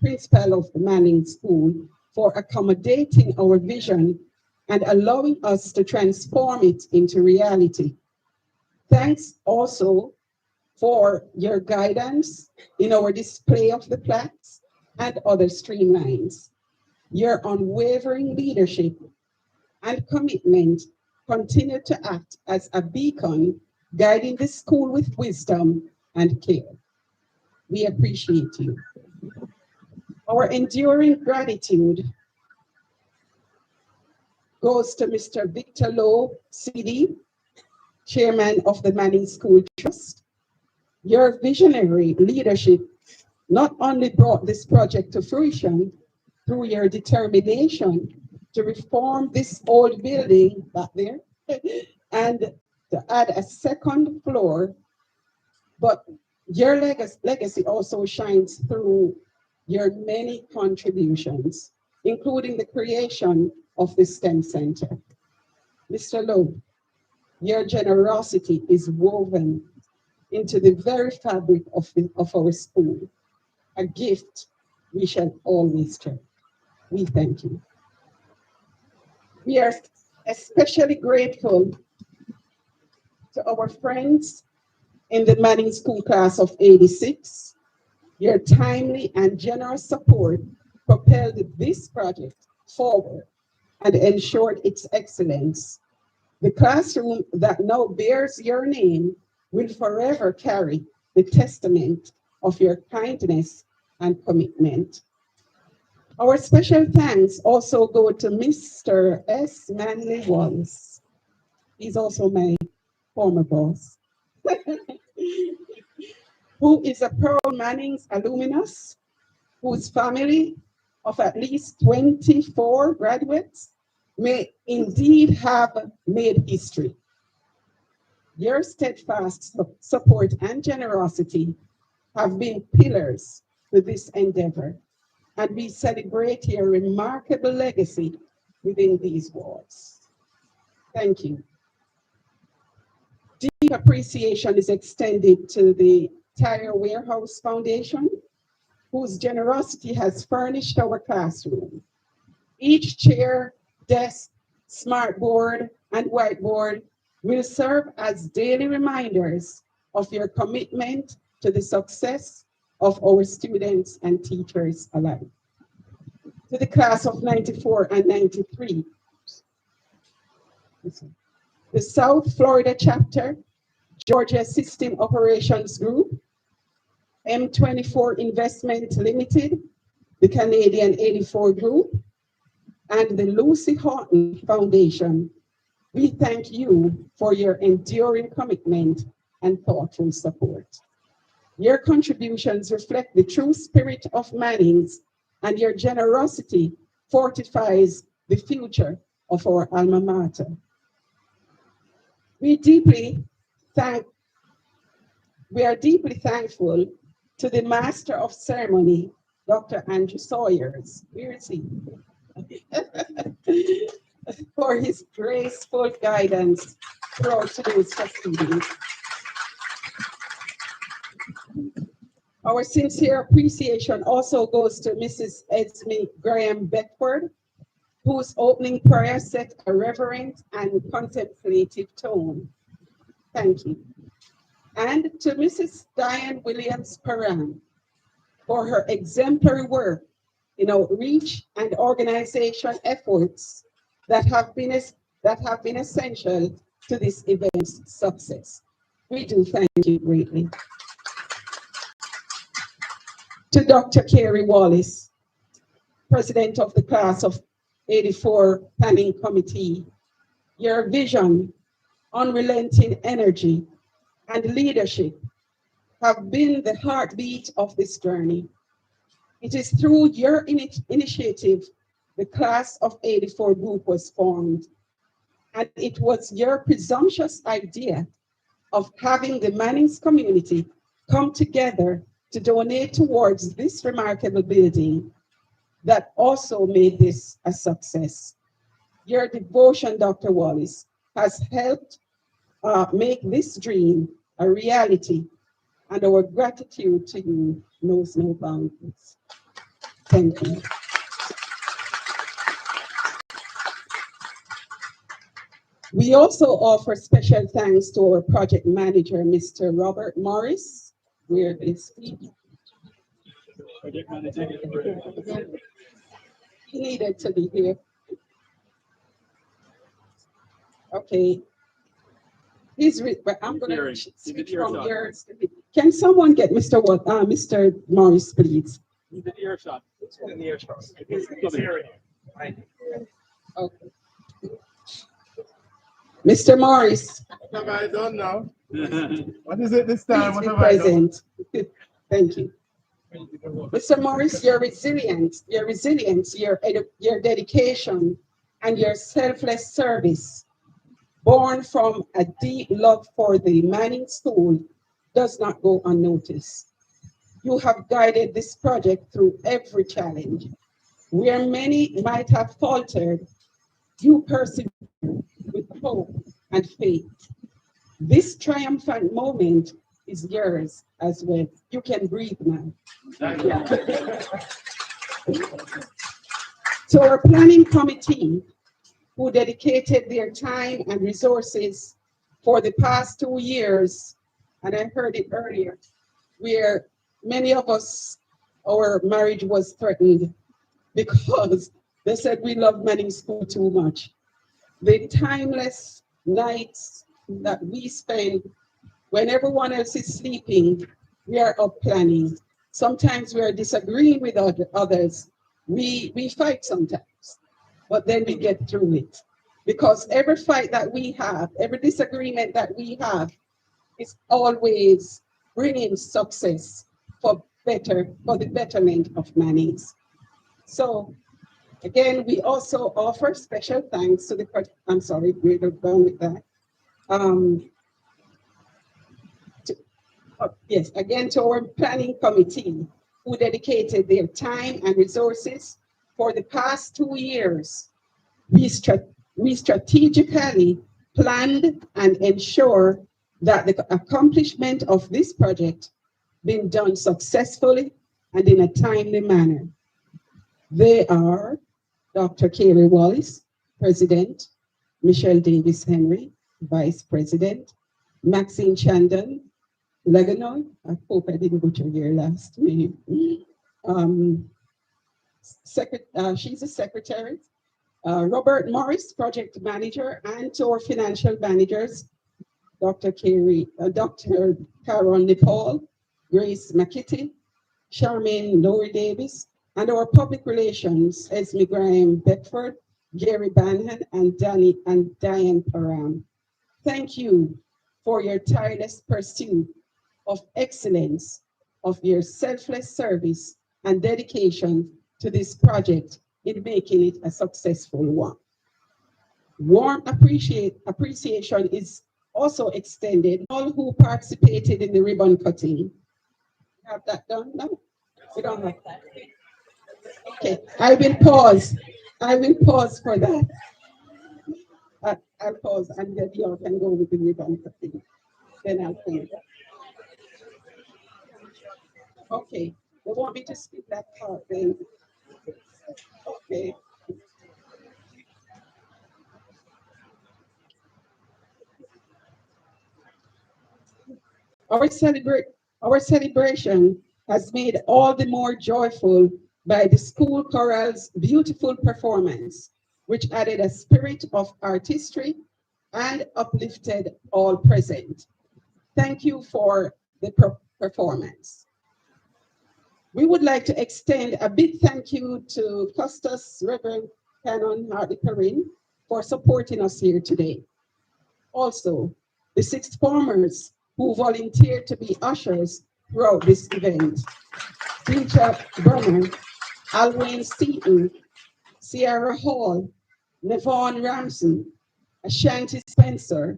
Principal of the Manning School, for accommodating our vision and allowing us to transform it into reality. Thanks also for your guidance in our display of the plaques and other streamlines. Your unwavering leadership and commitment continue to act as a beacon, guiding the school with wisdom and care. We appreciate you. Our enduring gratitude goes to Mr. Victor Lowe, CD, Chairman of the Manning School Trust. Your visionary leadership not only brought this project to fruition through your determination to reform this old building back there and to add a second floor, but your legacy also shines through your many contributions, including the creation of the STEM Center. Mr. Lowe, your generosity is woven into the very fabric of our school, a gift we shall always cherish. We thank you. We are especially grateful to our friends in the Manning School class of 86. Your timely and generous support propelled this project forward and ensured its excellence. The classroom that now bears your name will forever carry the testament of your kindness and commitment. Our special thanks also go to Mr. S. Manley Wallace. He's also my former boss, who is a proud Manning's alumnus, whose family of at least 24 graduates may indeed have made history. Your steadfast support and generosity have been pillars to this endeavor, and we celebrate your remarkable legacy within these walls. Thank you. Deep appreciation is extended to the Tire Warehouse Foundation, whose generosity has furnished our classroom. Each chair, desk, smartboard, and whiteboard will serve as daily reminders of your commitment to the success of our students and teachers alike. To the class of 94 and 93, the South Florida chapter, Georgia System Operations Group, M24 Investment Limited, the Canadian 84 Group, and the Lucy Horton Foundation
We thank you for your enduring commitment and thoughtful support. Your contributions reflect the true spirit of Manning's, and your generosity fortifies the future of our alma mater. We are deeply thankful to the Master of Ceremony, Dr. Andrew Sawyers. Where is he? For his graceful guidance throughout today's festivities. Our sincere appreciation also goes to Mrs. Esme Graham Beckford, whose opening prayer set a reverent and contemplative tone. Thank you. And to Mrs. Diane Williams Paran for her exemplary work in outreach and organization efforts that have been essential to this event's success. We do thank you greatly. To Dr. Carey Wallace, President of the Class of '84 Planning Committee, your vision, unrelenting energy, and leadership have been the heartbeat of this journey. It is through your initiative the Class of '84 group was formed, and it was your presumptuous idea of having the Manning's community come together to donate towards this remarkable building that also made this a success. Your devotion, Dr. Wallace, has helped make this dream a reality, and our gratitude to you knows no boundaries. Thank you. We also offer special thanks to our project manager, Mr. Robert Morris. Where is he?
Project manager.
He needed to be here. Okay. But I'm going to switch from yours. Can someone get Mr. Morris, please?
He's in earshot. In earshot.
Okay. Mr. Morris.
What have I done now? What is it this time? What
Please be
have I done?
present. Thank you. Mr. Morris, your resilience, your dedication, and your selfless service, born from a deep love for the Manning School, does not go unnoticed. You have guided this project through every challenge. Where many might have faltered, you persevered with hope and faith. This triumphant moment is yours as well. You can breathe now. To our planning committee, who dedicated their time and resources for the past 2 years, and I heard it earlier, where many of us, our marriage was threatened because they said we love Manning School too much. The timeless nights that we spend when everyone else is sleeping, we are up planning. Sometimes we are disagreeing with others. We fight sometimes, but then we get through it. Because every fight that we have, every disagreement that we have is always bringing success for the betterment of Manning's. So again, we also offer special thanks to the, I'm sorry, we're done with that. Yes, again to our planning committee who dedicated their time and resources for the past 2 years. We strategically planned and ensured that the accomplishment of this project been done successfully and in a timely manner. They are Dr. Carey Wallace, President, Michelle Davis Henry, Vice President, Maxine Chandon, Legano, I hope I didn't butcher your last name. She's a secretary. Robert Morris, project manager, and to our financial managers, Dr. Carol Nepal, Grace McKitty, Charmaine Lori Davis, and our public relations, Esme Graham Beckford, Gary Banhan, and Diane Param. Thank you for your tireless pursuit of excellence, of your selfless service and dedication to this project in making it a successful one. Warm appreciation is also extended to all who participated in the ribbon cutting. Have that done now? We don't have that. Okay, I will pause. I will pause for that. I'll pause and then you all can go with the ribbon cutting. Then I'll pause. Okay, they want me to skip that part then. Okay. Our celebration has made all the more joyful by the school choral's beautiful performance, which added a spirit of artistry and uplifted all present. Thank you for the performance. We would like to extend a big thank you to Custis Reverend Canon Hartley Perrin for supporting us here today. Also, the sixth formers who volunteered to be ushers throughout this event. Deetra Brunner, Alwyn Seaton, Sierra Hall, Nevon Ramsey, Ashanti Spencer,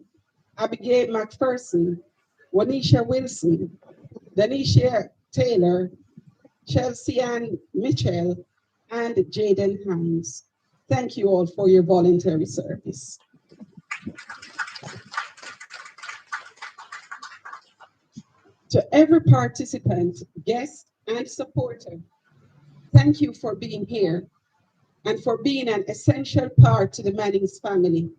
Abigail McPherson, Wanisha Wilson, Danisha Taylor, Chelsea Ann Mitchell, and Jaden Hines. Thank you all for your voluntary service. To every participant, guest, and supporter, thank you for being here and for being an essential part to the Mannings family.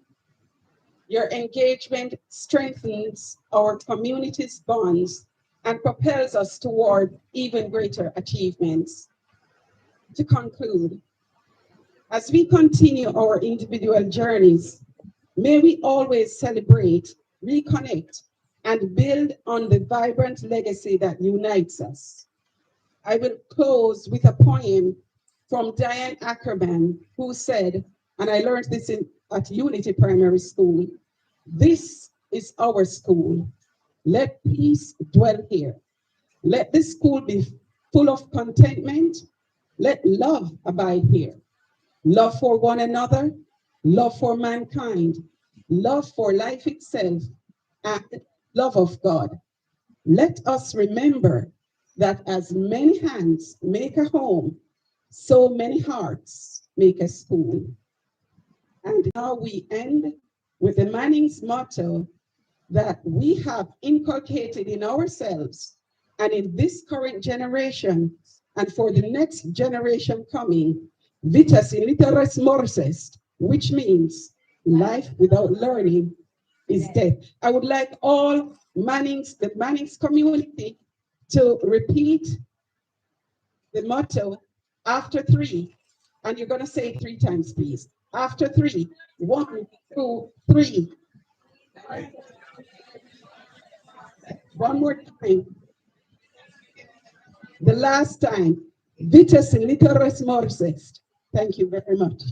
Your engagement strengthens our community's bonds and propels us toward even greater achievements. To conclude, as we continue our individual journeys, may we always celebrate, reconnect, and build on the vibrant legacy that unites us. I will close with a poem from Diane Ackerman, who said, and I learned this at Unity Primary School, "This is our school. Let peace dwell here. Let this school be full of contentment. Let love abide here. Love for one another, love for mankind, love for life itself, and love of God. Let us remember that as many hands make a home, so many hearts make a school." And now we end with the Mannings motto that we have inculcated in ourselves and in this current generation and for the next generation coming, Vitas in Literis Mors Est, which means life without learning is death. I would like all the Mannings community to repeat the motto after three, and you're going to say it 3 times, please. After 3, 1, 2, 3. One more time. The last time. Vitas in Literis Mors Est. Thank you very much.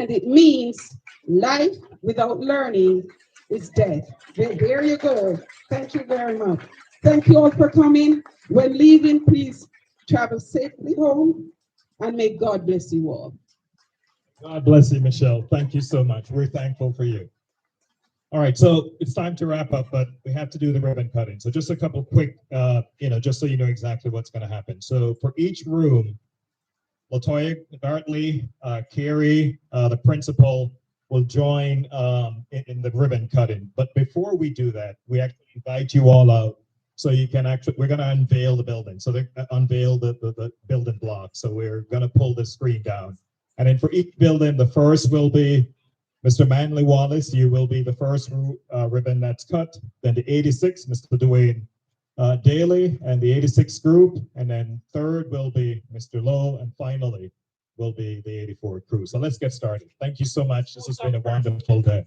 And it means life without learning is death. There you go. Thank you very much. Thank you all for coming. When leaving, please travel safely home, and may God bless you all.
God bless you, Michelle. Thank you so much. We're thankful for you. All right, so it's time to wrap up, but we have to do the ribbon cutting. So just a couple quick, just so you know exactly what's going to happen. So for each room, Latoya Gartley, Carrie, the principal, will join in the ribbon cutting. But before we do that, we actually invite you all out so you can we're going to unveil the building. So they unveil the building block. So we're going to pull the screen down. And then for each building, the first will be Mr. Manley Wallace. You will be the first ribbon that's cut. Then the 86, Mr. Dwayne Daly and the 86 group. And then third will be Mr. Lowe. And finally will be the 84 crew. So let's get started. Thank you so much. This has been a wonderful day.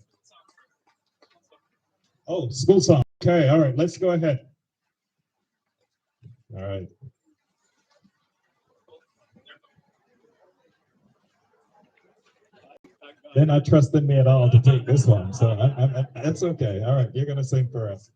Oh, school song. Okay, all right, let's go ahead. All right. They're not trusting me at all to take this one, so that's okay. All right, you're gonna sing for us.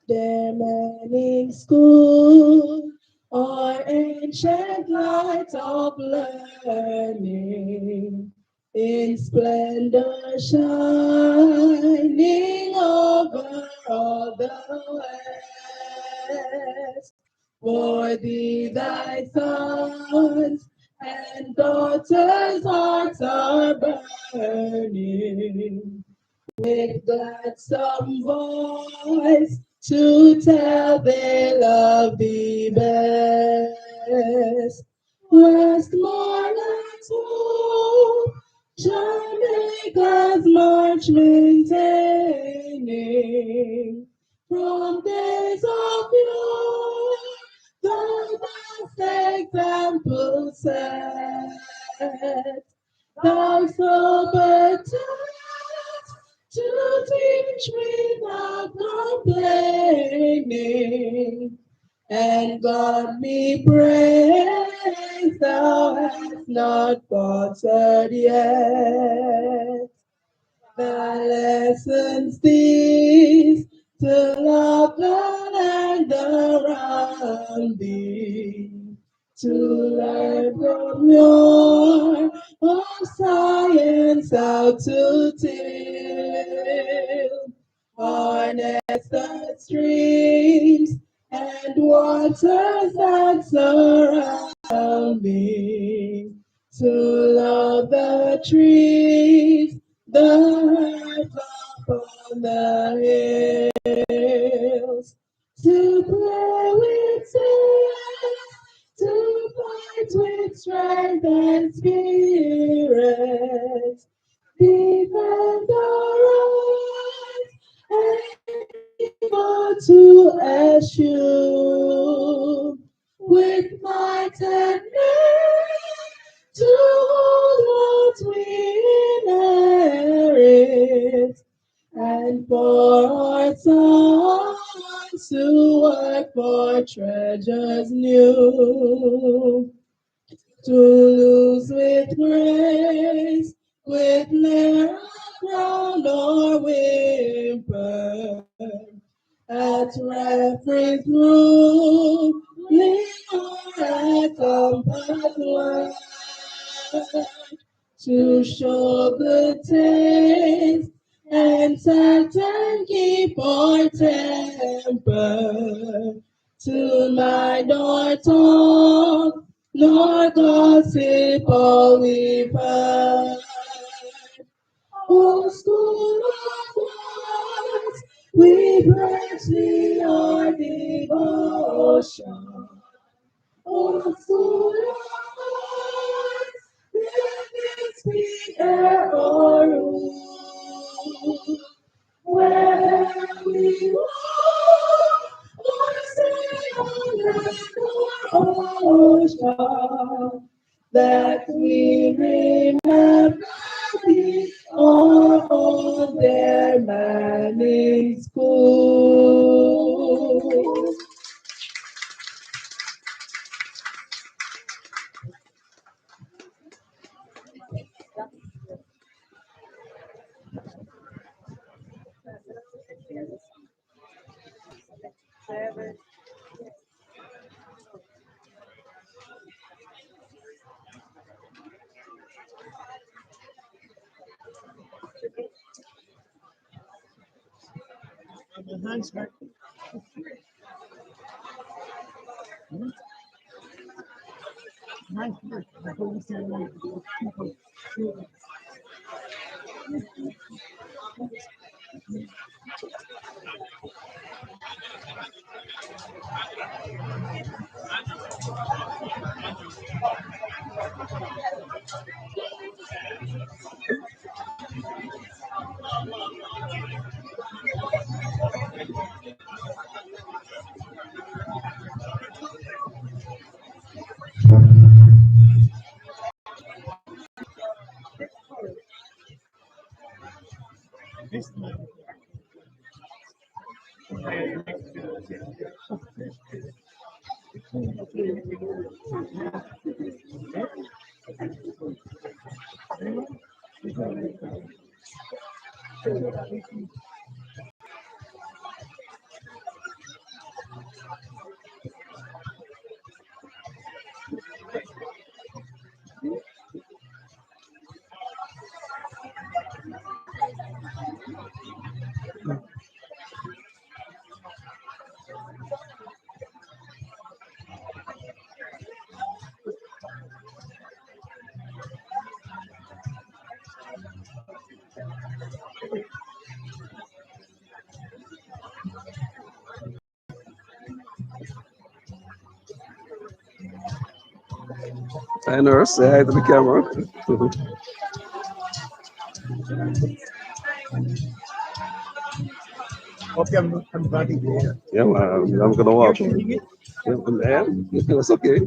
The morning school, our ancient light of learning, in splendor shining over all the west. For thee thy sons and daughters' hearts are burning, with gladsome voice to tell they love thee best. Westmoreland's hope, Jamaica's march maintaining, from days of yore, the vast example set. Thou sober to teach without complaining, and God me praise, thou hast not faltered yet. The lessons these to love the land around thee, to learn from your of science how to till, harness the streams and waters that surround me, to love the trees, the herbs upon the hills, to play with sails, to fight with strength and spirit, defend our rights and evil to eschew, with might and main to hold what we inherit, and for our sons to work for treasures new, to lose with grace, with ne'er a crown or whimper, at referee's ruling or at compass word, to show good taste and certain keep our temper, to lie nor talk nor gossip all we've heard. O school of words, we pledge thee our devotion. O school of words, let it be air or rule, where we walk or stay on land or ocean, that we remember thee or on their manning school.
Hands back.
Hi, nurse. Say hi to the camera.
Okay, I'm running there.
Yeah, man, I'm gonna walk. Yeah, man. That's okay.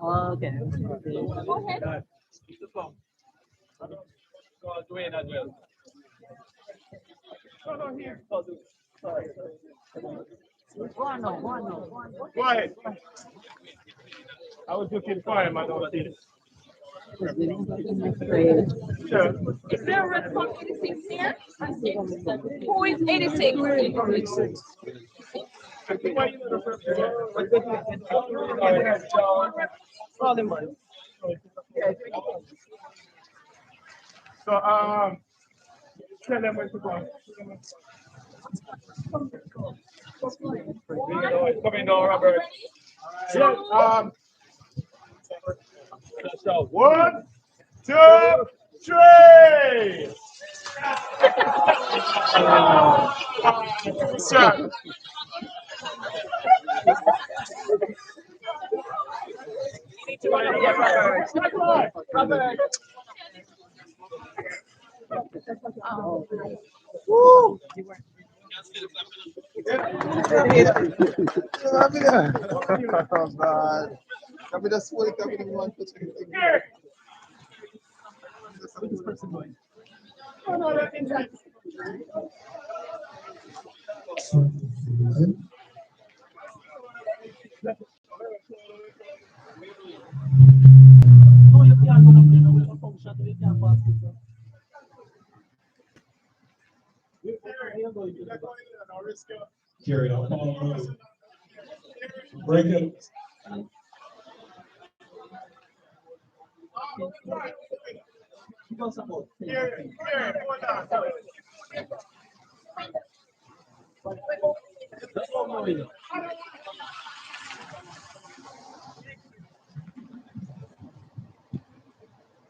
Okay. Go ahead. Speak the phone. Go Dwayne as well. No, here. Oh, sorry. One. Go ahead. I was looking for him. I don't see it. Sure.
Is there a red phone 86 here? Who is 86?
So, tell them where to go. Coming down, Robert. Yeah, so 1, 2, 3. Sure.
Woo!
Oh, God. Kami na sulit kami ng one to three. This person going. Oh, no, that thing's right. No, you can't go up there. No, we don't function. We can't pass it.
Carry on. Break it.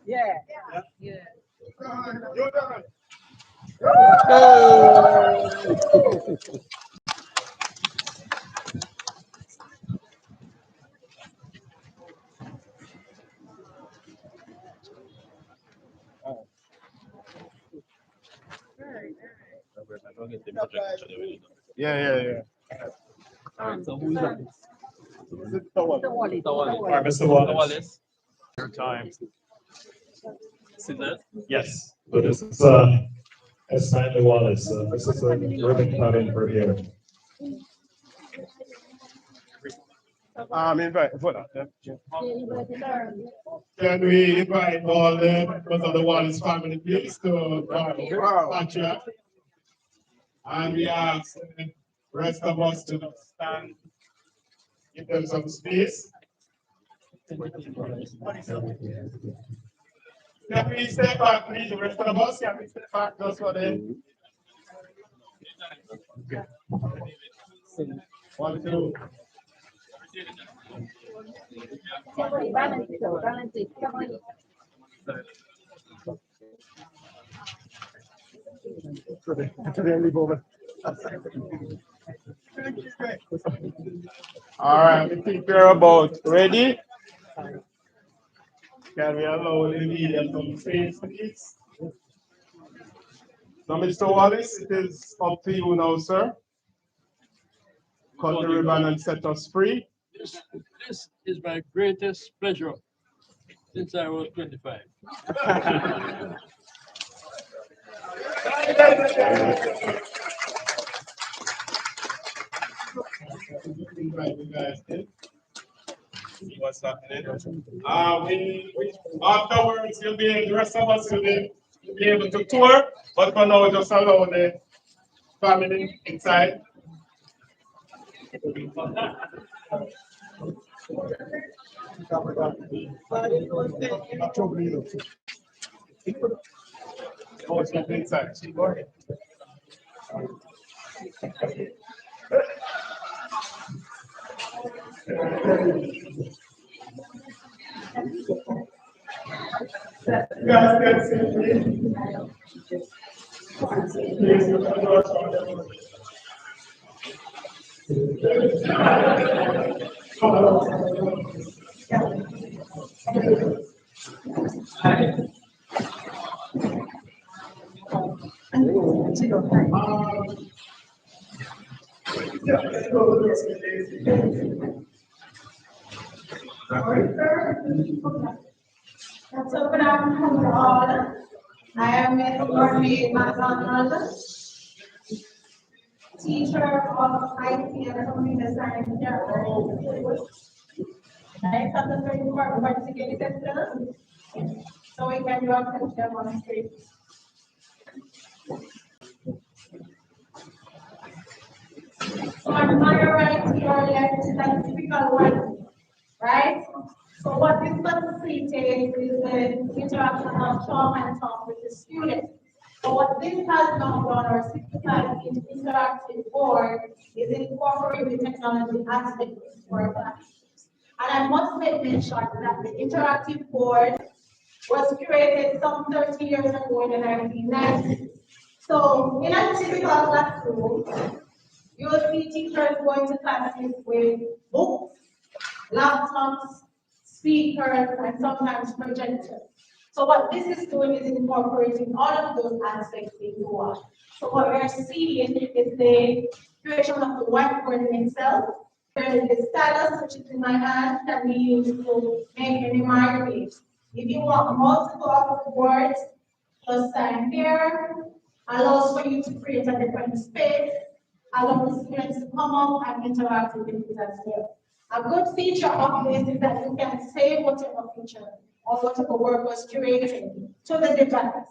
Yeah. You're done. Yeah.
So who is that?
Mr. Wallace.
Or Mr. Wallace.
Your time. See that?
Yes. So this is Stanley Wallace. This is a ribbon cutting for here.
Invite. Can we invite all the members of the Wallace family, please, to Patrick? And we ask the rest of us to stand, give them some space. Can we step back, please? The rest of us, can we step back just for them? One, two. All right, I think we're about ready. Can we allow the media some space, please? So, Mr. Wallace, it is up to you now, sir. Cut the ribbon and set us free.
This is my greatest pleasure since I was 25.
What's happening? Afterwards, you'll be the rest of us will be able to tour, but for now, just allow the family inside. Inside.
So good afternoon to all. I am McDonald, teacher of IT and computer science here. I have the training for particular sector, so we can do a quick demonstration. So on my right here, left is a typical one, right? So what this facilitates is the interaction of talk and talk with the student. So what this has now done, our 65-inch interactive board, is incorporating the technology aspect for our classrooms. And I must make mention that the interactive board was created some 30 years ago in the 1990s. So in a typical classroom, you will see teachers going to classes with books, laptops, speakers, and sometimes projectors. So what this is doing is incorporating all of those aspects into one. So what we're seeing is the creation of the whiteboard itself, where the stylus, which is in my hand, can be used to make any markings. If you want multiple of the words, just sign here, allows for you to create a different space, allow the students to come up and interact with it as well. A good feature of this is that you can save whatever feature or whatever work was created to the device.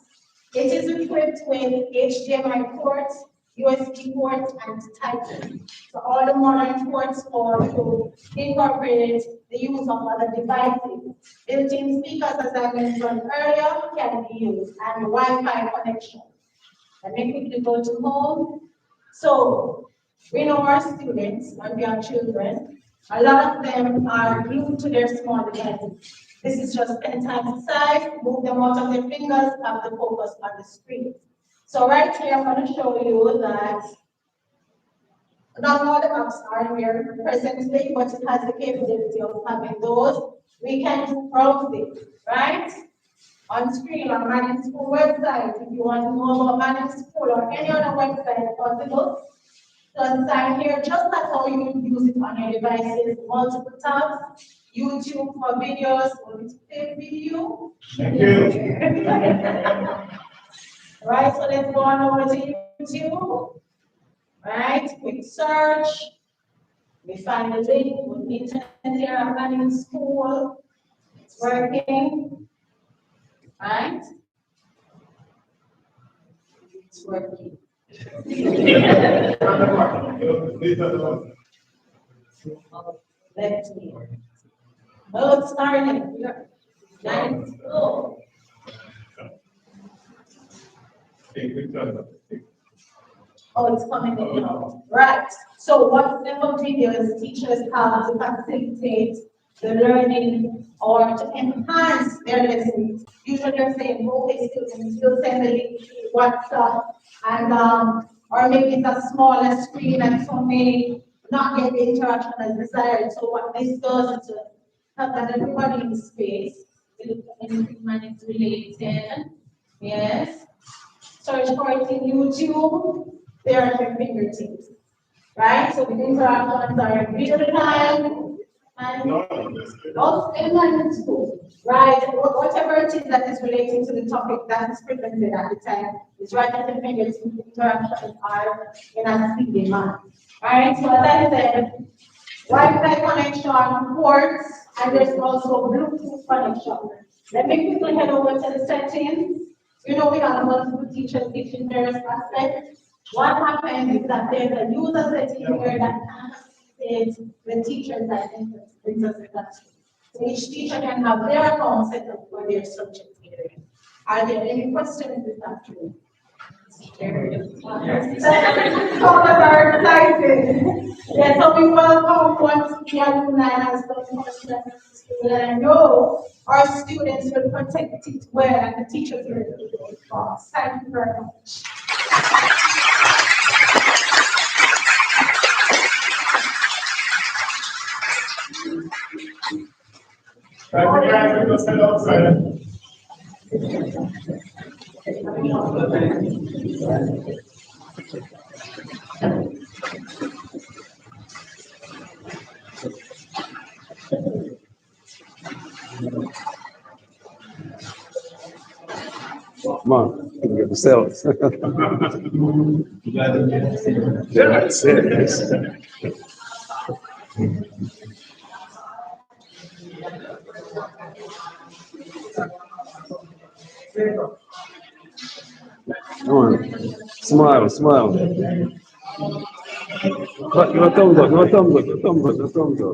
It is equipped with HDMI ports, USB ports, and Type-C. So all the modern ports for to incorporate the use of other devices. Built-in speakers, as I mentioned earlier, can be used, and Wi-Fi connection. Let me quickly go to home. So we know our students and we are children. A lot of them are glued to their small devices. This is just 10 times the size, move them out of their fingers, have the focus on the screen. So right here, I'm going to show you that not all the apps are here presently, but it has the capability of having those. We can do browsing, right? On screen on Manning School website, if you want to know about Manning School or any other website possible, just sign here, just like how you would use it on your devices, multiple tabs. YouTube for videos. Want to play video?
Thank you.
Right, so let's go on over to YouTube. Right, quick search. We find the link with internet here. I'm not in school. It's working. Right? It's working. Let's see. Oh, it's starting. Nice. Oh. Oh, it's coming in now. Right. So what level videos teachers have to facilitate the learning or to enhance their lessons? Usually they're saying, okay, students, you'll send the link to WhatsApp and or maybe it's a smaller screen and so may not get the interaction as desired. So what this does is to help that everybody in the space with anything managed related. Yes. Search for it in YouTube. They are at your fingertips. Right? So the interactions are in real time and also in school. Right? Whatever it is that is relating to the topic that is presented at the time is right at the fingertips. The interactions are in a speedy manner. Right? So as I said, Wi-Fi connection, ports, and there's also Bluetooth connection. Let me quickly head over to the settings. You know we have multiple teachers teaching various aspects. What happens is that there's a user setting here that can facilitate the teachers that enter the classroom. So each teacher can have their account set up for their subject area. Are there any questions this afternoon? Some are excited. Yes, so we welcome once the alumni has done and I know our students will protect it well and the teachers will do their jobs. Thank you very much.
Thank you guys, we just head outside.
Come on, you can get the cells. That's it. Come on, smile, smile. But give a thumbs up, give a thumbs up, give a thumbs up, give a thumbs up.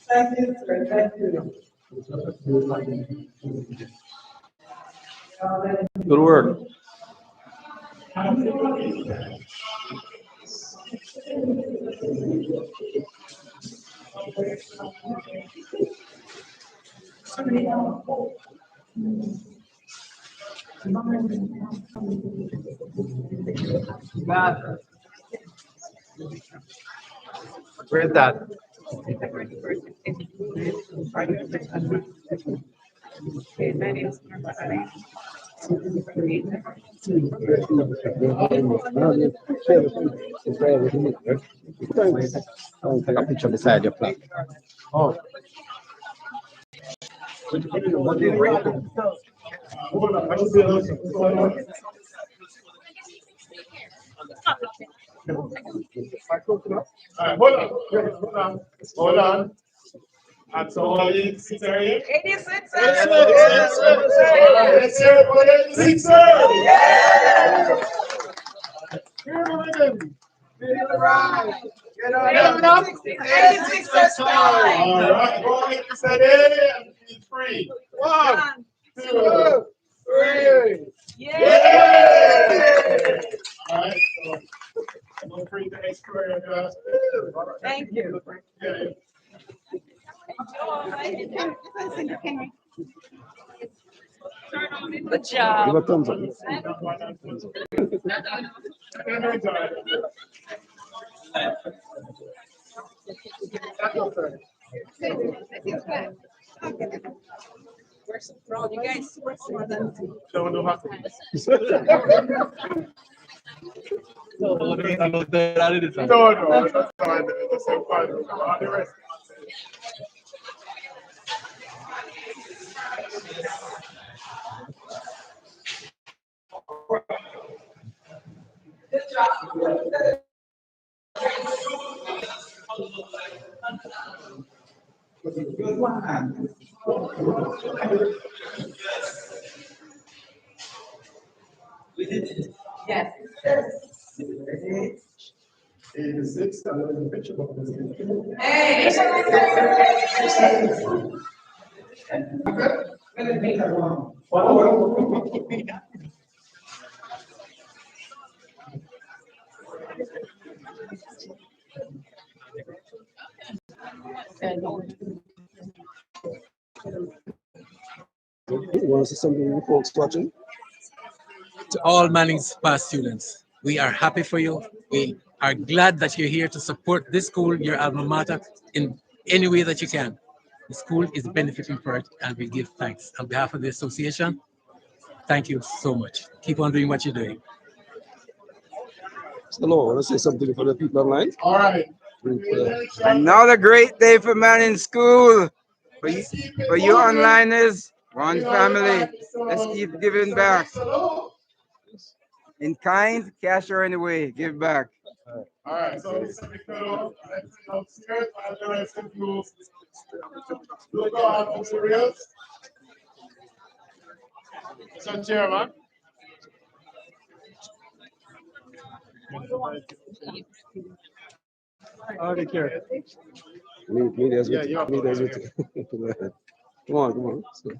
Thank you, sir. Thank you.
Good work.
Where's that?
Take a picture beside your flag.
Oh.
Hold on. And so all the 86 are here?
86
Excellent. Let's hear it for the 86 ers.
Get on. 86 time.
All right, go ahead and say it and be free. 1, 2, 3. Yay! All right, so I'm free to explore your class.
Thank you.
Yeah.
Good job.
Give a thumbs up.
We're so proud. You guys super smart and
Don't know how to.
No, no,
No, no, that's fine. That's so fine. All the rest.
Good job.
Good one. We did it.
Yes.
86, and then the picture of this.
Hey.
You want to say something to the folks watching?
To all Manning's past students, we are happy for you. We are glad that you're here to support this school, your alma mater, in any way that you can. The school is benefiting from it, and we give thanks. On behalf of the association, thank you so much. Keep on doing what you're doing.
Hello, want to say something for the people online?
All right.
Another great day for Manning School. For you onliners, one family. Let's keep giving back. In kind, cash or any way, give back.
All right, so upstairs, and the rest of you look out for serious. Mr. Chairman.
Okay, care.
Media's
Yeah,
with
you're
you. Media's with you. Come on, come on. So.